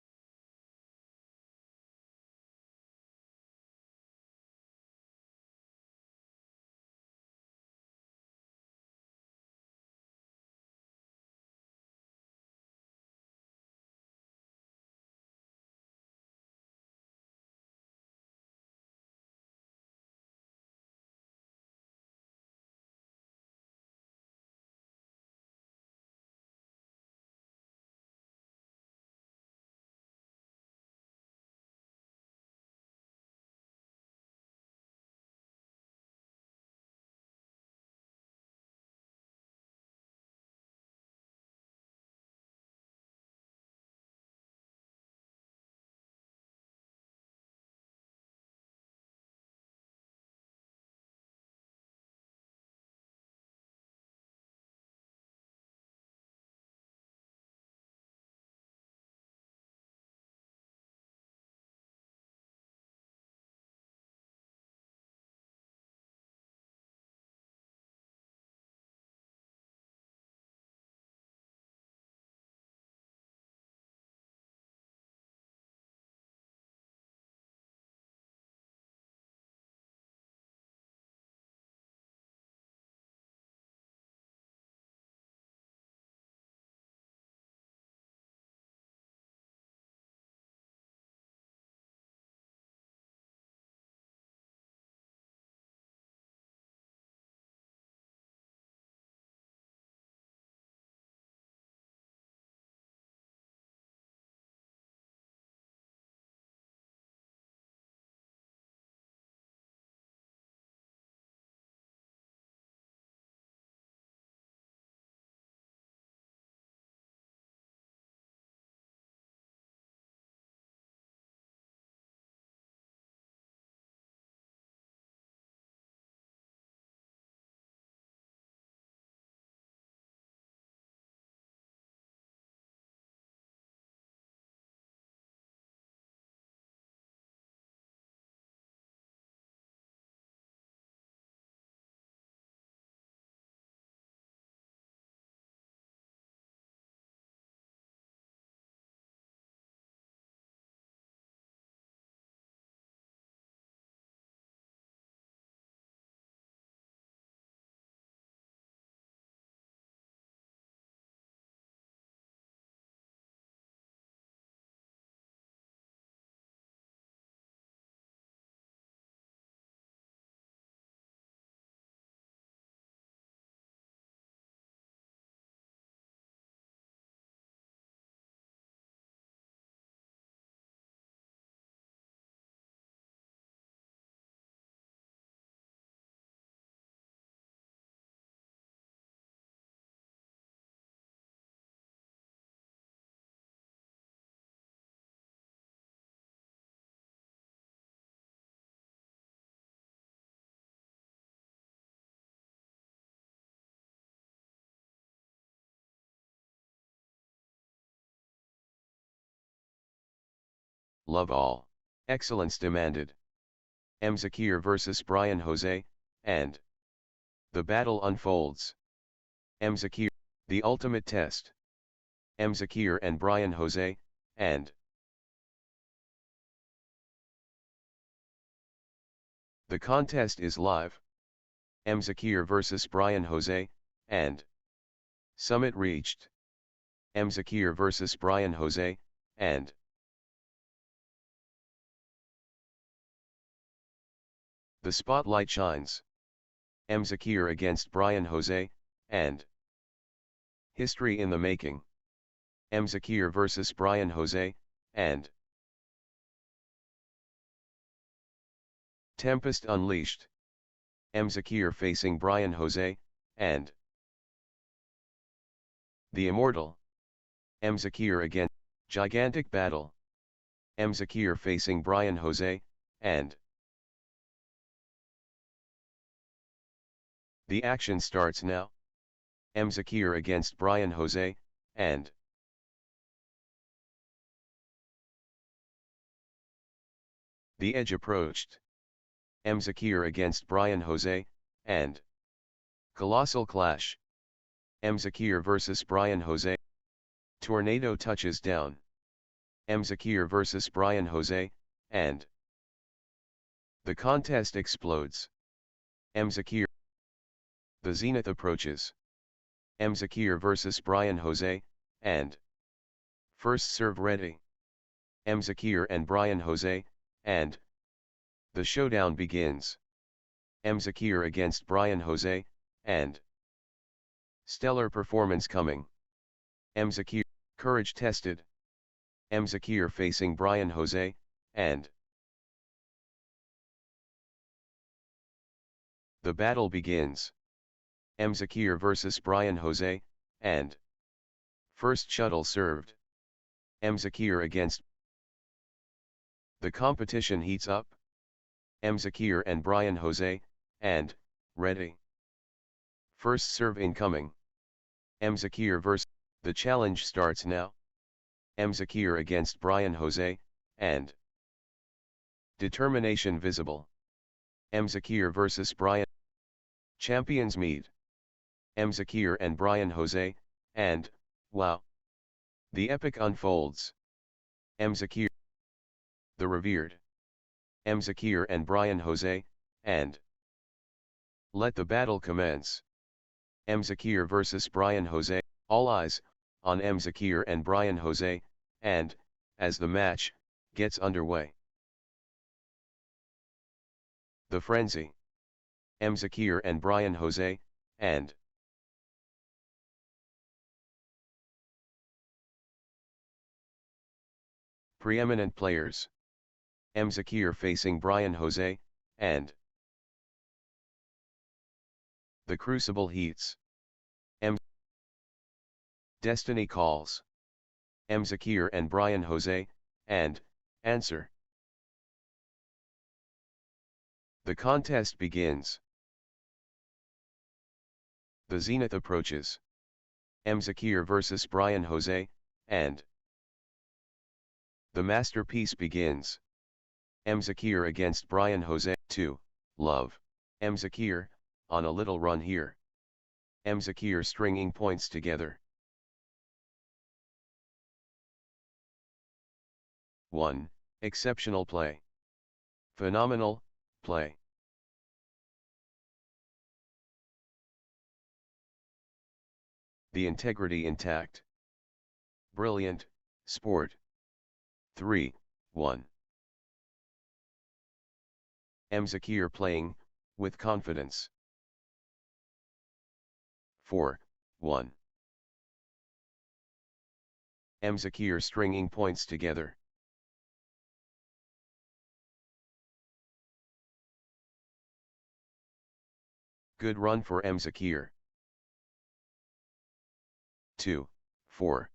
love all, excellence demanded. Zakir versus Brian Jose, and the battle unfolds. Zakir, the ultimate test. Zakir and Brian Jose, and the contest is live. Zakir versus Brian Jose, and summit reached. Zakir versus Brian Jose, and the spotlight shines. Zakir against Brian Jose, and history in the making. Zakir versus Brian Jose, and tempest unleashed. Zakir facing Brian Jose, and the immortal. Zakir against gigantic battle. Zakir facing Brian Jose, and the action starts now. Zakir against Brian Jose, and the edge approached. Zakir against Brian Jose, and colossal clash. Zakir versus Brian Jose. Tornado touches down. Zakir versus Brian Jose, and the contest explodes. Zakir. The zenith approaches. Zakir versus Brian Jose, and first serve ready. Zakir and Brian Jose, and the showdown begins. Zakir against Brian Jose, and stellar performance coming. Zakir, courage tested. Zakir facing Brian Jose, and the battle begins. Zakir versus Brian Jose, and first shuttle served. Zakir against. The competition heats up. Zakir and Brian Jose, and ready. First serve incoming. Zakir versus. The challenge starts now. Zakir against Brian Jose, and determination visible. Zakir versus Brian. Champions meet. Zakir and Brian Jose, and wow, the epic unfolds. Zakir, the revered. Zakir and Brian Jose, and let the battle commence. Zakir versus Brian Jose. All eyes on Zakir and Brian Jose, and as the match gets underway, the frenzy. Zakir and Brian Jose, and preeminent players. Zakir facing Brian Jose, and the crucible heats. Destiny calls. Zakir and Brian Jose, and answer. The contest begins. The zenith approaches. Zakir versus Brian Jose, and the masterpiece begins. Zakir against Brian Jose. 2. Love. Zakir, on a little run here. Zakir stringing points together. 1. Exceptional play. Phenomenal play. The integrity intact. Brilliant sport. 3. 1. Zakir playing with confidence. 4. 1. Zakir stringing points together. Good run for Zakir. 2. 4.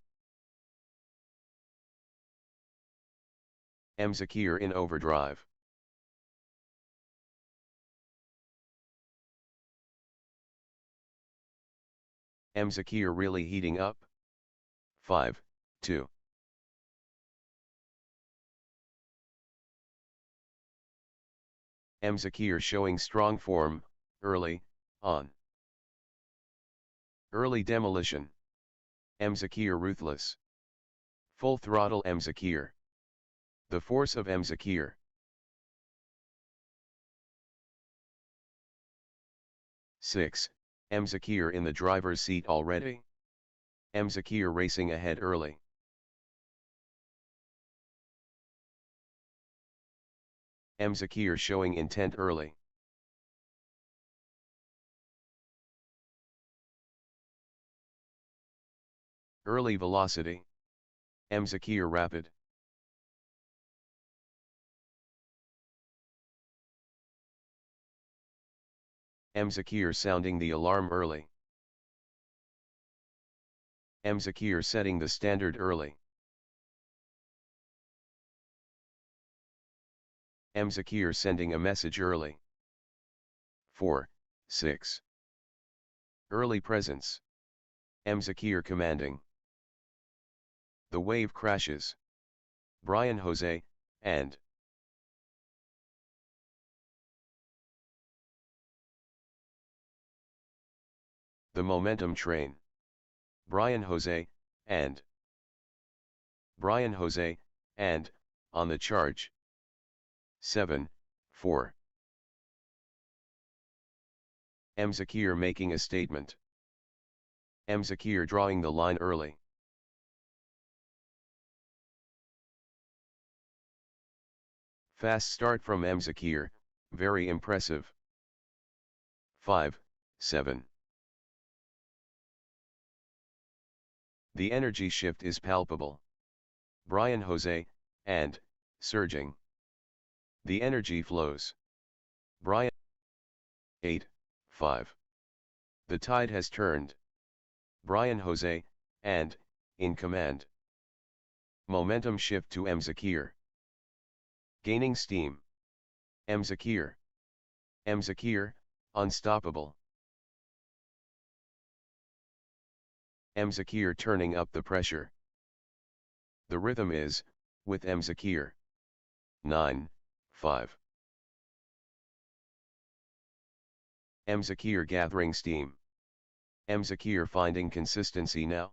Zakir in overdrive. Zakir really heating up. 5. 2. Zakir showing strong form, early, on. Early demolition. Zakir ruthless. Full throttle Zakir. The force of Zakir. Six. Zakir in the driver's seat already. Zakir racing ahead early. Zakir showing intent early. Early velocity. Zakir rapid. Zakir sounding the alarm early. Zakir setting the standard early. Zakir sending a message early. 4, 6. Early presence. Zakir commanding. The wave crashes. Brian Jose, and. The momentum train. Brian Jose, and. Brian Jose, and, on the charge. 7, 4. Zakir making a statement. Zakir drawing the line early. Fast start from Zakir, very impressive. 5, 7. The energy shift is palpable. Brian Jose, and, surging. The energy flows. Brian. 8, 5. The tide has turned. Brian Jose, and, in command. Momentum shift to Zakir. Gaining steam. Zakir. Zakir, unstoppable. Zakir turning up the pressure. The rhythm is, with Zakir. 9, 5. Zakir gathering steam. Zakir finding consistency now.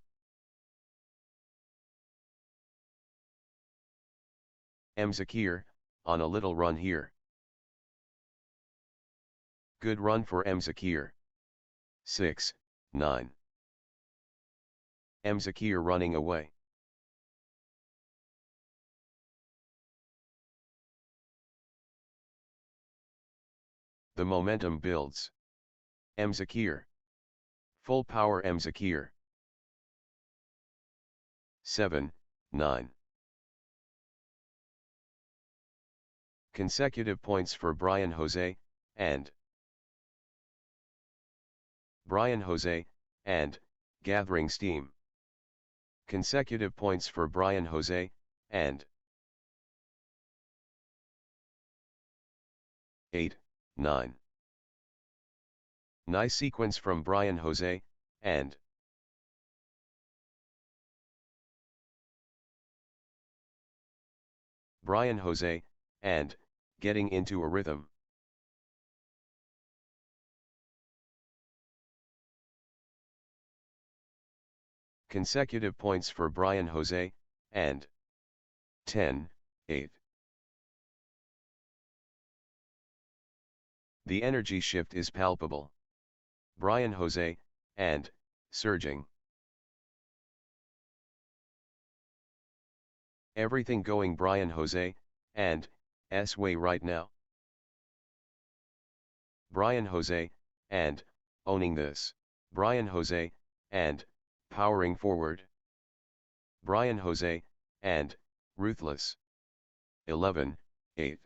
Zakir, on a little run here. Good run for Zakir. 6, 9. Zakir running away. The momentum builds. Zakir. Full power Zakir. 7, 9. Consecutive points for Brian Jose, and. Brian Jose, and, gathering steam. Consecutive points for Brian Jose, and. 8, 9. Nice sequence from Brian Jose, and. Brian Jose, and, getting into a rhythm. Consecutive points for Brian Jose, and. 10, 8. The energy shift is palpable. Brian Jose, and, surging. Everything going Brian Jose, and, S way right now. Brian Jose, and, owning this. Brian Jose, and, powering forward. Brian Jose, and, ruthless. 11, 8.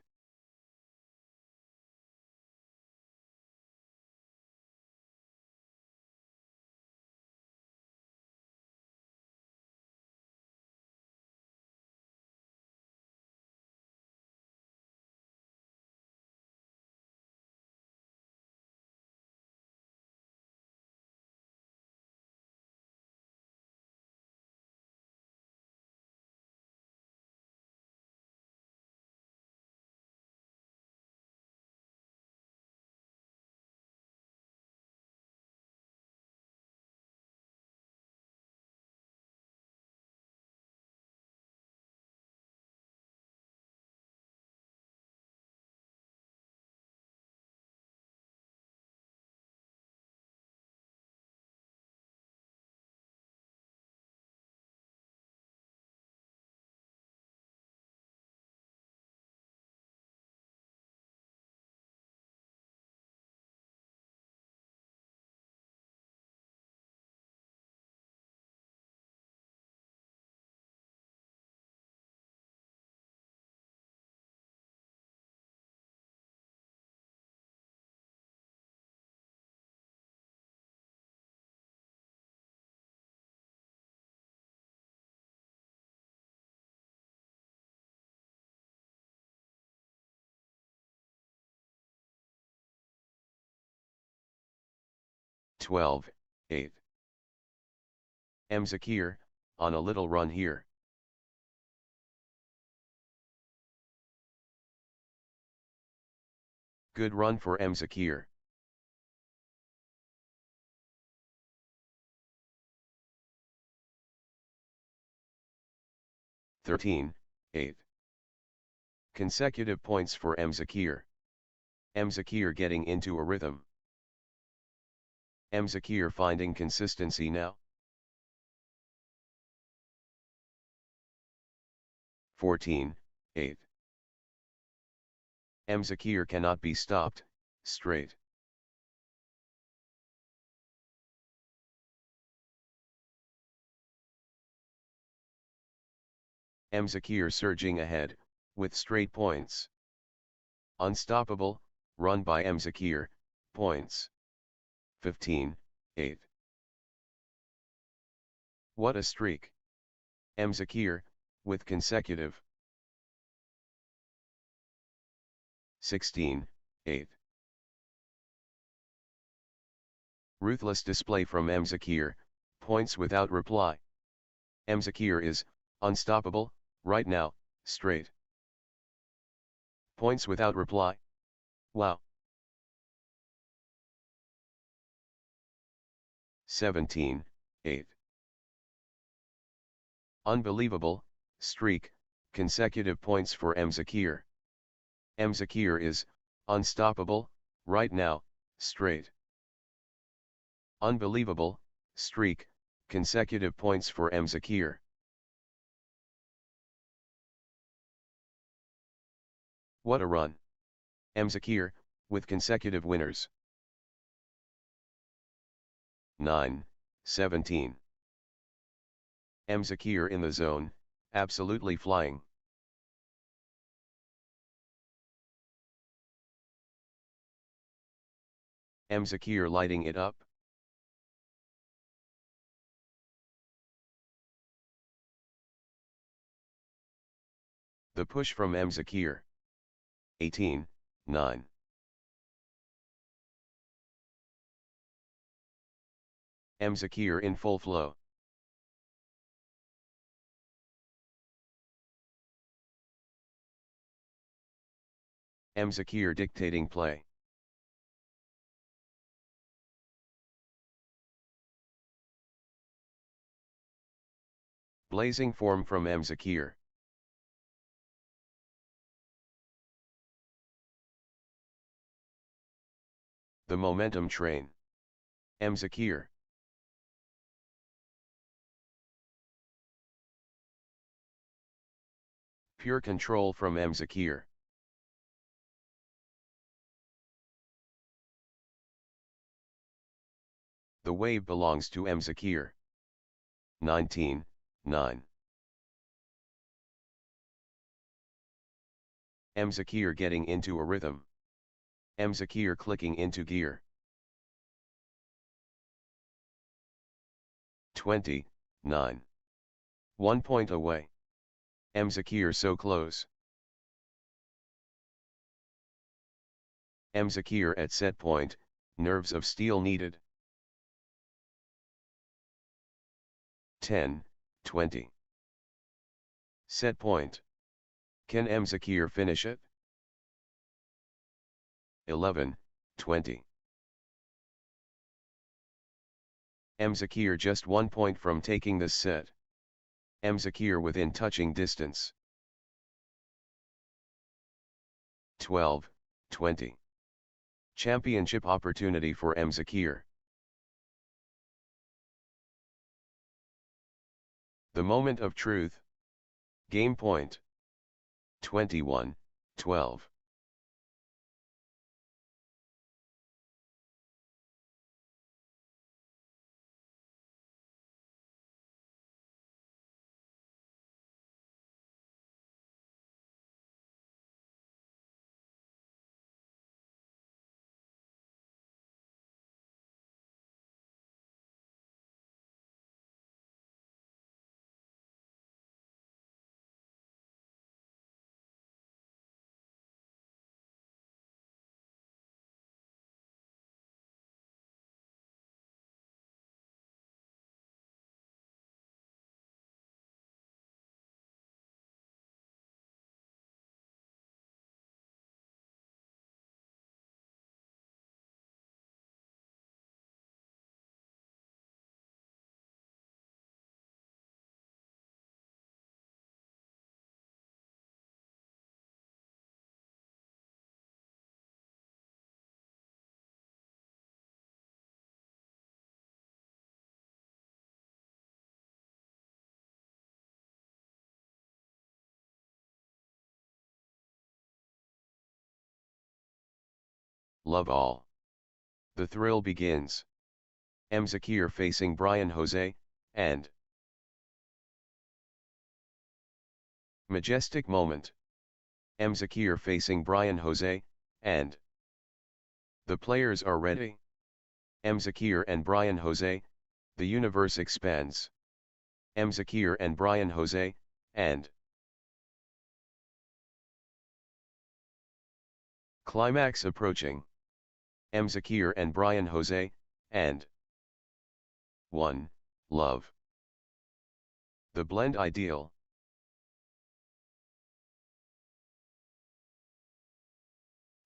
12-8. Zakir, on a little run here. Good run for Zakir. 13-8. Consecutive points for Zakir. Zakir getting into a rhythm. Zakir finding consistency now. 14-8. Zakir cannot be stopped, straight. Zakir surging ahead, with straight points. Unstoppable, run by Zakir, points. 15-8. What a streak. Zakir, with consecutive. 16-8. Ruthless display from Zakir, points without reply. Zakir is unstoppable, right now, straight. Points without reply. Wow. 17-8. Unbelievable, streak, consecutive points for Zakir. Zakir is unstoppable, right now, straight. Unbelievable, streak, consecutive points for Zakir. What a run. Zakir, with consecutive winners. 9-17. Zakir in the zone, absolutely flying. Zakir lighting it up. The push from Zakir. 18-9. Zakir in full flow. Zakir dictating play. Blazing form from Zakir. The momentum train. Zakir. Pure control from Zakir. The wave belongs to Zakir. 19-9. Zakir getting into a rhythm. Zakir clicking into gear. 20-9. 1 point away. Zakir so close. Zakir at set point, nerves of steel needed. 10-20. Set point. Can Zakir finish it? 11-20. Zakir just 1 point from taking this set. Zakir within touching distance. 12-20. Championship opportunity for Zakir. The moment of truth. Game point. 21-12. love all. The thrill begins. Zakir facing Brian Jose, and majestic moment. Zakir facing Brian Jose, and the players are ready. Zakir and Brian Jose, the universe expands. Zakir and Brian Jose, and climax approaching. Zakir and Brian Jose, and 1. Love. The blend ideal.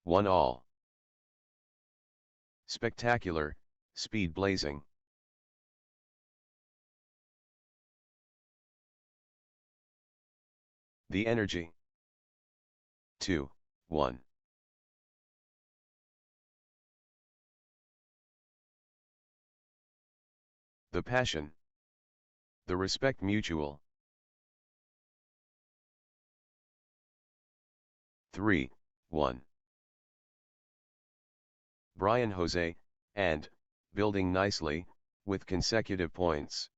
One all. Spectacular, speed blazing. The energy. 2, 1. The passion. The respect mutual. 3, 1. Brian Jose, and, building nicely, with consecutive points.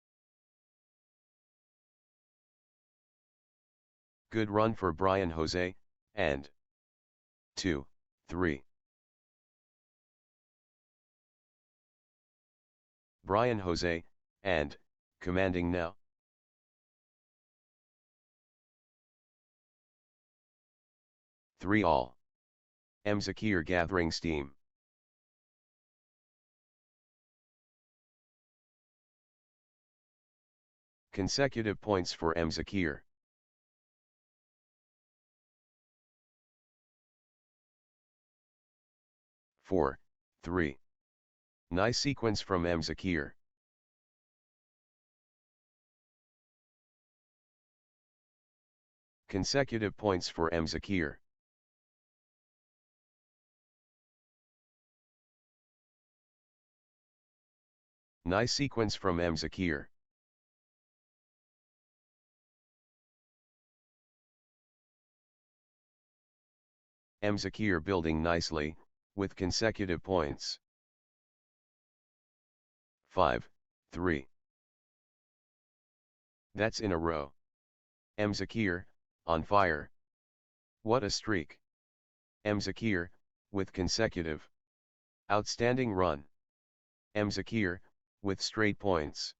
Good run for Brian Jose, and 2, 3. Brian Jose, and, commanding now. Three all. Zakir gathering steam. Consecutive points for Zakir. Four, 3. Nice sequence from Zakir. Consecutive points for Zakir. Nice sequence from Zakir. Zakir building nicely, with consecutive points. 5, 3. That's in a row. Zakir, on fire. What a streak. Zakir, with consecutive. Outstanding run. Zakir, with straight points.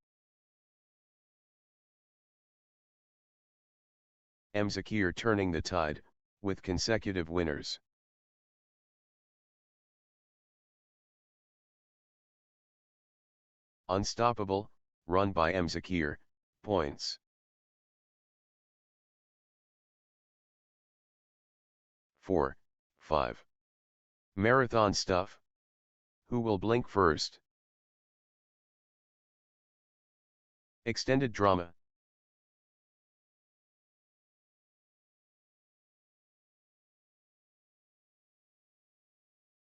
Zakir turning the tide, with consecutive winners. Unstoppable, run by Zakir, points. 4, 5. Marathon stuff. Who will blink first? Extended drama.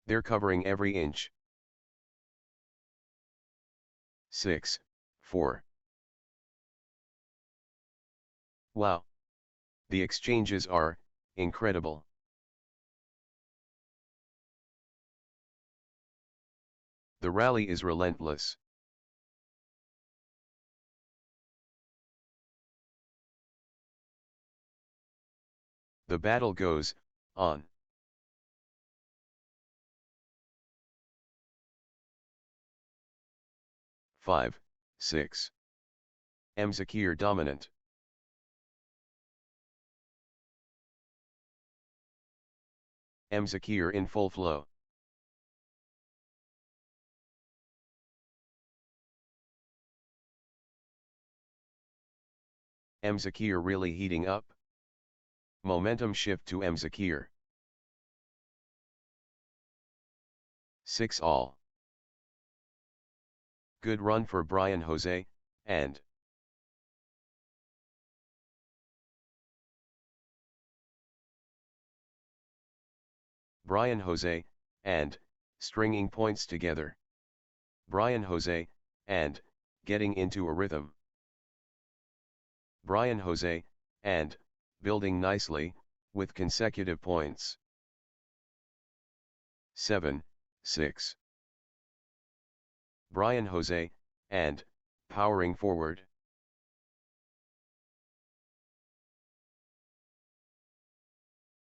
They're covering every inch. 6, 4. Wow. The exchanges are incredible. The rally is relentless. The battle goes on. Five, 6. Zakir dominant. Zakir in full flow. Zakir really heating up. Momentum shift to Zakir. 6 all. Good run for Brian Jose, and Brian Jose, and stringing points together. Brian Jose, and getting into a rhythm. Brian Jose, and building nicely, with consecutive points. 7, 6. Brian Jose, and, powering forward.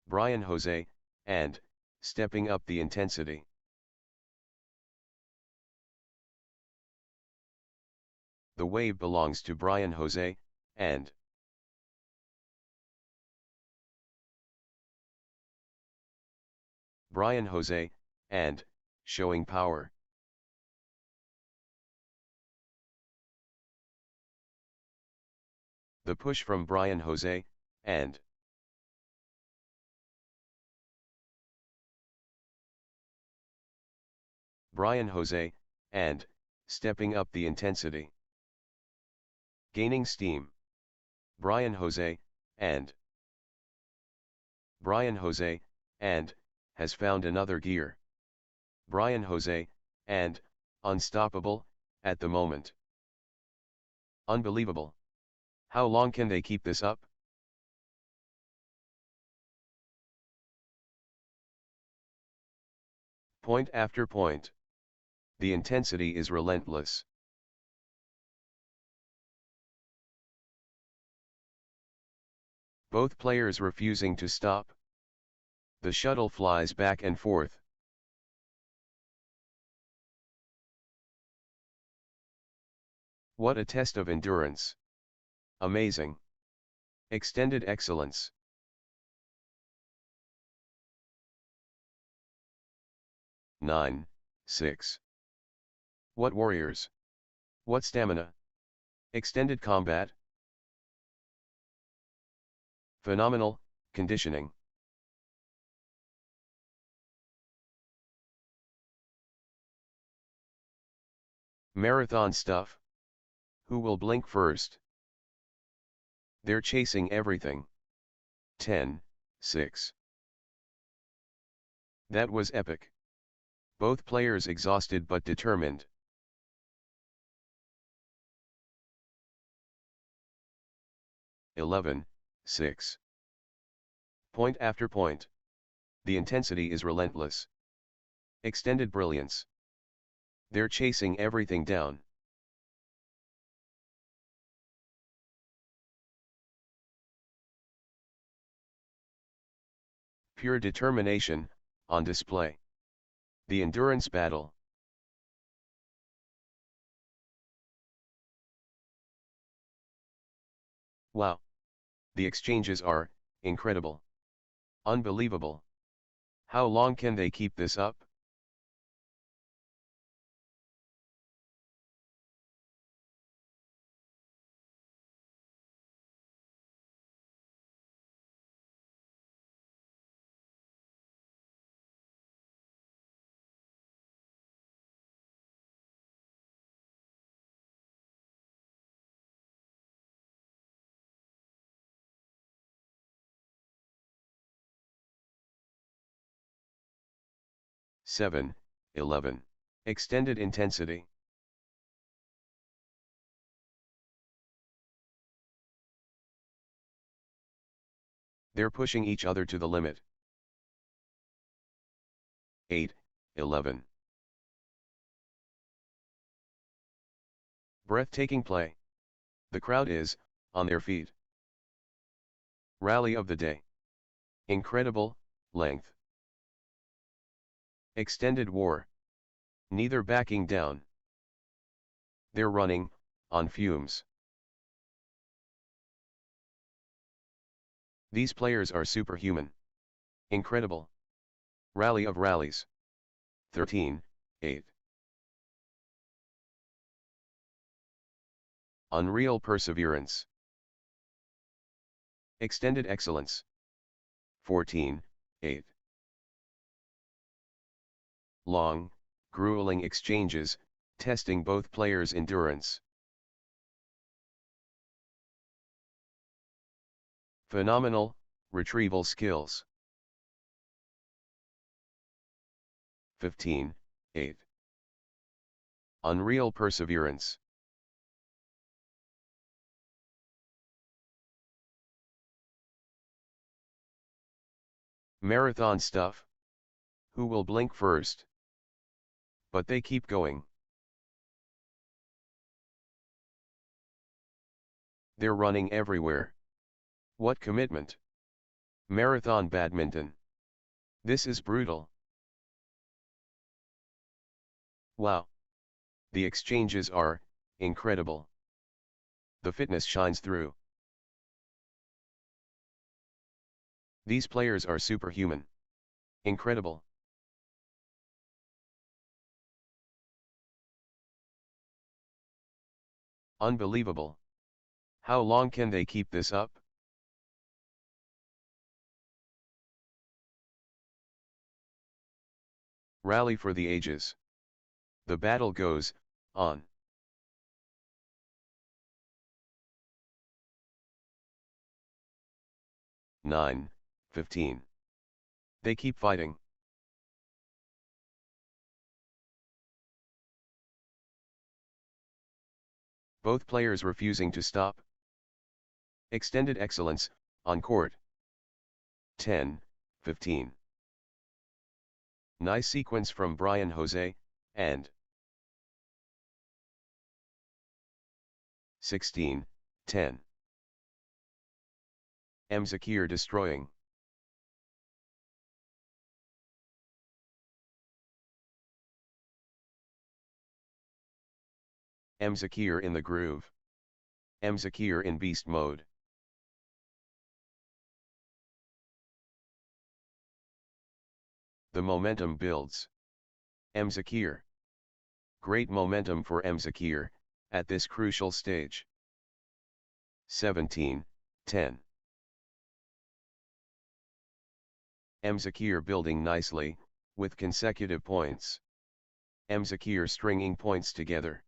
Brian Jose, and, stepping up the intensity. The wave belongs to Brian Jose, and. Brian Jose, and, showing power. The push from Brian Jose, and. Brian Jose, and, stepping up the intensity. Gaining steam. Brian Jose, and. Brian Jose, and, has found another gear. Brian Jose, and, unstoppable, at the moment. Unbelievable. How long can they keep this up? Point after point. The intensity is relentless. Both players refusing to stop. The shuttle flies back and forth. What a test of endurance. Amazing. Extended excellence. Nine, 6. What warriors. What stamina. Extended combat. Phenomenal, conditioning. Marathon stuff. Who will blink first? They're chasing everything. 10, 6. That was epic. Both players exhausted but determined. (11, 6). Point after point. The intensity is relentless. Extended brilliance. They're chasing everything down. Pure determination, on display. The endurance battle. Wow. The exchanges are incredible. Unbelievable. How long can they keep this up? (7, 11). Extended intensity. They're pushing each other to the limit. 8, 11. Breathtaking play. The crowd is, on their feet. Rally of the day. Incredible, length. Extended war. Neither backing down. They're running, on fumes. These players are superhuman. Incredible. Rally of rallies. 13, 8. Unreal perseverance. Extended excellence. 14, 8. Long, grueling exchanges, testing both players' endurance. Phenomenal, retrieval skills. 15, 8. Unreal perseverance. Marathon stuff. Who will blink first? But they keep going. They're running everywhere. What commitment! Marathon badminton. This is brutal. Wow. The exchanges are incredible. The fitness shines through. These players are superhuman. Incredible. Unbelievable. How long can they keep this up? Rally for the ages. The battle goes on. Nine, 15. They keep fighting. Both players refusing to stop. Extended excellence, on court. 10, 15. Nice sequence from Brian Jose, and 16, 10. Zakir destroying. Zakir in the groove. Zakir in beast mode. The momentum builds. Zakir. Great momentum for Zakir, at this crucial stage. 17, 10. Zakir building nicely, with consecutive points. Zakir stringing points together.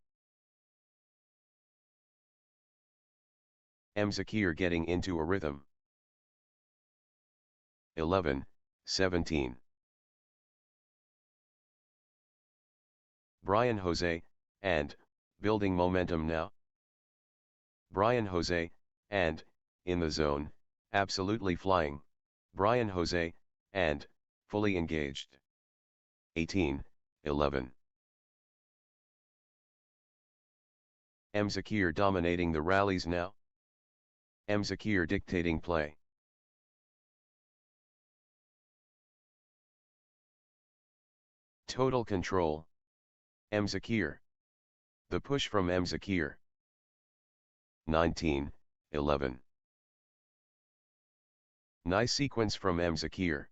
Zakir getting into a rhythm. 11, 17. Brian Jose, and, building momentum now. Brian Jose, and, in the zone, absolutely flying. Brian Jose, and, fully engaged. 18, 11. Zakir dominating the rallies now. Zakir dictating play. Total control. Zakir. The push from Zakir. 19, 11. Nice sequence from Zakir.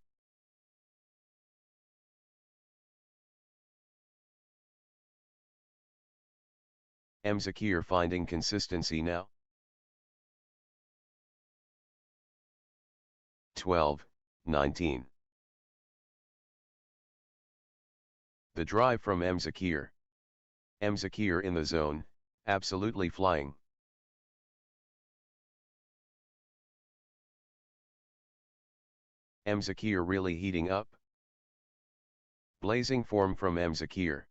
Zakir finding consistency now. 12, 19. The drive from Zakir. Zakir in the zone, absolutely flying. Zakir really heating up. Blazing form from Zakir.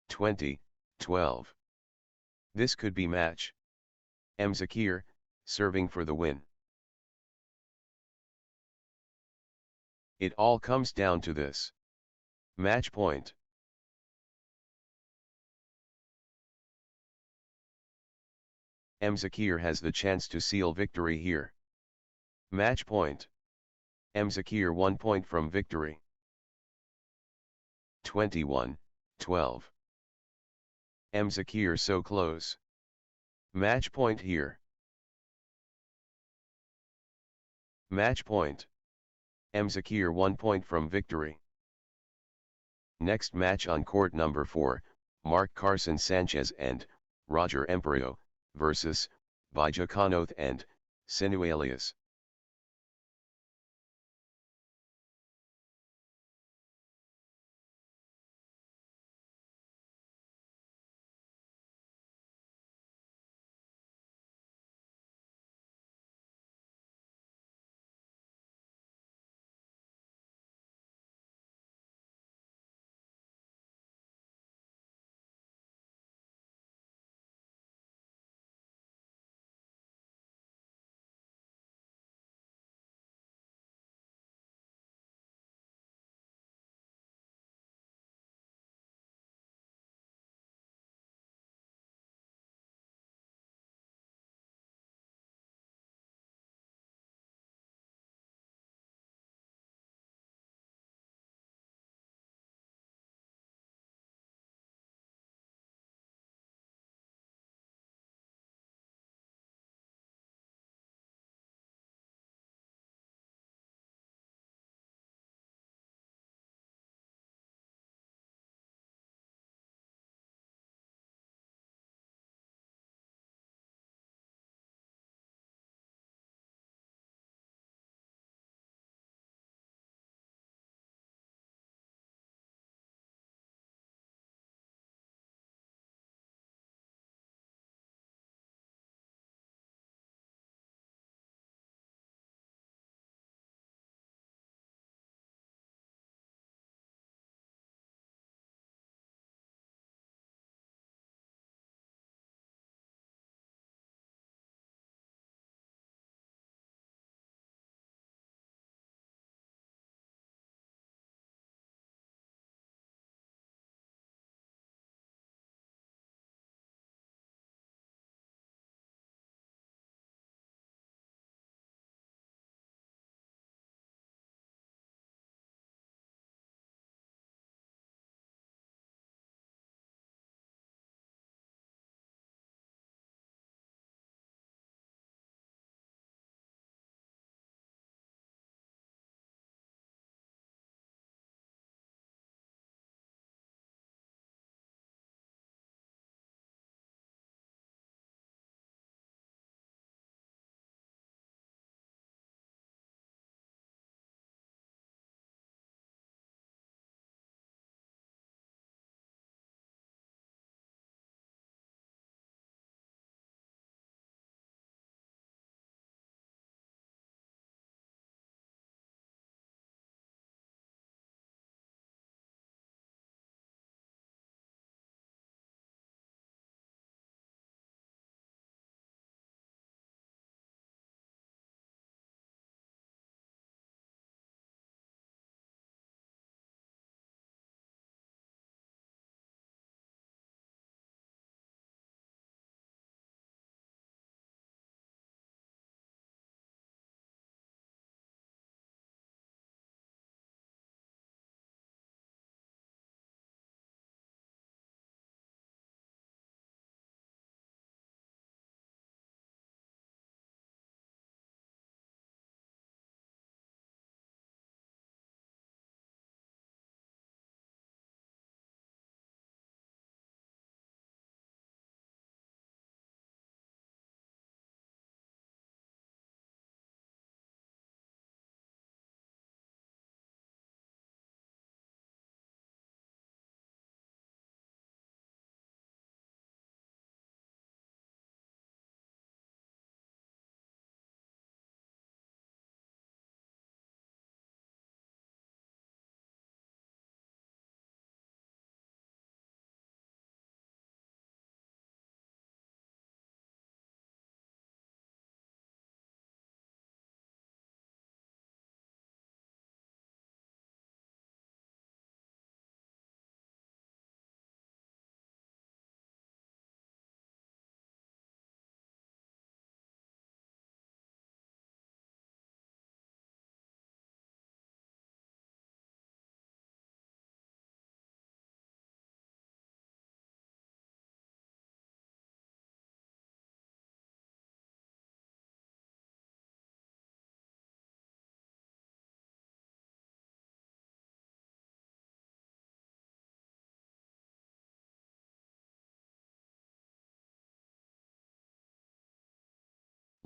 20, 12. This could be match. Zakir, serving for the win. It all comes down to this. Match point. Zakir has the chance to seal victory here. Match point. Zakir 1 point from victory. 21, 12. Zakir so close. Match point here. Match point. Zakir 1 point from victory. Next match on court number 4, Mark Carson Sanchez and Roger Emperio versus Bijacanoth and Sinualius.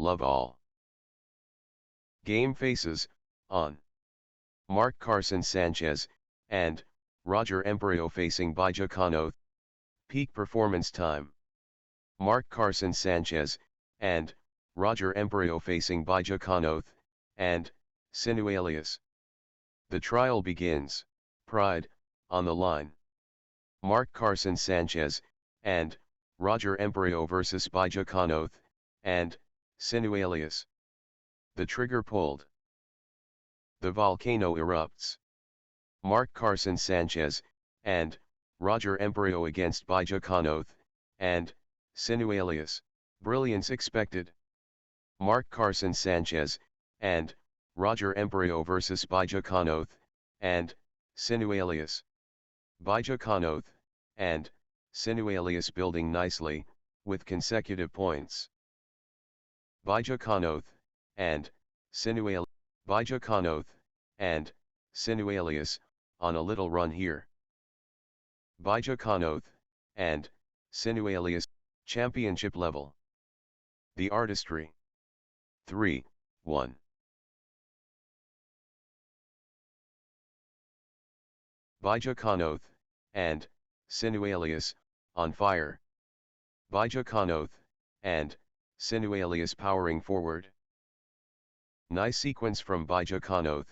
love all. Game faces, on. Mark Carson Sanchez, and, Roger Emperio facing Bajacano. Peak performance time. Mark Carson Sanchez, and, Roger Emperio facing Bajacano, and, Sinu alias. The trial begins, pride, on the line. Mark Carson Sanchez, and, Roger Emperio vs Bajacano, and, Sinu alias. The trigger pulled. The volcano erupts. Mark Carson Sanchez, and, Roger Emperio against Bajacano, and, Sinu alias. Brilliance expected. Mark Carson Sanchez, and, Roger Emperio vs Bajacano, and, Sinu alias. Bajacano, and, Sinu alias building nicely, with consecutive points. Bajacano, and, Sinu alias. Bajacano, and, Sinu alias, on a little run here. Bajacano, and, Sinu alias, championship level. The artistry. 3-1. Bajacano, and, Sinu alias, on fire. Bajacano, and, Sinu alias powering forward. Nice sequence from Bajacano,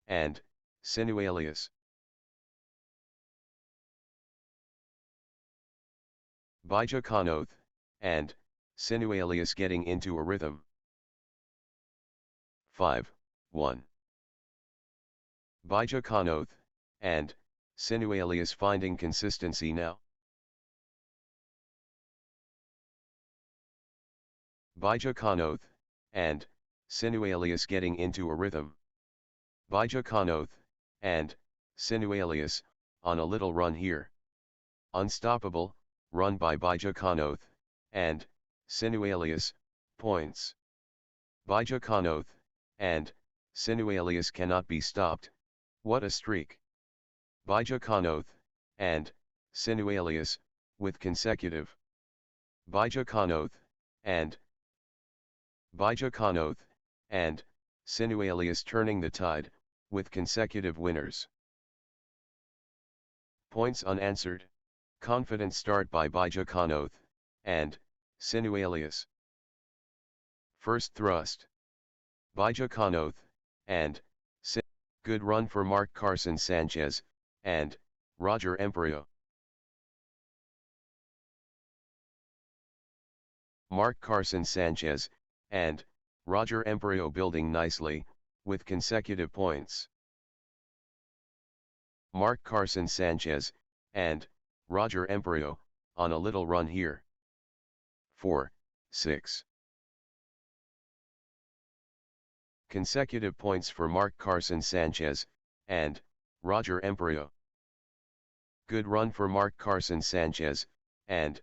and, Sinu alias. Bajacano, and, Sinu alias getting into a rhythm. 5-1. Bajacano, and, Sinu alias finding consistency now. Bajacano, and, Sinu alias getting into a rhythm. Bajacano, and, Sinu alias, on a little run here. Unstoppable, run by Bajacano, and, Sinu alias, points. Bajacano, and, Sinu alias cannot be stopped. What a streak. Bajacano, and, Sinu alias, with consecutive. Bajacano, and, Bajacano, and, Sinu alias turning the tide, with consecutive winners. Points unanswered. Confident start by Bajacano, and, Sinu alias. First thrust. Bajacano, and, good run for Mark Carson Sanchez, and, Roger Emperio. Mark Carson Sanchez, and, Roger Emperio building nicely, with consecutive points. Mark Carson Sanchez, and, Roger Emperio, on a little run here. 4-6. Consecutive points for Mark Carson Sanchez, and, Roger Emperio. Good run for Mark Carson Sanchez, and,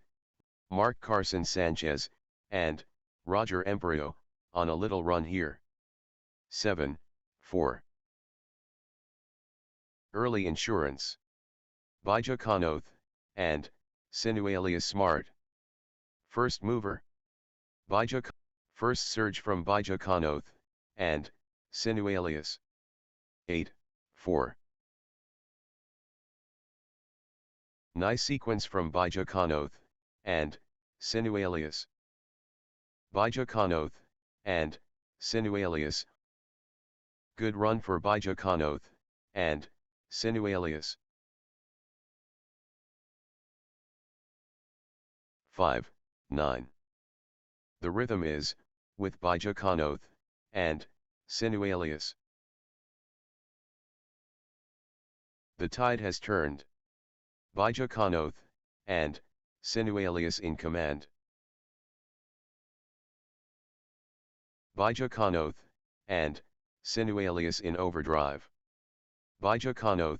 Mark Carson Sanchez, and, Roger Emperio, on a little run here. 7-4. Early insurance. Bajacano, and, Sinu alias smart. First mover. First surge from Bajacano, and, Sinu alias. 8-4. Nice sequence from Bajacano, and, Sinu alias. Bajacano, and, Sinu alias. Good run for Bajacano, and, Sinu alias. 5-9. The rhythm is, with Bajacano, and, Sinu alias. The tide has turned. Bajacano, and, Sinu alias in command. Bajacano, and, Sinu alias in overdrive. Bajacano,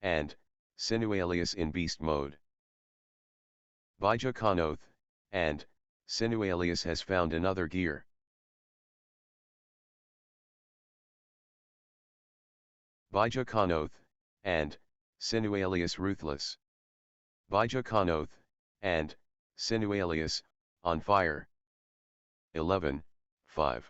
and, Sinu alias in beast mode. Bajacano, and, Sinu alias has found another gear. Bajacano, and, Sinu alias ruthless. Bajacano, and, Sinu alias, on fire. 11-4. 5.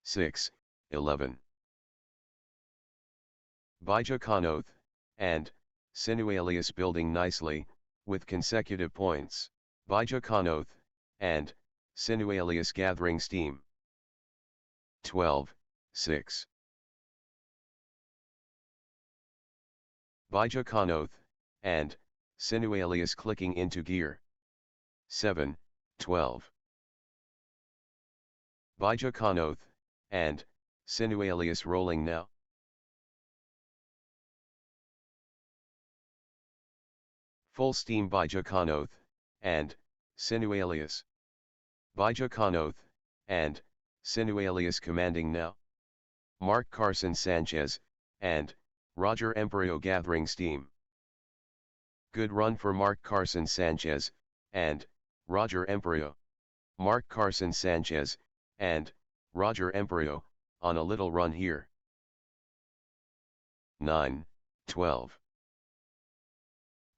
Six, 11. Bijakaanoth, and, Sinualius building nicely, with consecutive points. Bijakaanoth, and, Sinualius gathering steam. 12, 6. Bijakaanoth, and, Sinualius clicking into gear. 7, 12. Bijakaanoth, and, Sinualius rolling now. Full steam Bijakaanoth, and, Sinualius. Bijakaanoth, and, Sinualius commanding now. Mark Carson Sanchez, and, Roger Emperio gathering steam. Good run for Mark Carson Sanchez, and, Roger Emperio. Mark Carson Sanchez, and, Roger Emperio, on a little run here. 9, 12.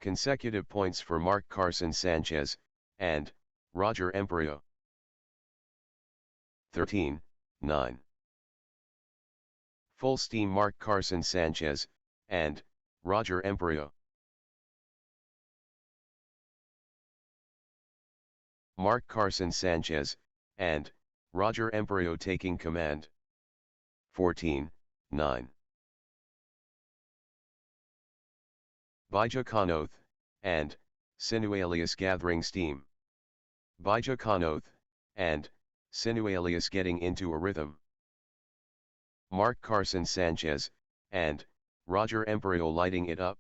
Consecutive points for Mark Carson Sanchez, and, Roger Emperio. 13, 9. Full steam Mark Carson Sanchez, and, Roger Emperio. Mark Carson Sanchez, and, Roger Emperio taking command. 14, 9. Bijakaanoth, and, Sinualius gathering steam. Bijakaanoth, and, Sinualius getting into a rhythm. Mark Carson Sanchez, and, Roger Emperio lighting it up.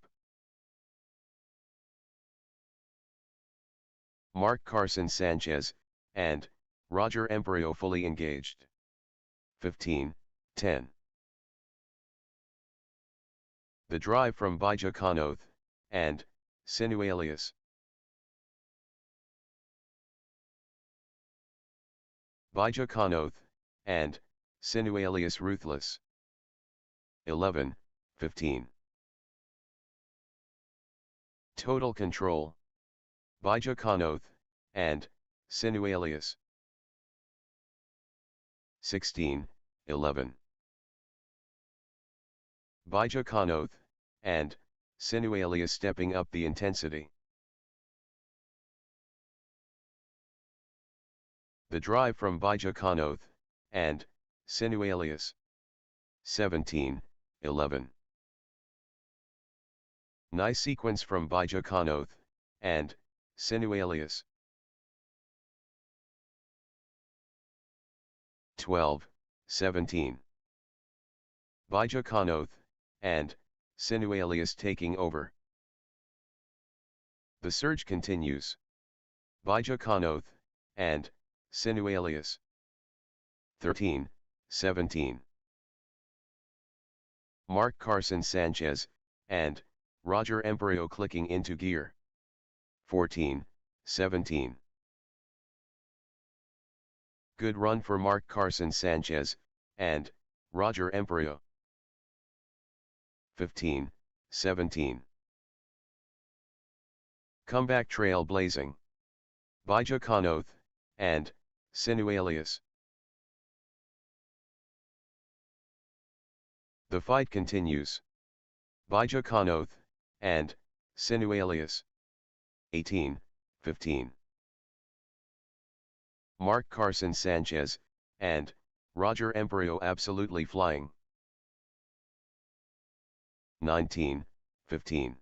Mark Carson Sanchez, and, Roger Emperio fully engaged. 15, 10. The drive from Bijakaanoth, and, Sinualius. Bijakaanoth, and, Sinualius ruthless. 11, 15. Total control. Bijakaanoth, and, Sinualius. 16, 11. Bijakaanoth, and, Sinualius stepping up the intensity. The drive from Bijakaanoth, and, Sinualius. 17, 11. Nice sequence from Bijakaanoth, and, Sinualius. 12, 17. Bijakaanoth, and, Sinualius taking over. The surge continues. Bijakaanoth, and, Sinualius. 13, 17. Mark Carson Sanchez, and, Roger Emperio clicking into gear. 14, 17. Good run for Mark Carson Sanchez, and, Roger Emperio. 15, 17. Comeback trail blazing. Bijakaanoth, and, Sinualius. The fight continues. Bijakaanoth, and, Sinualius. 18, 15. Mark Carson Sanchez, and Roger Emperio absolutely flying. 19, 15.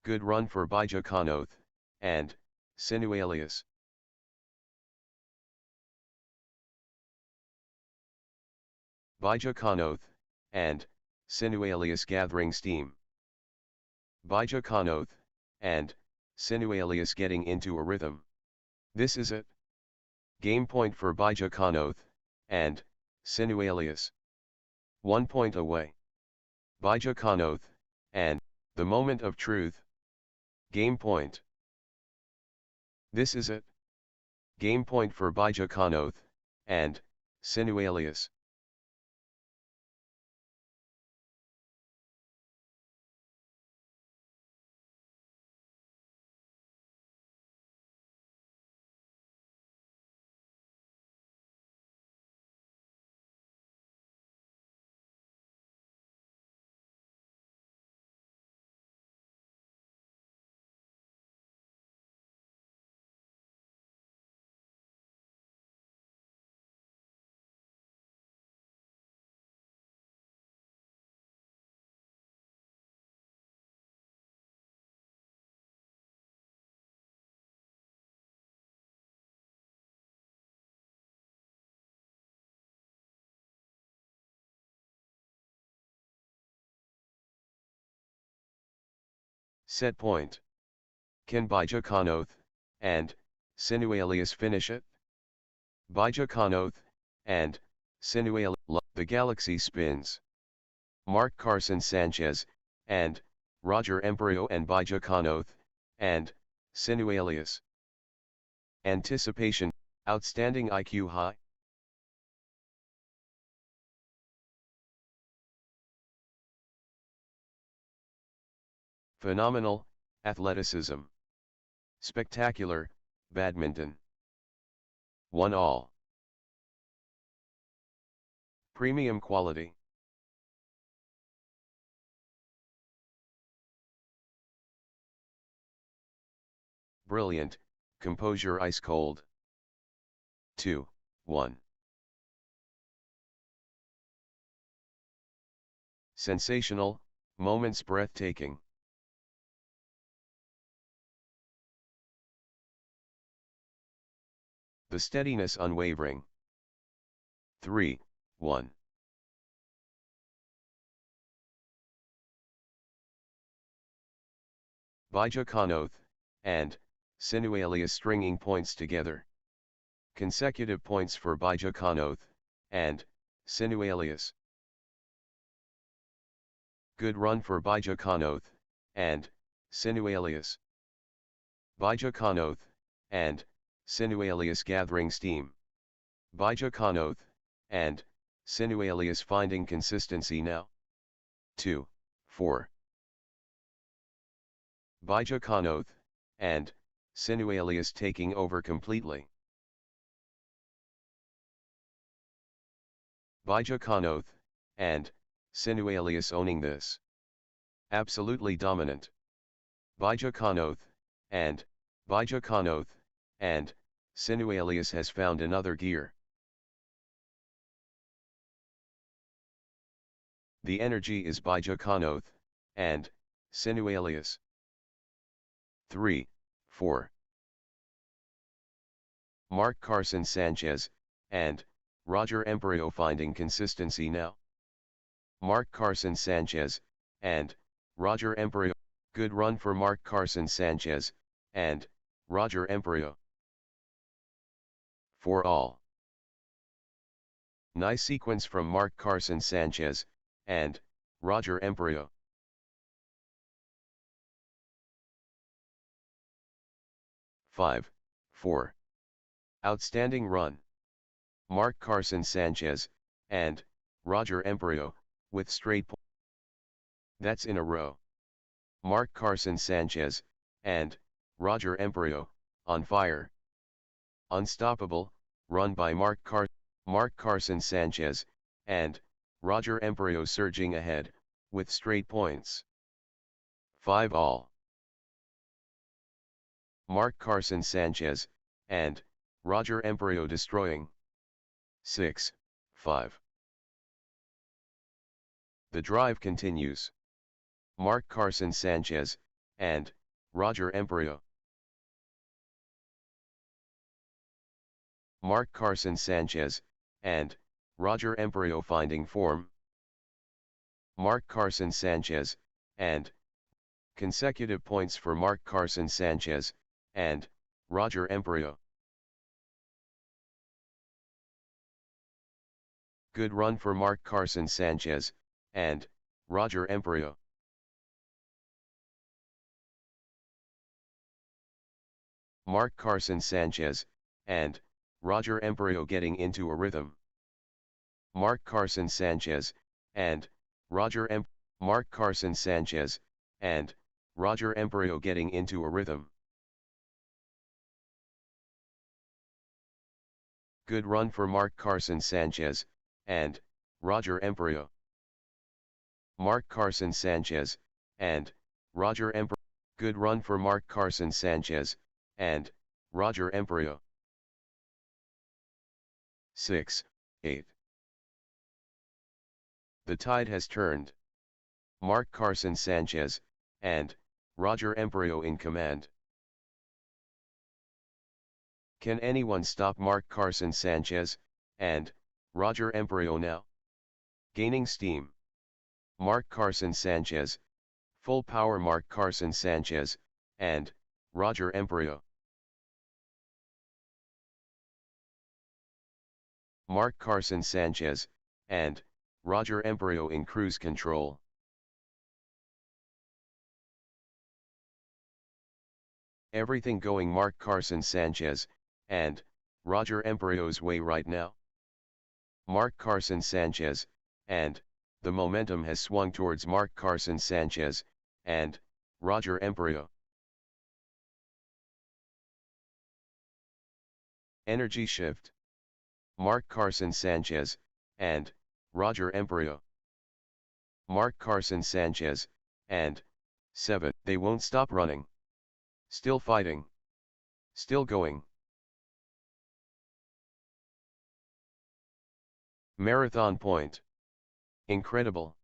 Good run for Bija Kanoth, and Sinualius. Bija Kanoth, and Sinualius gathering steam. Bija Kanoth, and Sinualius getting into a rhythm. This is it. Game point for Bija Kanoth, and Sinualius. 1 point away. Bija Kanoth, and the moment of truth. Game point. This is it. Game point for Bija Kanoth, and Sinualius. Set point. Can Bija Kanoth, and Sinualius finish it? Bija Kanoth, and Sinualius. The galaxy spins. Mark Carson Sanchez, and Roger Emperio and Bija Kanoth, and Sinualius. Anticipation, outstanding IQ high. Phenomenal, athleticism. Spectacular, badminton. 1 all. Premium quality. Brilliant, composure ice cold. 2, 1. Sensational, moments breathtaking. The steadiness unwavering. 3, 1. Bija Kanoth, and Sinualius stringing points together. Consecutive points for Bija Kanoth, and Sinualius. Good run for Bija Kanoth, and Sinualius. Bija Kanoth, and Sinualius gathering steam. Bija Kanoth, and Sinualius finding consistency now. 2, 4. Bija Kanoth, and Sinualius taking over completely. Bija Kanoth, and Sinualius owning this. Absolutely dominant. Bija Kanoth, and Bija Kanoth, and Sinualius has found another gear. The energy is Bija Kanoth, and Sinualius. 3, 4. Mark Carson Sanchez, and Roger Emperio finding consistency now. Mark Carson Sanchez, and Roger Emperio. Good run for Mark Carson Sanchez, and Roger Emperio. 4 all. Nice sequence from Mark Carson Sanchez, and Roger Emperio. 5, 4. Outstanding run. Mark Carson Sanchez, and Roger Emperio, with straight points. That's in a row. Mark Carson Sanchez, and Roger Emperio, on fire. Unstoppable, run by Mark Carson Sanchez, and Roger Emperio surging ahead, with straight points. 5 all. Mark Carson Sanchez, and Roger Emperio destroying. 6, 5. The drive continues. Mark Carson Sanchez, and Roger Emperio. Mark Carson Sanchez, and Roger Emperio finding form. Mark Carson Sanchez, and consecutive points for Mark Carson Sanchez, and Roger Emperio. Good run for Mark Carson Sanchez, and Roger Emperio. Mark Carson Sanchez, and Roger Emperio getting into a rhythm. Mark Carson Sanchez, and Mark Carson Sanchez, and Roger Emperio getting into a rhythm. Good run for Mark Carson Sanchez, and Roger Emperio. Mark Carson Sanchez, and Roger Emperio. Good run for Mark Carson Sanchez, and Roger Emperio. 6, 8. The tide has turned. Mark Carson Sanchez, and Roger Emperio in command. Can anyone stop Mark Carson Sanchez, and Roger Emperio now? Gaining steam. Mark Carson Sanchez, full power Mark Carson Sanchez, and Roger Emperio. Mark Carson Sanchez, and Roger Emperio in cruise control. Everything going Mark Carson Sanchez, and Roger Emperio's way right now. Mark Carson Sanchez, and the momentum has swung towards Mark Carson Sanchez, and Roger Emperio. Energy shift. Mark Carson Sanchez, and Roger Emperio. Mark Carson Sanchez, and 7. They won't stop running. Still fighting. Still going. Marathon point. Incredible.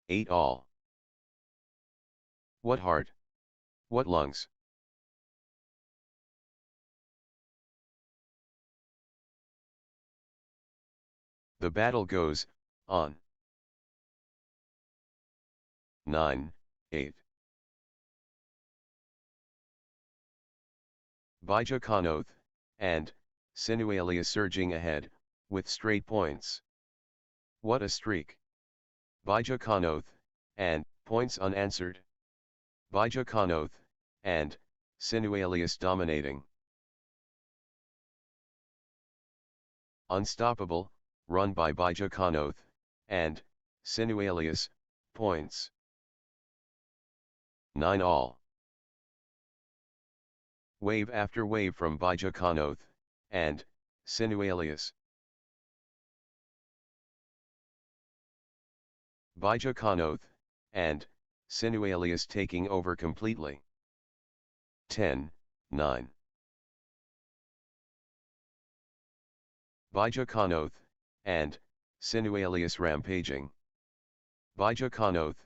8 all. What heart. What lungs. The battle goes on. 9, 8. Bija Kanoth, and Sinualia surging ahead, with straight points. What a streak. Bija Kanoth, and points unanswered. Bija Kanoth, and Sinualius dominating. Unstoppable, run by Bija Kanoth, and Sinualius, points. 9 all. Wave after wave from Bija Kanoth, and Sinualius. Bija Kanoth, and Sinualius taking over completely. 10, 9. Bija Kanoth, and Sinualius rampaging. Bija Kanoth,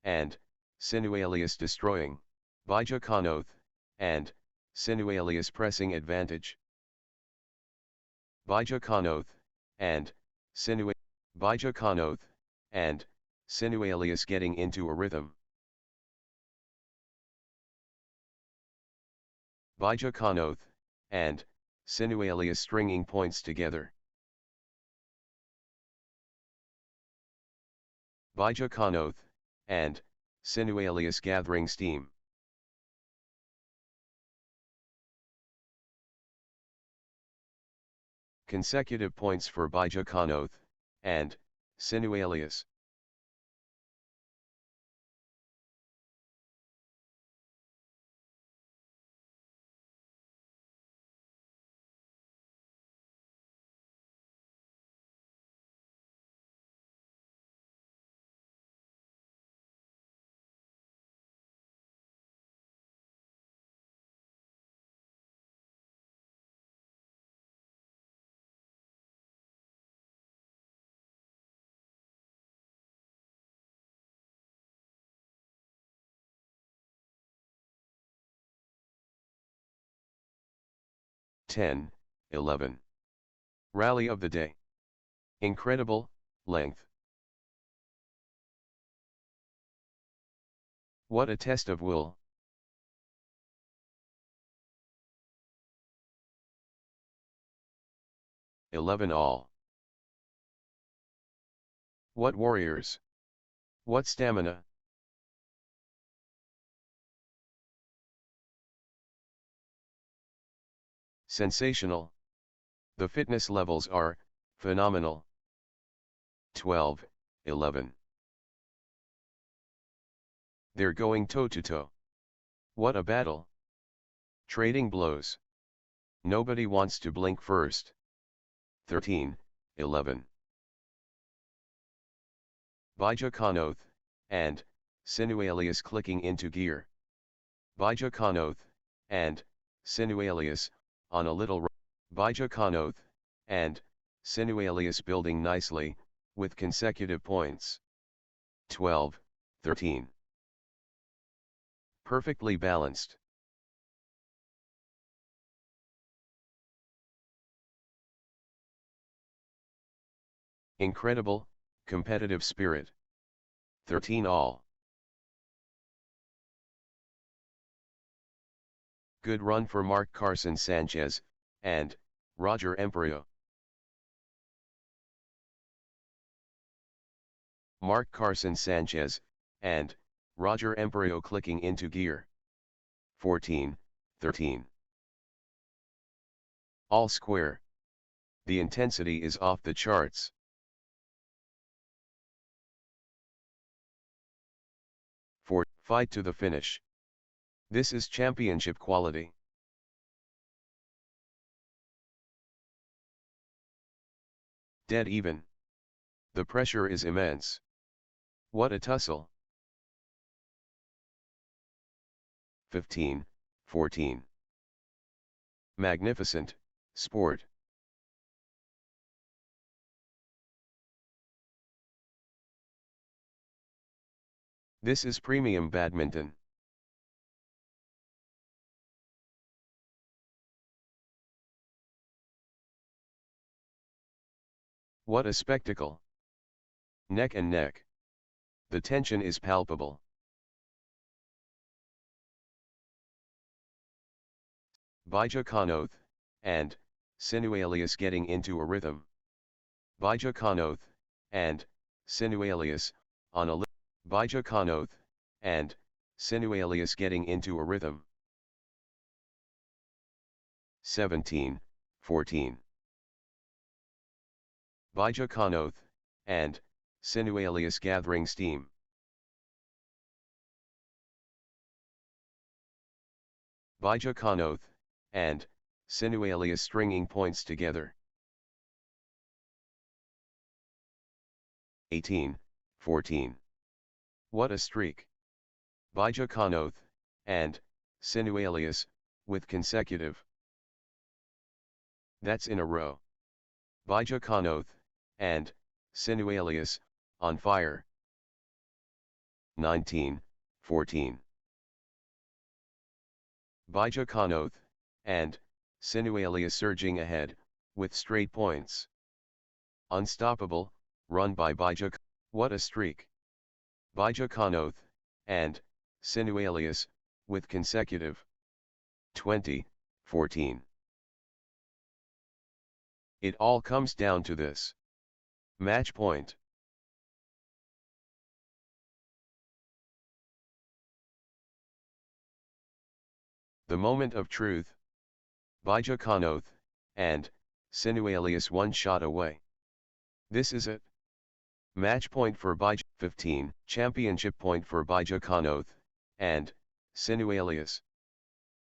and Sinualius destroying. Bija Kanoth, and Sinualius pressing advantage. Bija Kanoth, and Bija Kanoth, and Sinualius getting into a rhythm. Bija Kanoth, and Sinualius stringing points together. Bija Kanoth, and Sinualius gathering steam. Consecutive points for Bija Kanoth, and Sinualius. 10, 11. Rally of the day. Incredible, length. What a test of will. 11 all. What warriors. What stamina. Sensational. The fitness levels are phenomenal. 12, 11. They're going toe-to-toe. What a battle. Trading blows. Nobody wants to blink first. 13, 11. Bijakaanoth, and, Sinualius clicking into gear. Bijakaanoth, and, Sinualius, on a little Bijakaanoth, and, Sinualius building nicely, with consecutive points. 12, 13. Perfectly balanced. Incredible, competitive spirit. 13 all. Good run for Mark Carson Sanchez, and, Roger Emperio. Mark Carson Sanchez, and, Roger Emperio clicking into gear. 14, 13. All square. The intensity is off the charts. Fight to the finish. This is championship quality. Dead even. The pressure is immense. What a tussle. 15, 14. Magnificent, sport. This is premium badminton. What a spectacle. Neck and neck. The tension is palpable. Bijakaanoth, and, Sinualius getting into a rhythm. Bijakaanoth, and, Sinualius, on a Bijakaanoth, and, Sinualius getting into a rhythm. 17, 14. Bijakaanoth, and, Sinualius gathering steam. Bijakaanoth, and, Sinualius stringing points together. 18, 14. What a streak. Bijakaanoth, and, Sinualius, with consecutive. That's in a row. Bijakaanoth, and, Sinualius, on fire. 19, 14. Bijakaanoth, and, Sinualius surging ahead, with straight points. Unstoppable, run by Bijakaanoth. What a streak. Bijakaanoth, and, Sinualius, with consecutive. 20, 14. It all comes down to this. Match point. The moment of truth. Bijakaanoth, and, Sinualius one shot away. This is it. Match point for 15, championship point for Bijakaanoth, and, Sinualius.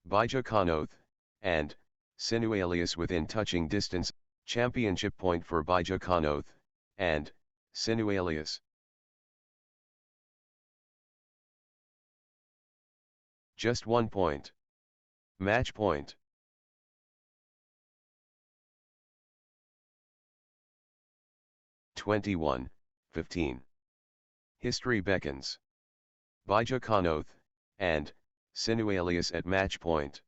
Bijakaanoth, and, Sinualius within touching distance, championship point for Bijakaanoth, and, Sinualius. Just 1 point. Match point. (21, 15). History beckons. Bijakaanoth, and, Sinualius at match point.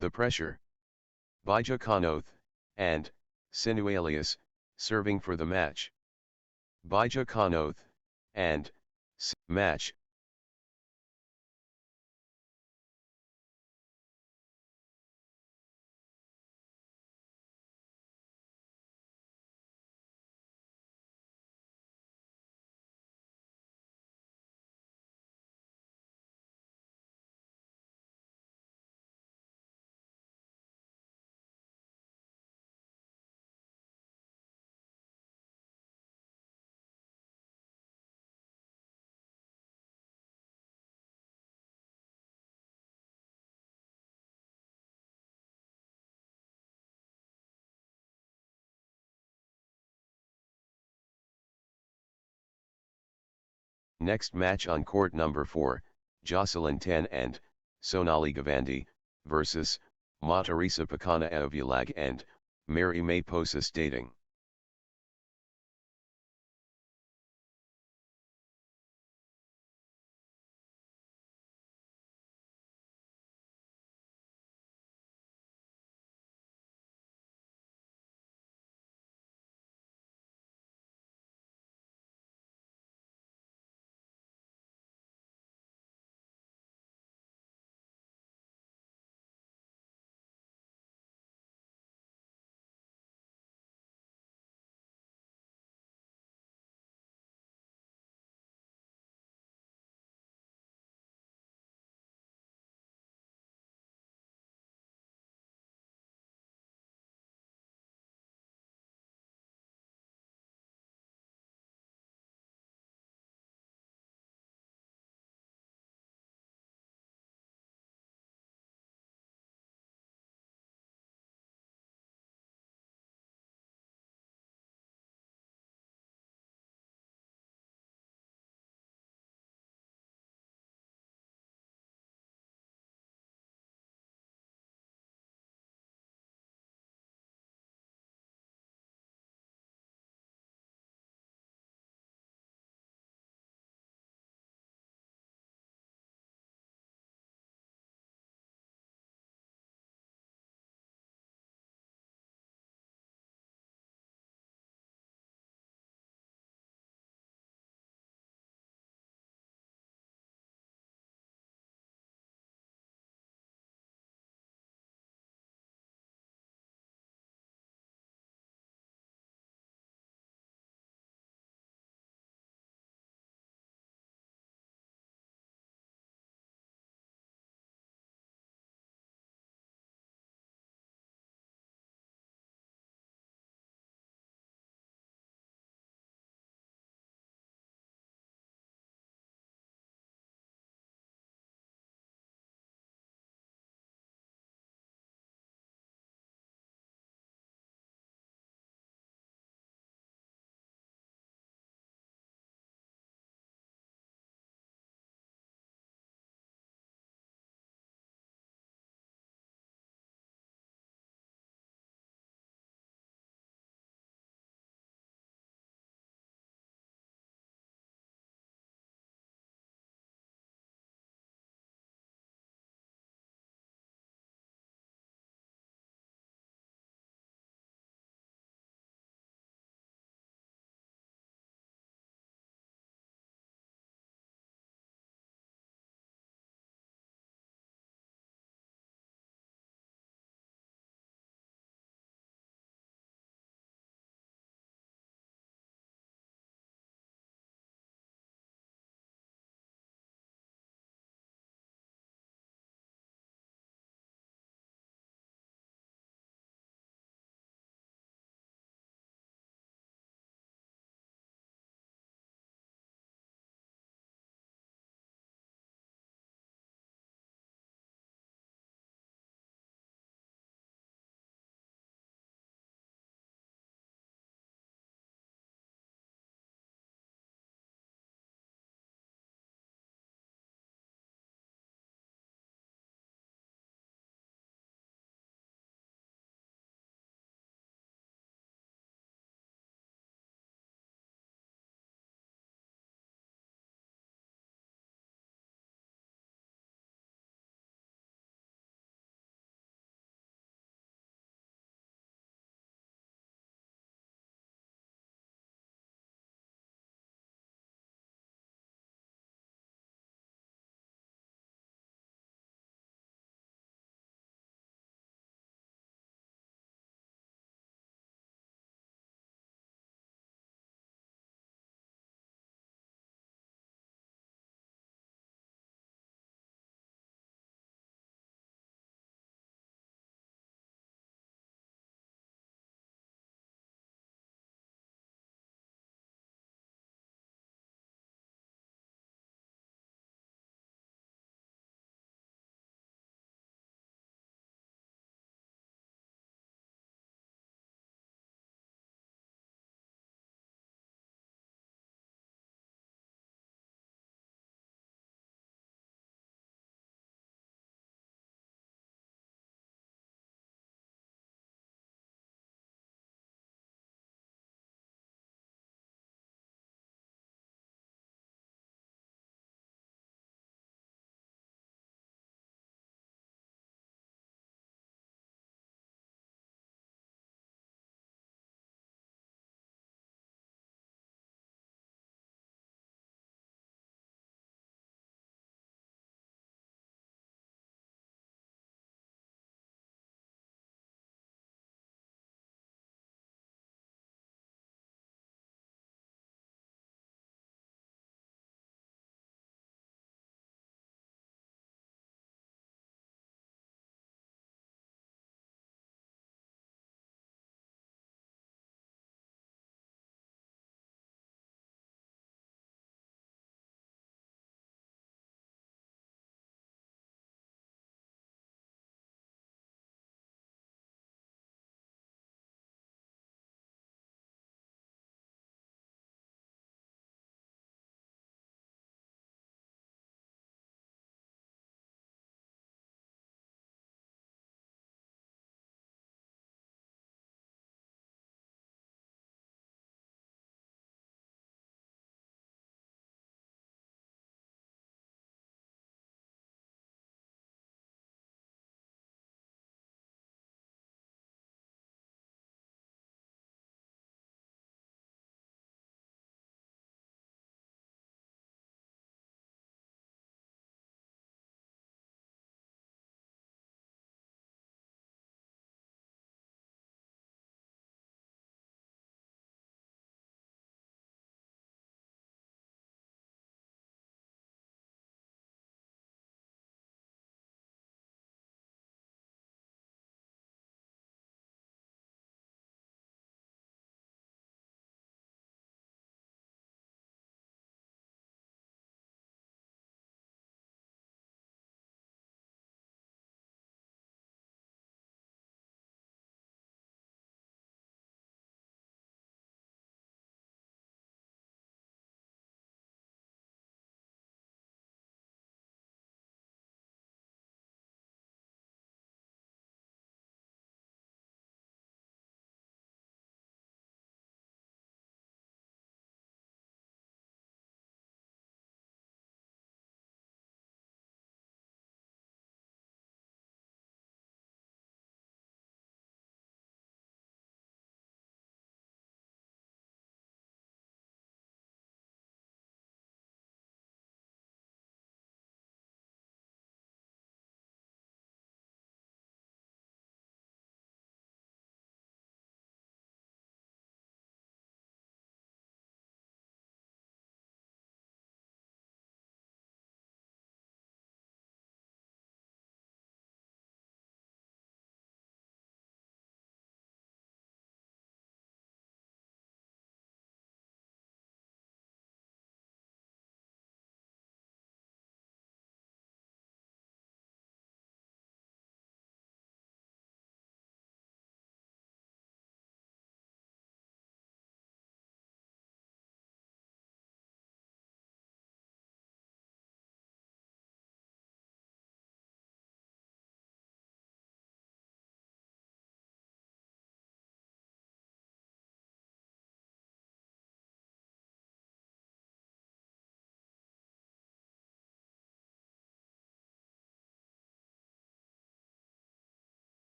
The Pressure. Bija Kanoth, and, Sinualius, serving for the match. Bija Kanoth, and, match. Next match on court number 4, Jocelyn Ten and, Sonali Gavandi, versus, Matarisa Pakana Eovulag and, Mary May Posas Dating.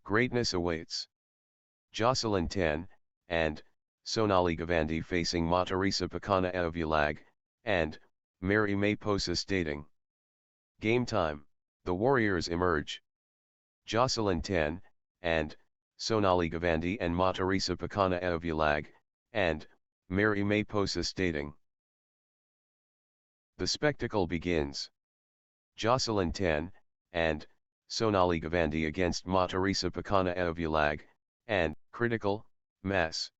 Greatness awaits. Jocelyn 10, and Sonali Gavandi facing Matarisa Pakana Eovulag, and Mary May Posa stating. Game time, the Warriors emerge. Jocelyn 10, and Sonali Gavandi and Matarisa Pakana Eovulag, and Mary May Posa stating. The spectacle begins. Jocelyn 10, and Sonali Gavandi against Matarisa Pakana Eovulag, and critical mess.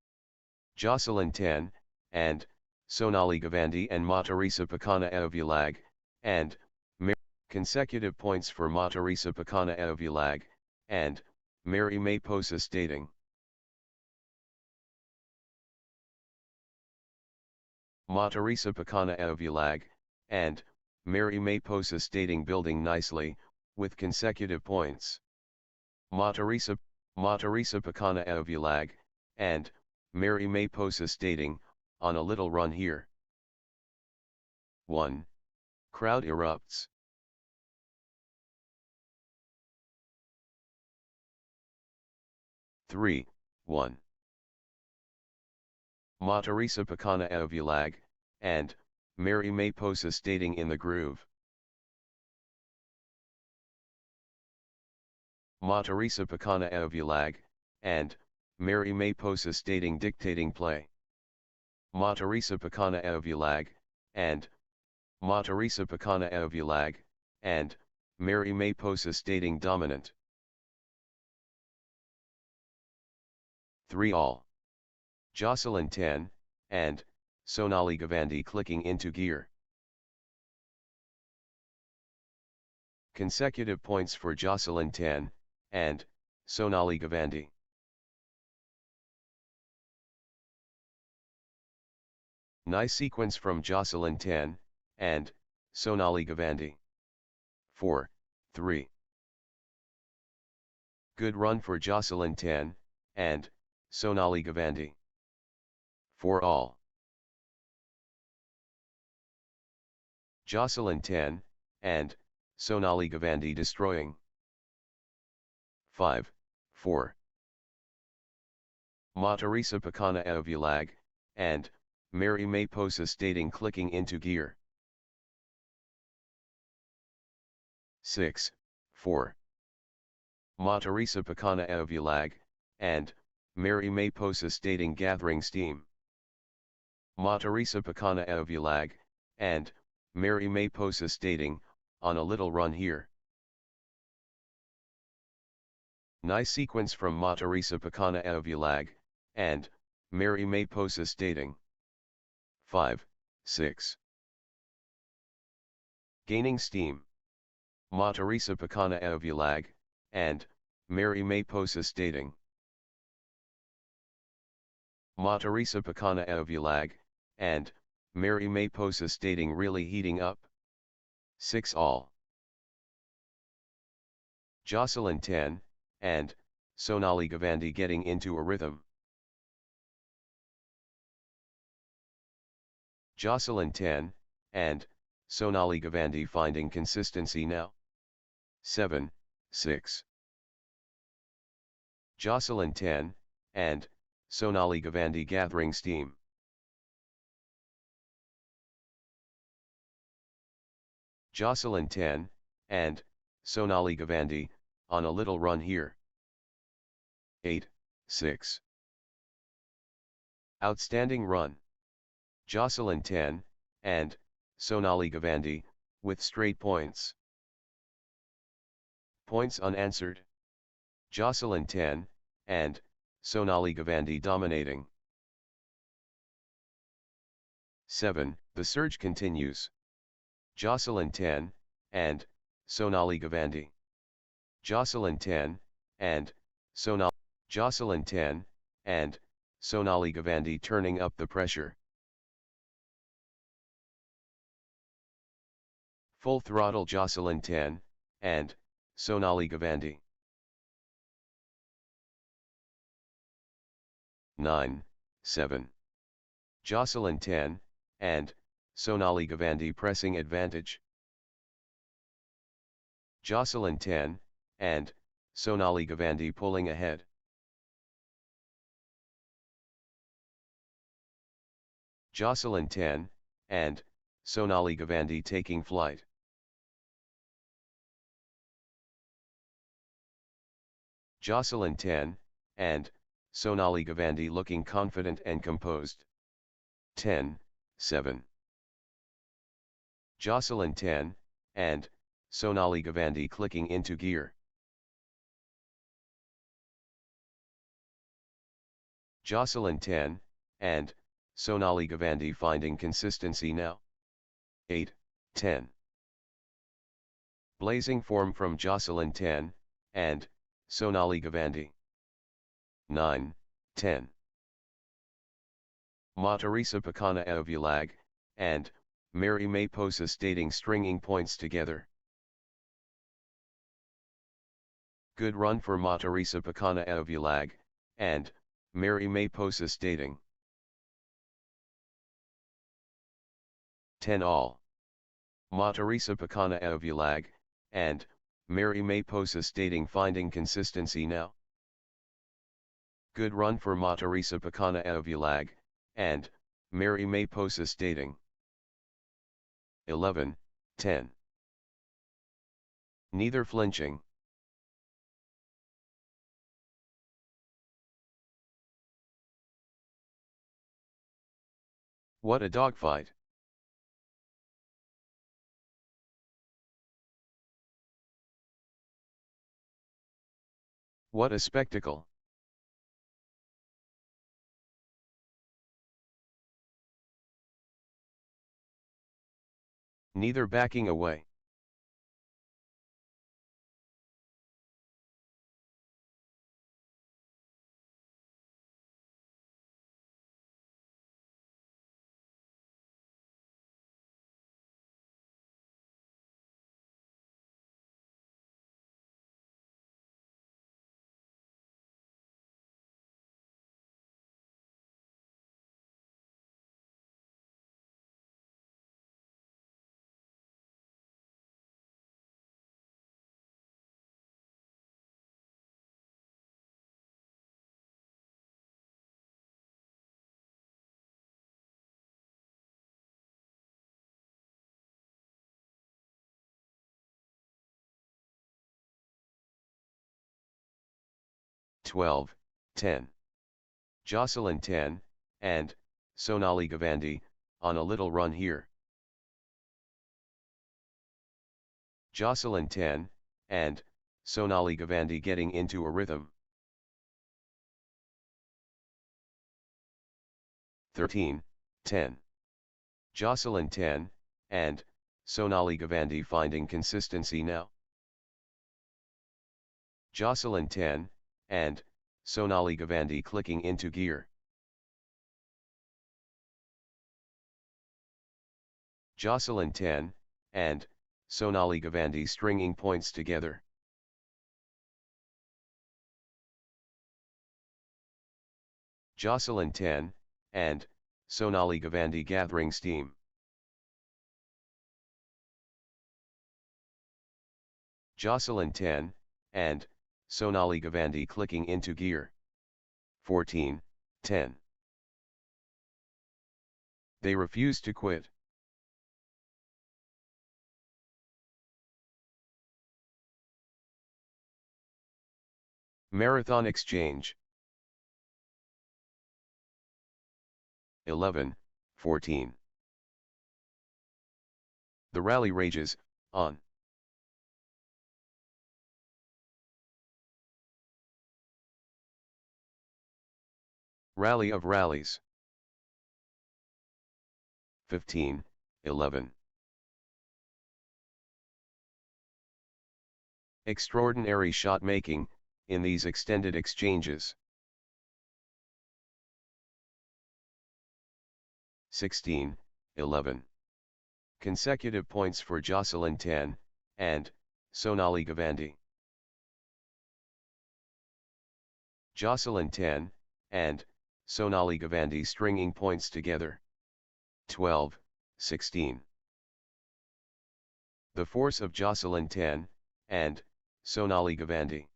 Jocelyn 10, and Sonali Gavandi and Matarisa Pakana Eovulag, and consecutive points for Matarisa Pakana Eovulag, and Mary May Posa stating. Matarisa Pakana Eovulag, and Mary May Posa stating building nicely, with consecutive points. Matarisa Pakana Eovulag, and Mary May Posa stating, on a little run here. 1. Crowd erupts. 3, 1. Matarisa Pakana Eovulag, and Mary May Posa stating in the groove. Matarisa Pakana Eovulag, and Mary May Posa stating dictating play. Matarisa Pakana Eovulag, and Matarisa Pakana Eovulag, and Mary May Posa stating dominant. 3 all. Jocelyn 10, and Sonali Gavandi clicking into gear. Consecutive points for Jocelyn 10, and Sonali Gavandi. Nice sequence from Jocelyn 10, and Sonali Gavandi. 4, 3. Good run for Jocelyn 10, and Sonali Gavandi. 4 all. Jocelyn 10, and Sonali Gavandi destroying. 5, 4. Matarisa Pakana Eovulag, and Mary May Posa stating clicking into gear. 6, 4. Matarisa Pakana Eovulag, and Mary May Posa stating gathering steam. Matarisa Pakana Eovulag, and Mary May Posa stating, on a little run here. Nice sequence from Matarisa Pakana Eovulag, and Mary May Posa stating. 5, 6. Gaining steam. Matarisa Pakana Eovulag, and Mary May Posa stating. Matarisa Pakana Eovulag, and Mary May Posa stating really heating up. 6 all. Jocelyn 10, and Sonali Gavandi getting into a rhythm. Jocelyn 10, and Sonali Gavandi finding consistency now. 7, 6. Jocelyn 10, and Sonali Gavandi gathering steam. Jocelyn 10, and Sonali Gavandi, on a little run here. 8, 6. Outstanding run. Jocelyn 10, and Sonali Gavandi, with straight points. Points unanswered. Jocelyn 10, and Sonali Gavandi dominating. 7. The surge continues. Jocelyn 10, and Sonali Gavandi. Jocelyn 10, and Jocelyn 10, and Sonali Gavandi turning up the pressure. Full throttle Jocelyn 10, and Sonali Gavandi. 9, 7. Jocelyn 10, and Sonali Gavandi pressing advantage. Jocelyn 10, and Sonali Gavandi pulling ahead. Jocelyn 10, and Sonali Gavandi taking flight. Jocelyn 10, and Sonali Gavandi looking confident and composed. 10, 7. Jocelyn 10, and Sonali Gavandi clicking into gear. Jocelyn 10, and Sonali Gavandi finding consistency now. 8, 10. Blazing form from Jocelyn 10, and Sonali Gavandi. 9, 10. Matarisa Pakana Evulag, and Mary May Posa stating stringing points together. Good run for Matarisa Pakana Evulag, and Mary May Posa stating. 10 all. Matarisa Pakana Evulag, and Mary May Posa stating finding consistency now. Good run for Matarisa Pakana Evulag, and Mary May Posa stating. 11, 10. Neither flinching. What a dogfight. What a spectacle. Neither backing away. Twelve, 10. Jocelyn 10, and Sonali Gavandi, on a little run here. Jocelyn 10, and Sonali Gavandi getting into a rhythm. 13, 10. Jocelyn 10, and Sonali Gavandi finding consistency now. Jocelyn 10, and Sonali Gavandi clicking into gear. Jocelyn 10, and Sonali Gavandi stringing points together. Jocelyn 10, and Sonali Gavandi gathering steam. Jocelyn 10, and Sonali Gavandi clicking into gear. 14, 10. They refuse to quit. Marathon exchange. 11, 14. The rally rages, on. Rally of rallies. 15, 11. Extraordinary shot making, in these extended exchanges. 16, 11. Consecutive points for Jocelyn 10, and Sonali Gavandi. Jocelyn 10, and Sonali Gavandi stringing points together. 12, 16. The force of Jocelyn 10, and Sonali Gavandi.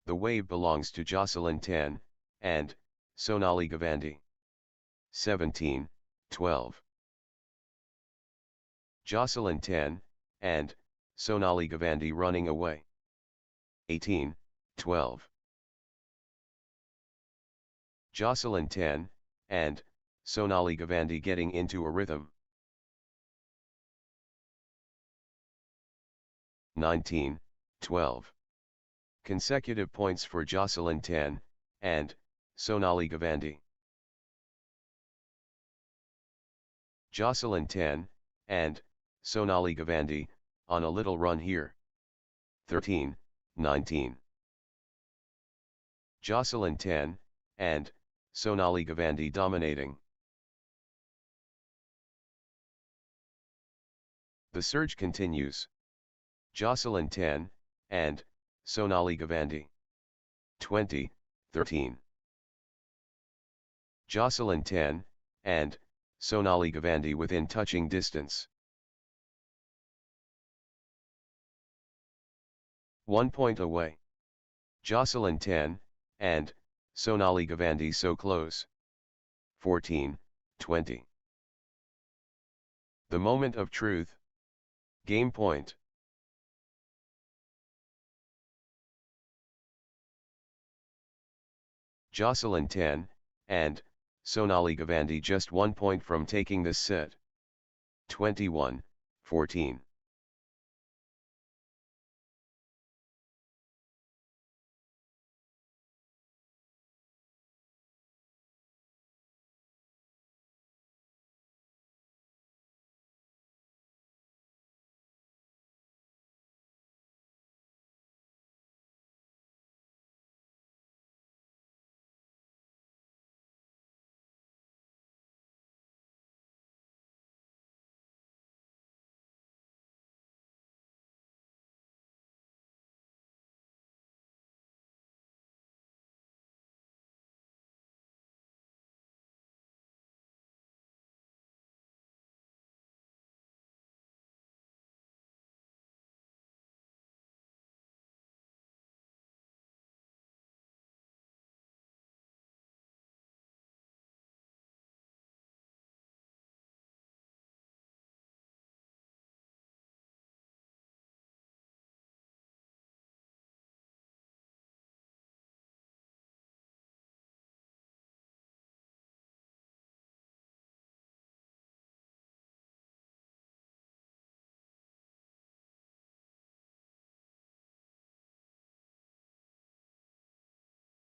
The wave belongs to Jocelyn 10, and Sonali Gavandi. 17, 12. Jocelyn 10, and Sonali Gavandi running away. 18, 12. Jocelyn 10, and Sonali Gavandi getting into a rhythm. 19, 12. Consecutive points for Jocelyn 10, and Sonali Gavandi. Jocelyn 10, and Sonali Gavandi, on a little run here. 13, 19. Jocelyn 10, and Sonali Gavandi dominating. The surge continues. Jocelyn 10, and Sonali Gavandi. 20, 13. Jocelyn 10, and Sonali Gavandi within touching distance. 1 point away. Jocelyn 10, and Sonali Gavandi so close. 14, 20. The moment of truth. Game point. Jocelyn 10, and Sonali Gavandi just 1 point from taking this set. 21, 14.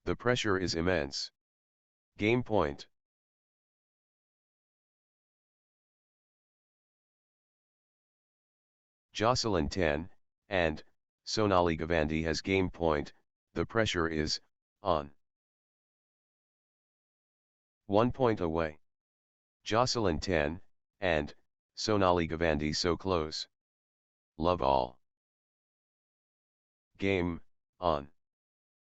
The pressure is immense. Game point. Jocelyn 10, and Sonali Gavandi has game point. The pressure is on. 1 point away. Jocelyn 10, and Sonali Gavandi so close. Love all. Game on.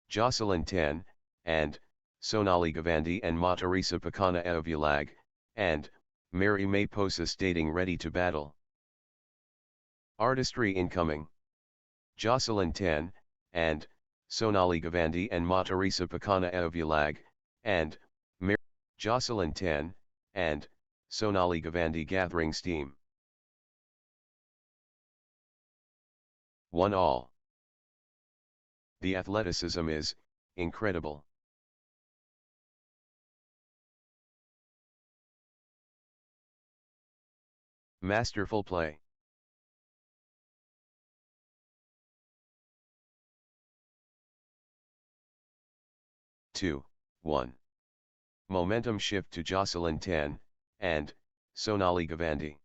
Jocelyn 10, and Sonali Gavandi and Matarisa Pakana Eovulag, and Mary May Posas dating ready to battle. Artistry incoming. Jocelyn 10, and Sonali Gavandi and Matarisa Pakana Eovulag, and Mary. Jocelyn 10, and Sonali Gavandi gathering steam. 1 all. The athleticism is incredible. Masterful play. Two, 1. Momentum shift to Jocelyn 10, and Sonali Gavandi.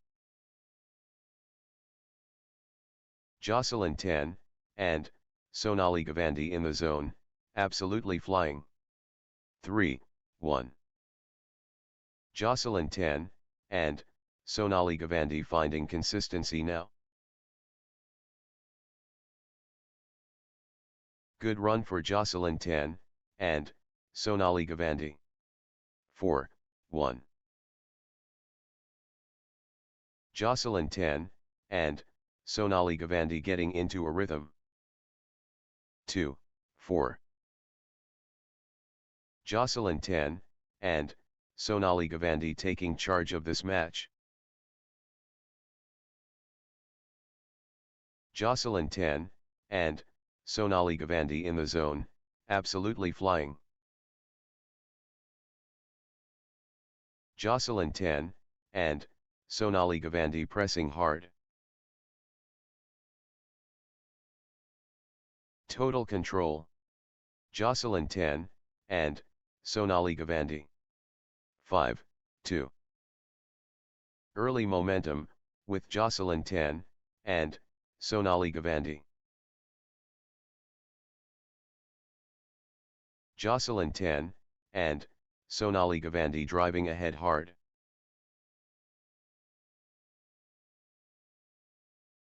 Jocelyn 10, and Sonali Gavandi in the zone, absolutely flying. 3, 1. Jocelyn 10, and Sonali Gavandi finding consistency now. Good run for Jocelyn 10, and Sonali Gavandi. 4, 1. Jocelyn 10, and Sonali Gavandi getting into a rhythm. 2, 4. Jocelyn 10, and Sonali Gavandi taking charge of this match. Jocelyn 10, and Sonali Gavandi in the zone, absolutely flying. Jocelyn 10, and Sonali Gavandi pressing hard. Total control. Jocelyn 10, and Sonali Gavandi. 5-2. Early momentum, with Jocelyn 10, and Sonali Gavandi. Jocelyn 10, and Sonali Gavandi driving ahead hard.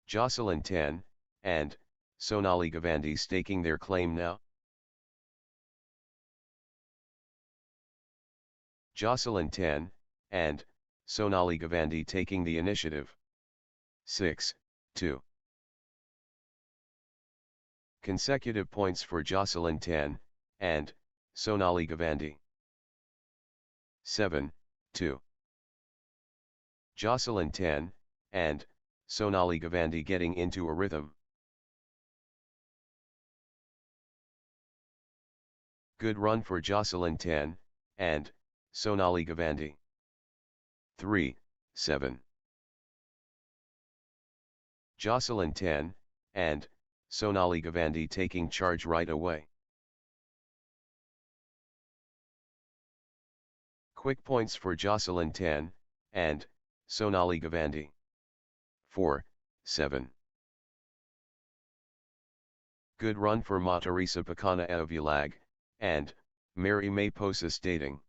Jocelyn 10, and Sonali Gavandi staking their claim now. Jocelyn 10, and Sonali Gavandi taking the initiative. 6-2. Consecutive points for Jocelyn 10, and Sonali Gavandi. 7-2. Jocelyn 10, and Sonali Gavandi getting into a rhythm. Good run for Jocelyn 10, and Sonali Gavandi. 3-7. Jocelyn 10, and Sonali Gavandi taking charge right away. Quick points for Jocelyn 10, and Sonali Gavandi. 4-7. Good run for Matarisa Pakana Evulag, and Mary May Posa stating.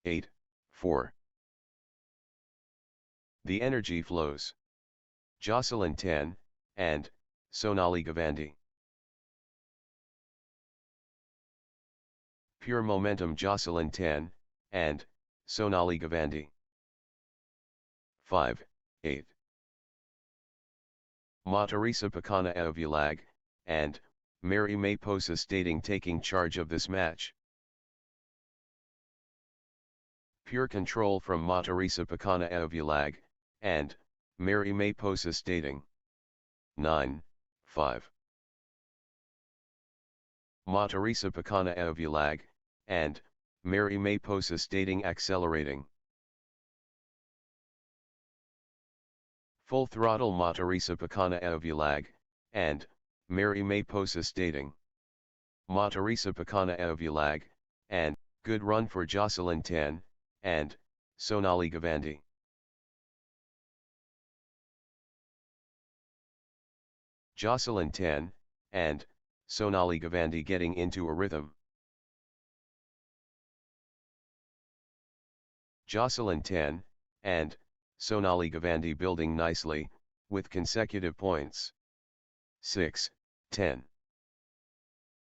8-4. The energy flows. Jocelyn 10, and Sonali Gavandi. Pure momentum Jocelyn 10, and Sonali Gavandi. 5-8. Matarisa Pakana Evulag, and Mary May Posa stating taking charge of this match. Pure control from Matarisa Pakana Evulag, and Mary May Posa stating. 9-5. Matarisa Pakana Evulag, and Mary May Posa stating accelerating. Full throttle Matarisa Pakana Evulag, and Mary May Posa stating. Matarisa Pakana Evulag, and good run for Jocelyn 10, and Sonali Gavandi. Jocelyn 10, and Sonali Gavandi getting into a rhythm. Jocelyn 10, and Sonali Gavandi building nicely, with consecutive points. 6-10.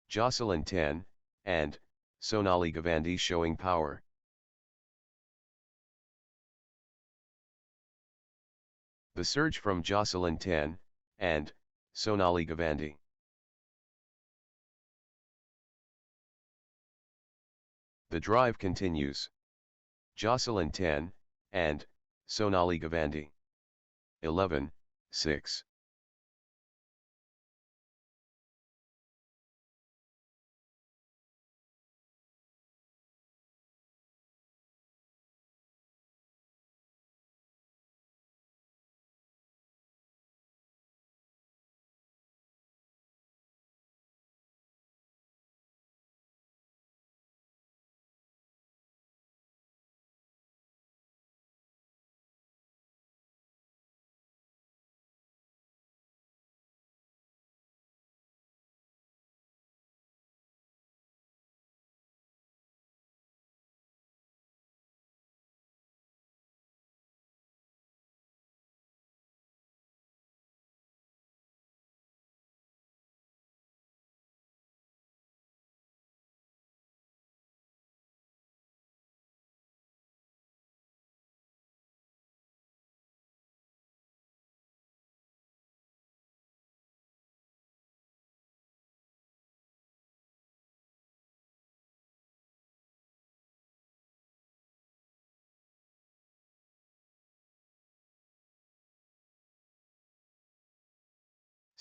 Jocelyn 10, and Sonali Gavandi showing power. The surge from Jocelyn 10, and Sonali Gavandi. The drive continues. Jocelyn 10, and Sonali Gavandi. 11-6.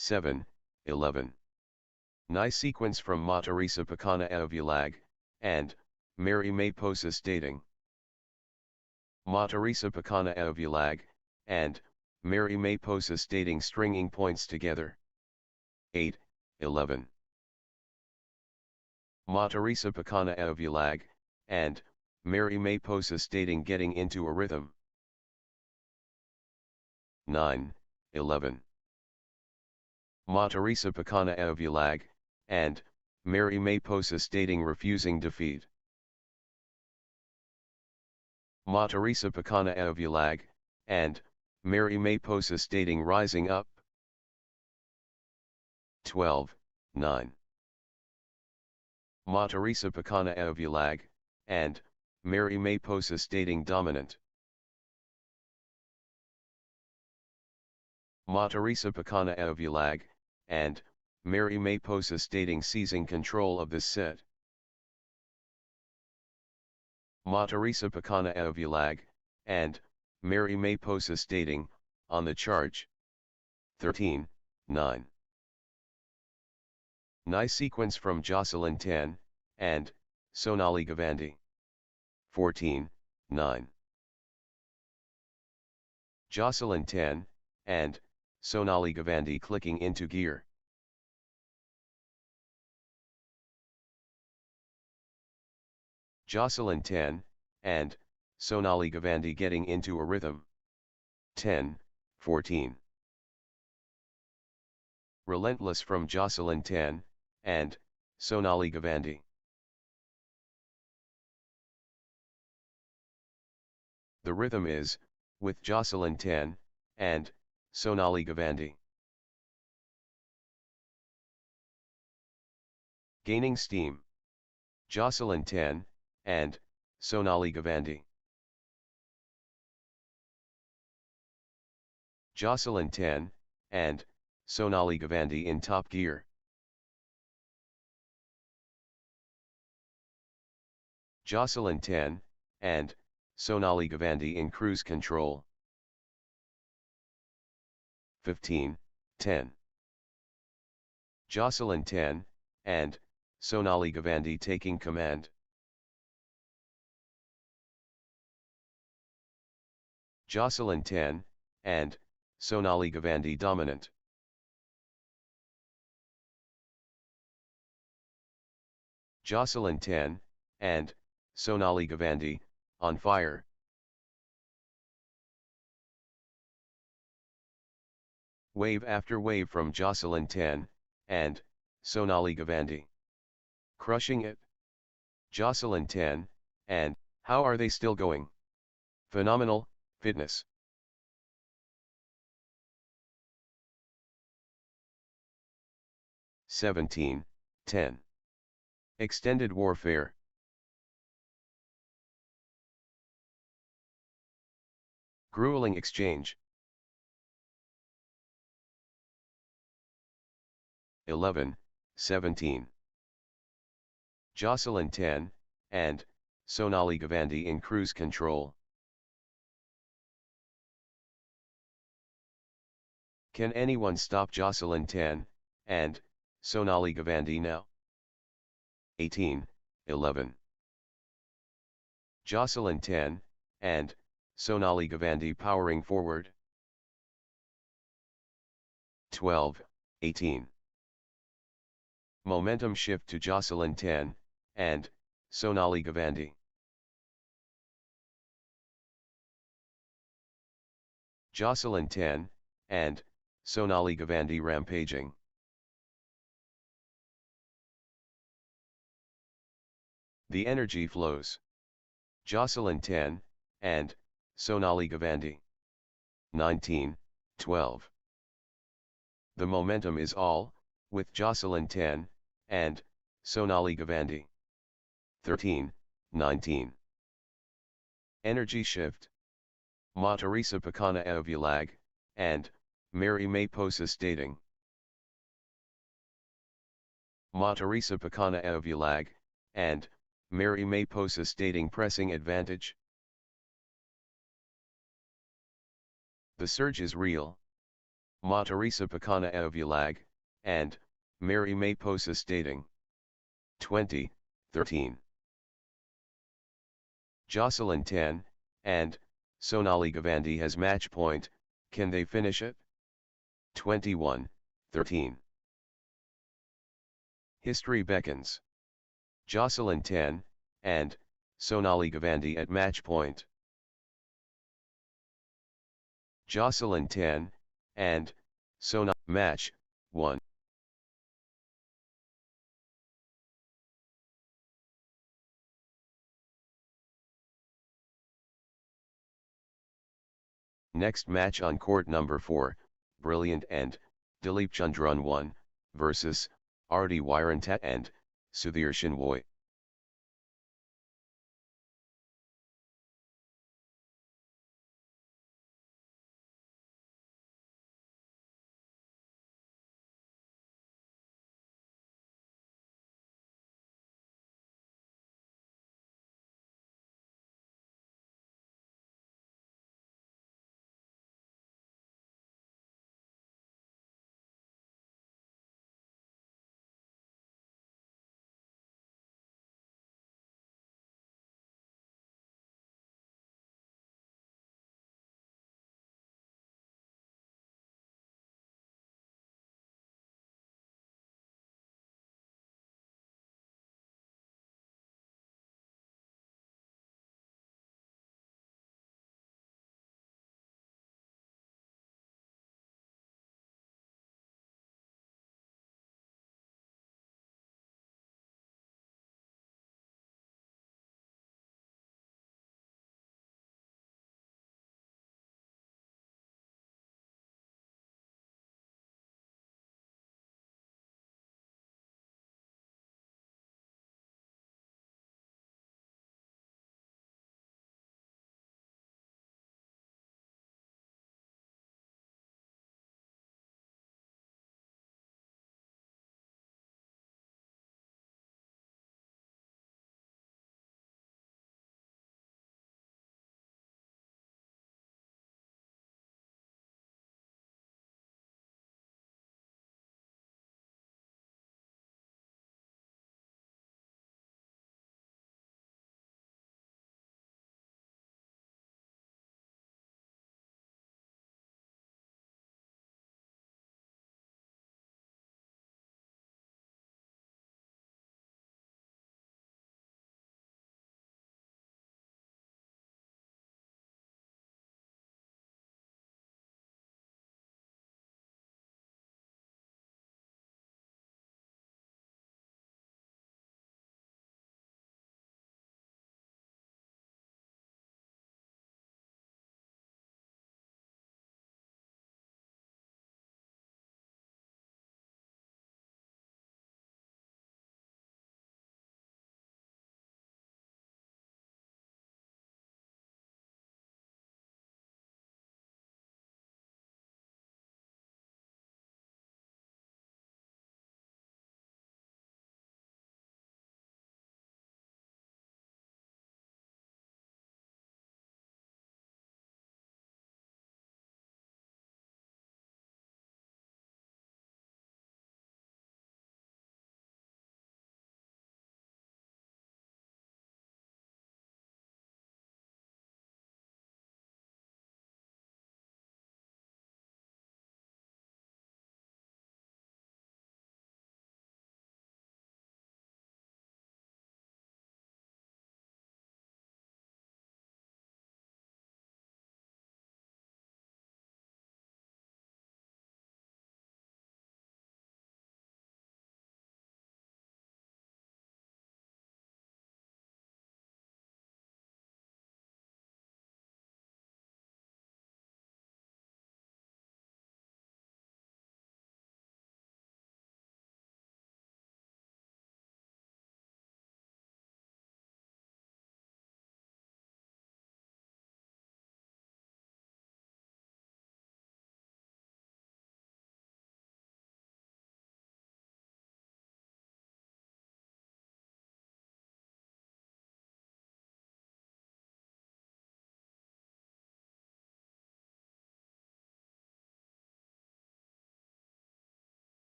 7, 11. Nice sequence from Matarisa Pakana Evulag, and Mary May Posa stating. Matarisa Pakana Evulag, and Mary May Posa stating stringing points together. 8, 11. Matarisa Pakana Evulag, and Mary May Posa stating getting into a rhythm. 9, 11. Matarisa Pakana Evulag, and Mary May Posa stating refusing defeat. Matarisa Pakana Evulag, and Mary May Posa stating rising up. 12, 9. Matarisa Pakana Evulag, and Mary May Posa stating dominant. Matarisa Pakana Evulag, and Mary May Posa stating seizing control of this set. Matarisa Pakana Evulag, and Mary May Posa stating, on the charge. 13, 9. Nice sequence from Jocelyn 10, and Sonali Gavandi. 14, 9. Jocelyn 10, and Sonali Gavandi clicking into gear. Jocelyn 10, and Sonali Gavandi getting into a rhythm. 10, 14. Relentless from Jocelyn 10, and Sonali Gavandi. The rhythm is, with Jocelyn 10, and Sonali Gavandi. Gaining steam. Jocelyn 10, and Sonali Gavandi. Jocelyn 10, and Sonali Gavandi in top gear. Jocelyn 10, and Sonali Gavandi in cruise control. 15, 10. Jocelyn 10, and Sonali Gavandi taking command. Jocelyn 10, and Sonali Gavandi dominant. Jocelyn 10, and Sonali Gavandi, on fire. Wave after wave from Jocelyn 10, and Sonali Gavandi. Crushing it. Jocelyn 10, and how are they still going? Phenomenal, fitness. (17, 10). Extended warfare. Grueling exchange. 11, 17. Jocelyn 10, and Sonali Gavandi in cruise control. Can anyone stop Jocelyn 10, and Sonali Gavandi now? 18, 11. Jocelyn 10, and Sonali Gavandi powering forward. 12, 18. Momentum shift to Jocelyn 10, and Sonali Gavandi. Jocelyn 10, and Sonali Gavandi rampaging. The energy flows. Jocelyn 10, and Sonali Gavandi. 19, 12. The momentum is all, with Jocelyn 10, and Sonali Gavandi. 13, 19. Energy shift. Matarisa Pakana Evulag, and Mary May Posa stating. Matarisa Pakana Evulag, and Mary May Posa stating pressing advantage. The surge is real. Teresa Pacana Eovulag, and Mary May Posas dating. 20, 13. Jocelyn 10, and Sonali Gavandi has match point, can they finish it? 21, 13. History beckons. Jocelyn 10, and Sonali Gavandi at match point. Jocelyn 10, and Sonali match, 1. Next match on court number 4, Brilliant and Dilip Chandran 1, versus Arti Wirantat and Sudhir Shinwoy.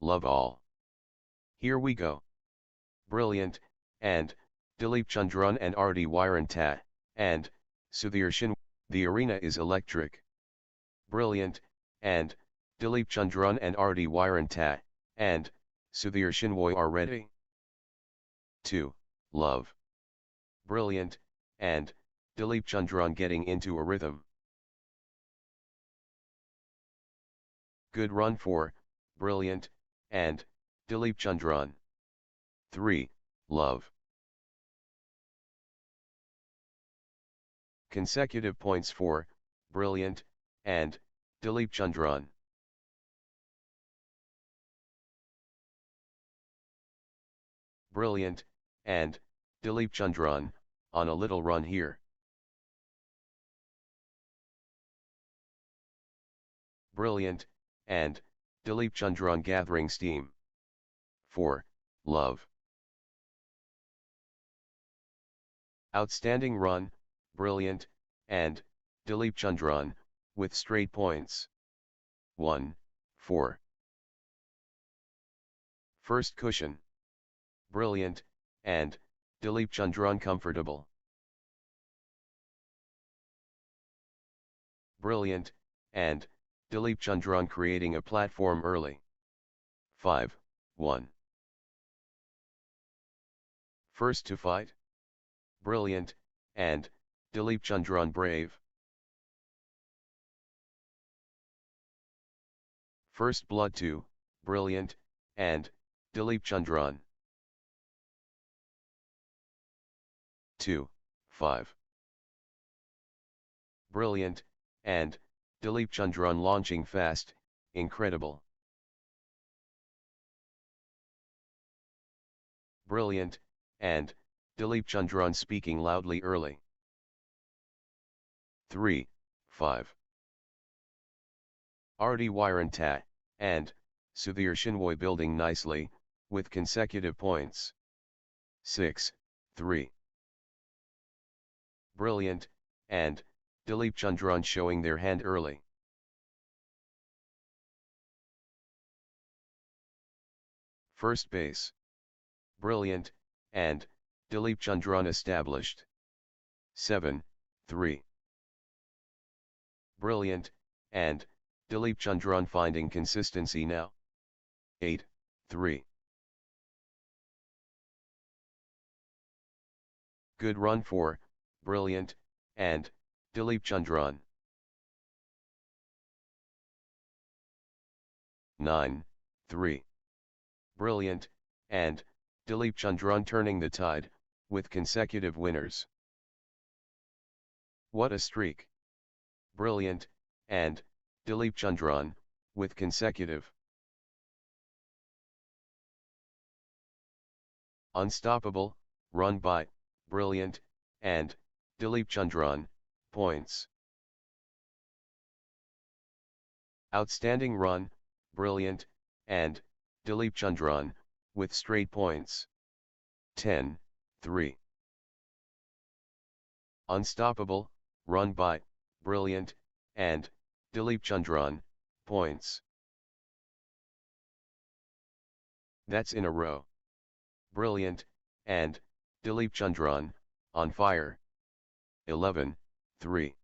love all. Here we go. Brilliant, and, Dilip Chandran and Arti Wiranta, and, Sudhir Shin. The arena is electric. Brilliant, and, Dilip Chandran and Arti Wiranta, and, Sudhir Shinwoy are ready. 2. Love. Brilliant, and, Dilip Chandran getting into a rhythm. Good run for, Brilliant, and, Dilip Chandran. 3. Love. Consecutive points for, Brilliant, and, Dilip Chandran. Brilliant, and, Dilip Chandran, on a little run here. Brilliant, and, Dilip Chandran gathering steam. 4. Love. Outstanding run, Brilliant, and, Dilip Chandran, with straight points. 1, 4. First cushion. Brilliant, and, Dilip Chandran comfortable. Brilliant, and, Dilip Chandran creating a platform early. 5, 1. First to fight. Brilliant, and, Dilip Chandran brave. First blood to, Brilliant, and, Dilip Chandran. 2, 5. Brilliant, and, Dilip Chandran launching fast, incredible. Brilliant, and, Dilip Chandran speaking loudly early. 3, 5. Arti Wiranta, and, Sudhir Shinwoy building nicely, with consecutive points. 6, 3. Brilliant, and, Dilip Chandran showing their hand early. First base. Brilliant, and, Dilip Chandran established. 7, 3. Brilliant, and, Dilip Chandran finding consistency now. 8, 3. Good run for, Brilliant, and, Dilip Chandran. 9, 3. Brilliant, and, Dilip Chandran turning the tide, with consecutive winners. What a streak! Brilliant, and, Dilip Chandran, with consecutive. Unstoppable, run by, Brilliant, and, Dilip Chandran, points. Outstanding run, Brilliant, and, Dilip Chandran, with straight points. 10, 3. Unstoppable, run by, Brilliant, and, Dilip Chandran, points. That's in a row. Brilliant, and, Dilip Chandran, on fire. 11, 3.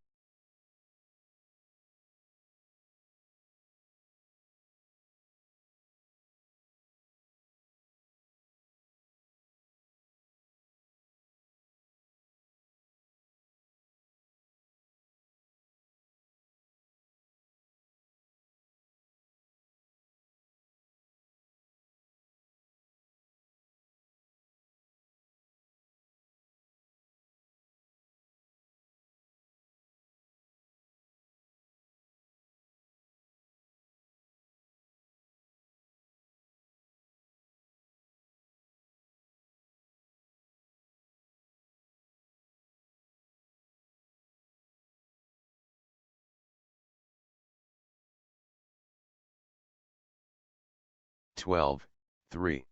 Twelve, 3.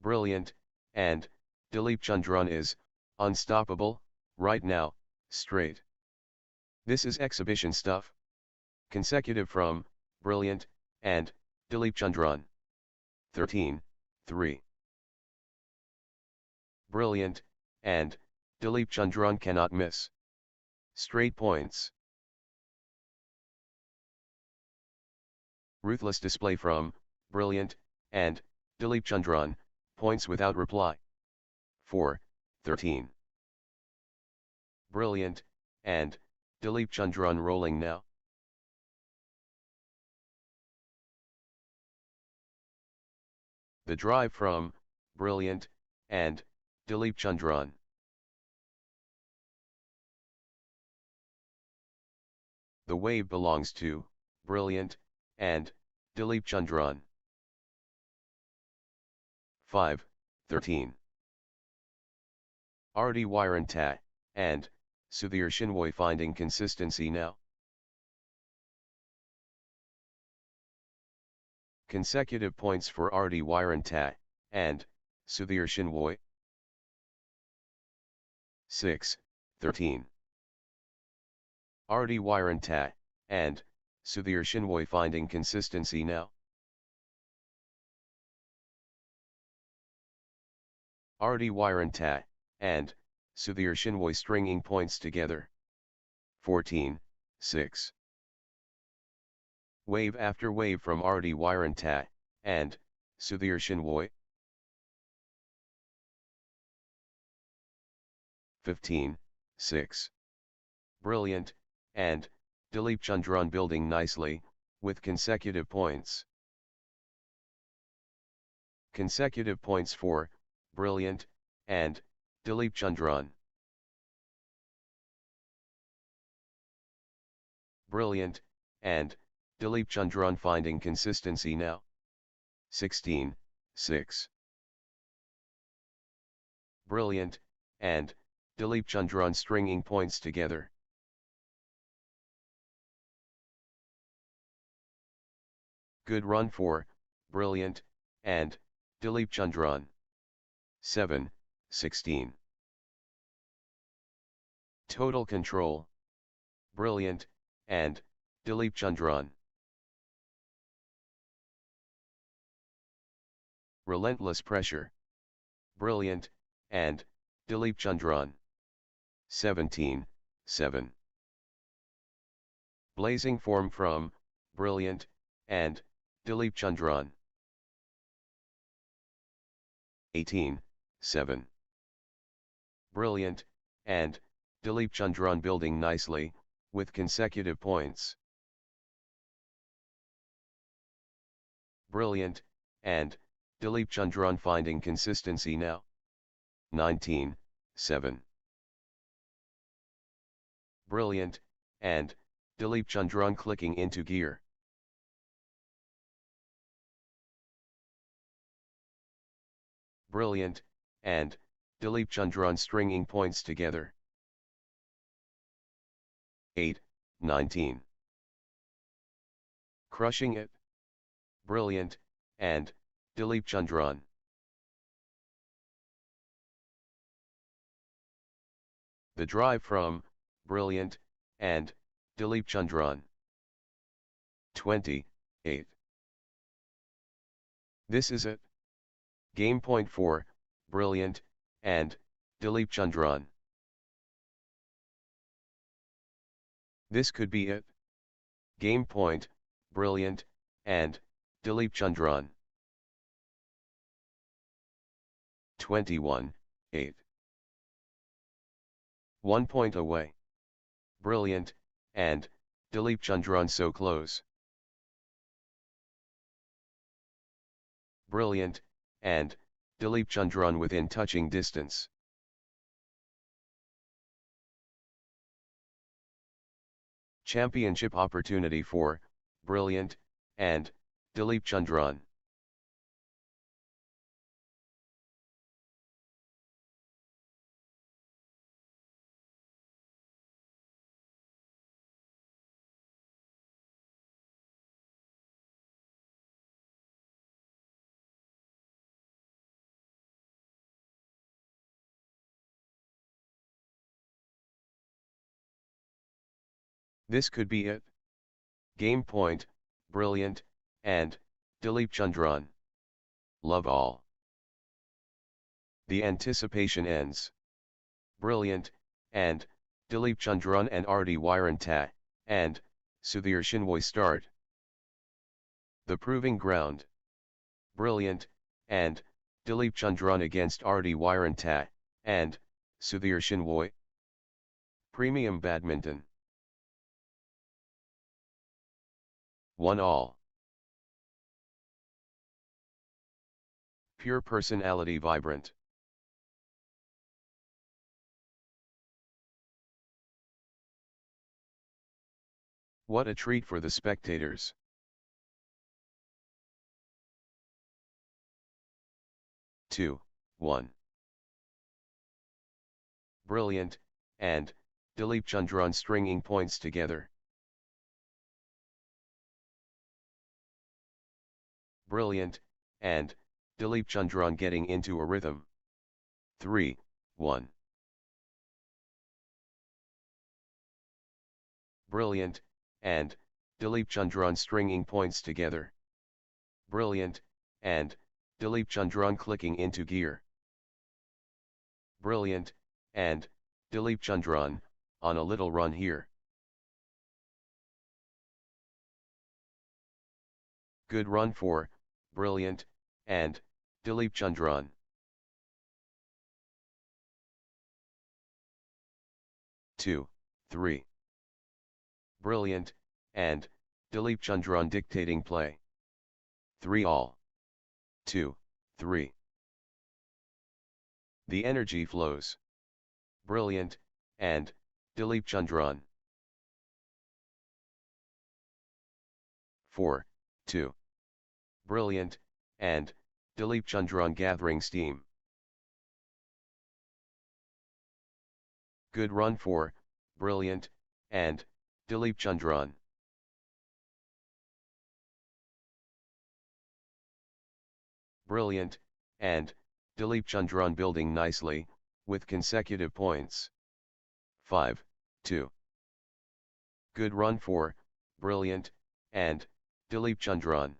Brilliant, and, Dilip Chandran is, unstoppable, right now, straight. This is exhibition stuff. Consecutive from, Brilliant, and, Dilip Chandran. 13, 3. Brilliant, and Dilip Chandran cannot miss. Straight points. Ruthless display from Brilliant, and Dilip Chandran, points without reply. 4, 13. Brilliant, and Dilip Chandran rolling now. The drive from Brilliant, and Dilip Chandran. The wave belongs to Brilliant, and Dilip Chandran. 5, 13. RD Wiranta, and Sudhir Shinway finding consistency now. Consecutive points for RD Wiranta, and Sudhir Shinway. 6, 13. RD Wiranta, and Sudhir Shinway finding consistency now. RD Wiranta, and Sudhir Shinway stringing points together. 14, 6. Wave after wave from RD Wiranta, and Sudhir Shinway. 15, 6. Brilliant, and Dilip Chandran building nicely, with consecutive points. Consecutive points for Brilliant, and Dilip Chandran. Brilliant, and Dilip Chandran finding consistency now. 16, 6. Brilliant, and Dilip Chandran stringing points together. Good run for Brilliant, and Dilip Chandran. 7, 16. Total control. Brilliant, and Dilip Chandran. Relentless pressure. Brilliant, and Dilip Chandran. 17, 7. Blazing form from Brilliant, and Dilip Chandran. 18, 7. Brilliant, and Dilip Chandran building nicely, with consecutive points. Brilliant, and Dilip Chandran finding consistency now. 19, 7. Brilliant, and Dilip Chandran clicking into gear. Brilliant, and Dilip Chandran stringing points together. 8, 19. Crushing it. Brilliant, and Dilip Chandran. The drive from Brilliant, and Dilip Chandran. 20, 8. This is it. Game point for Brilliant, and Dilip Chandran. This could be it. Game point, Brilliant, and Dilip Chandran. 21, 8. 1 point away. Brilliant, and Dilip Chandran so close. Brilliant, and Dilip Chandran within touching distance. Championship opportunity for Brilliant, and Dilip Chandran. This could be it. Game point, Brilliant, and Dilip Chandran. Love all. The anticipation ends. Brilliant, and, Dilip Chandran and Arti Wiranta, and, Sudhir Shinwoy start. The proving ground. Brilliant, and, Dilip Chandran against Arti Wiranta, and, Sudhir Shinwoy. Premium Badminton. 1-all. Pure personality vibrant. What a treat for the spectators. Two, 1. Brilliant, and, Dilip Chandran stringing points together. Brilliant, and, Dilip Chandran getting into a rhythm. 3, 1. Brilliant, and, Dilip Chandran stringing points together. Brilliant, and, Dilip Chandran clicking into gear. Brilliant, and, Dilip Chandran, on a little run here. Good run for, Brilliant, and, Dilip Chandran. Two, 3. Brilliant, and, Dilip Chandran dictating play. 3-all. 2, 3. The energy flows. Brilliant, and, Dilip Chandran. 4, 2. Brilliant, and, Dilip Chandran gathering steam. Good run for, Brilliant, and, Dilip Chandran. Brilliant, and, Dilip Chandran building nicely, with consecutive points. 5, 2. Good run for, Brilliant, and, Dilip Chandran.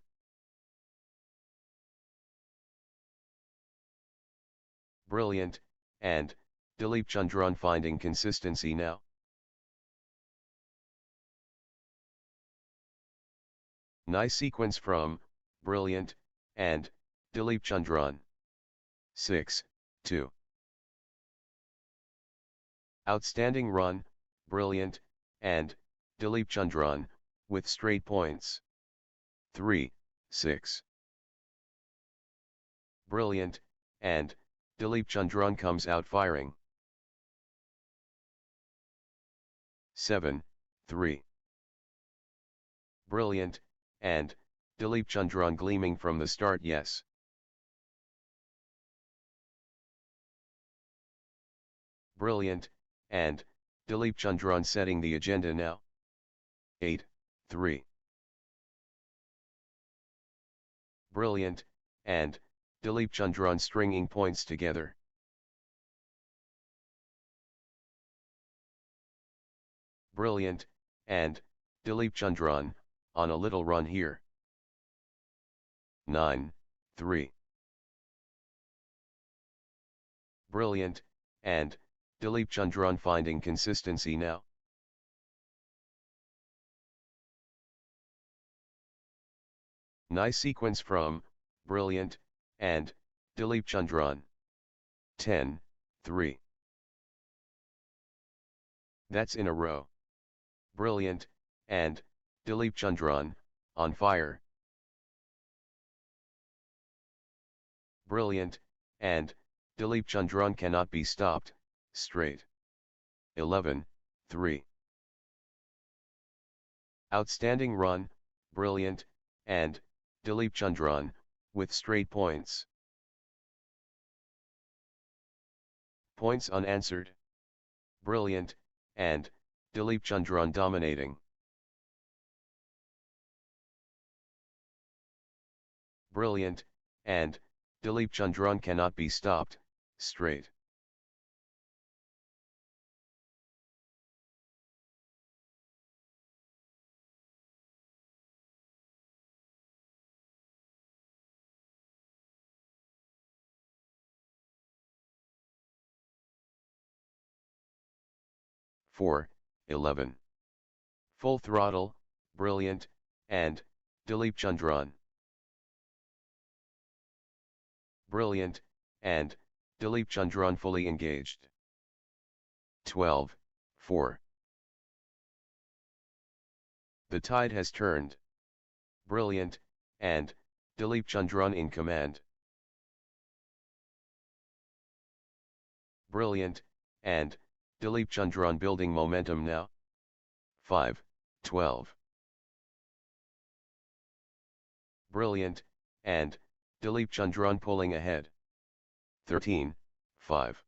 Brilliant, and, Dilip Chandran finding consistency now. Nice sequence from, Brilliant, and, Dilip Chandran. 6, 2. Outstanding run, Brilliant, and, Dilip Chandran, with straight points. 3, 6. Brilliant, and, Dilip Chandran comes out firing. 7, 3. Brilliant, and, Dilip Chandran gleaming from the start. Yes. Brilliant, and, Dilip Chandran setting the agenda now. 8, 3. Brilliant, and, Dilip Chandran stringing points together. Brilliant, and, Dilip Chandran, on a little run here. 9, 3. Brilliant, and, Dilip Chandran finding consistency now. Nice sequence from, Brilliant, and, Dilip Chandran. 10, 3. That's in a row. Brilliant, and, Dilip Chandran, on fire. Brilliant, and, Dilip Chandran cannot be stopped, straight. 11, 3. Outstanding run, Brilliant, and, Dilip Chandran, with straight points. Points unanswered. Brilliant, and, Dilip Chandran dominating. Brilliant, and, Dilip Chandran cannot be stopped, straight. 4, 11. Full Throttle, Brilliant, and Dilip Chandran. Brilliant, and Dilip Chandran fully engaged. 12, 4. The tide has turned. Brilliant, and Dilip Chandran in command. Brilliant, and Dilip Chandran building momentum now. 5, 12. Brilliant, and Dilip Chandran pulling ahead. 13, 5.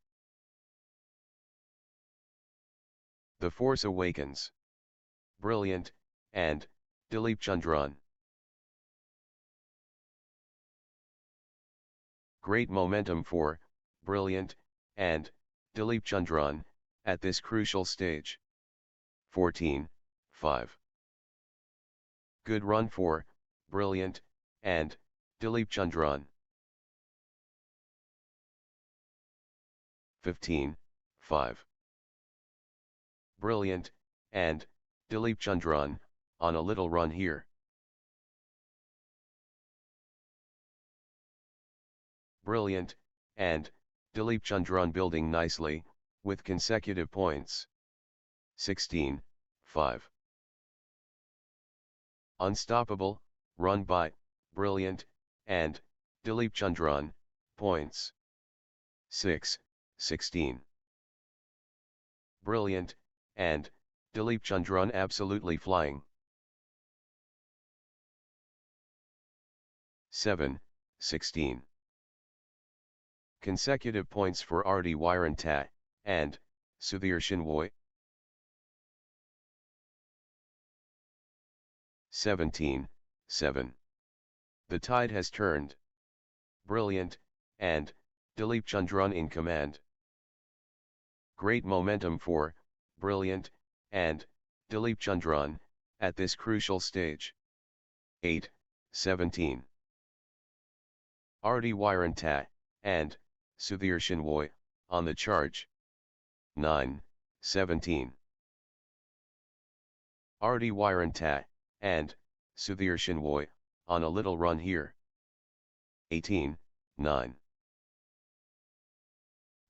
The Force Awakens. Brilliant, and Dilip Chandran. Great momentum for Brilliant, and Dilip Chandran at this crucial stage. 14, 5. Good run for Brilliant, and Dilip Chandran. 15, 5. Brilliant, and Dilip Chandran on a little run here. Brilliant, and Dilip Chandran building nicely, with consecutive points. 16, 5. Unstoppable, run by Brilliant, and Dilip Chandran, points. 6, 16. Brilliant, and Dilip Chandran absolutely flying. 7, 16. Consecutive points for Arti Wiranta, and Sudhir Shinwoy. 17, 7. The tide has turned. Brilliant, and Dilip Chandran in command. Great momentum for Brilliant, and Dilip Chandran at this crucial stage. 8, 17. Arti Wiranta, and Sudhir Shinwoy on the charge. 9, 17. Arti Wiranta, and Sudhir Shinwoy on a little run here. 18, 9.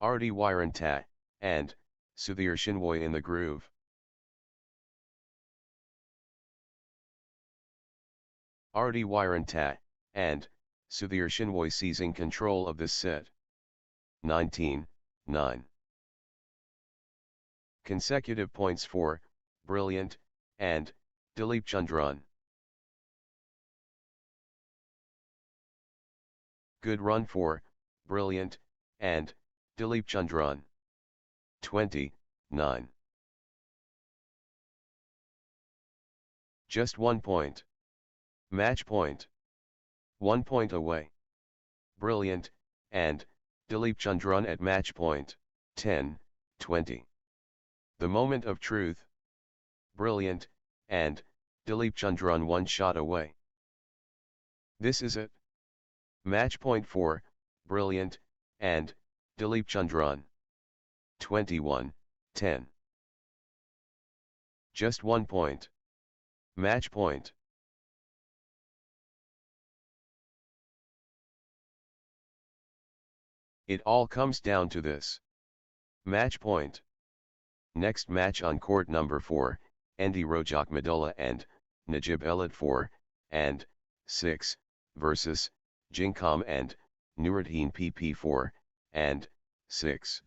Arti Wiranta, and Sudhir Shinwoy in the groove. Arti Wiranta, and Sudhir Shinwoy seizing control of this set. 19, 9. Consecutive points for Brilliant, and Dilip Chandran. Good run for Brilliant, and Dilip Chandran. 20, 9. Just 1 point. Match point. 1 point away. Brilliant, and Dilip Chandran at match point. 10, 20. The moment of truth. Brilliant, and Dilip Chandran 1 shot away. This is it. Match point for Brilliant, and Dilip Chandran. 21, 10. Just 1 point. Match point. It all comes down to this. Match point. Next match on court number 4, Andy Rojak and Najib Elad 4 and 6 versus Jinkam and Nuruddin PP 4 and 6.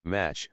Match,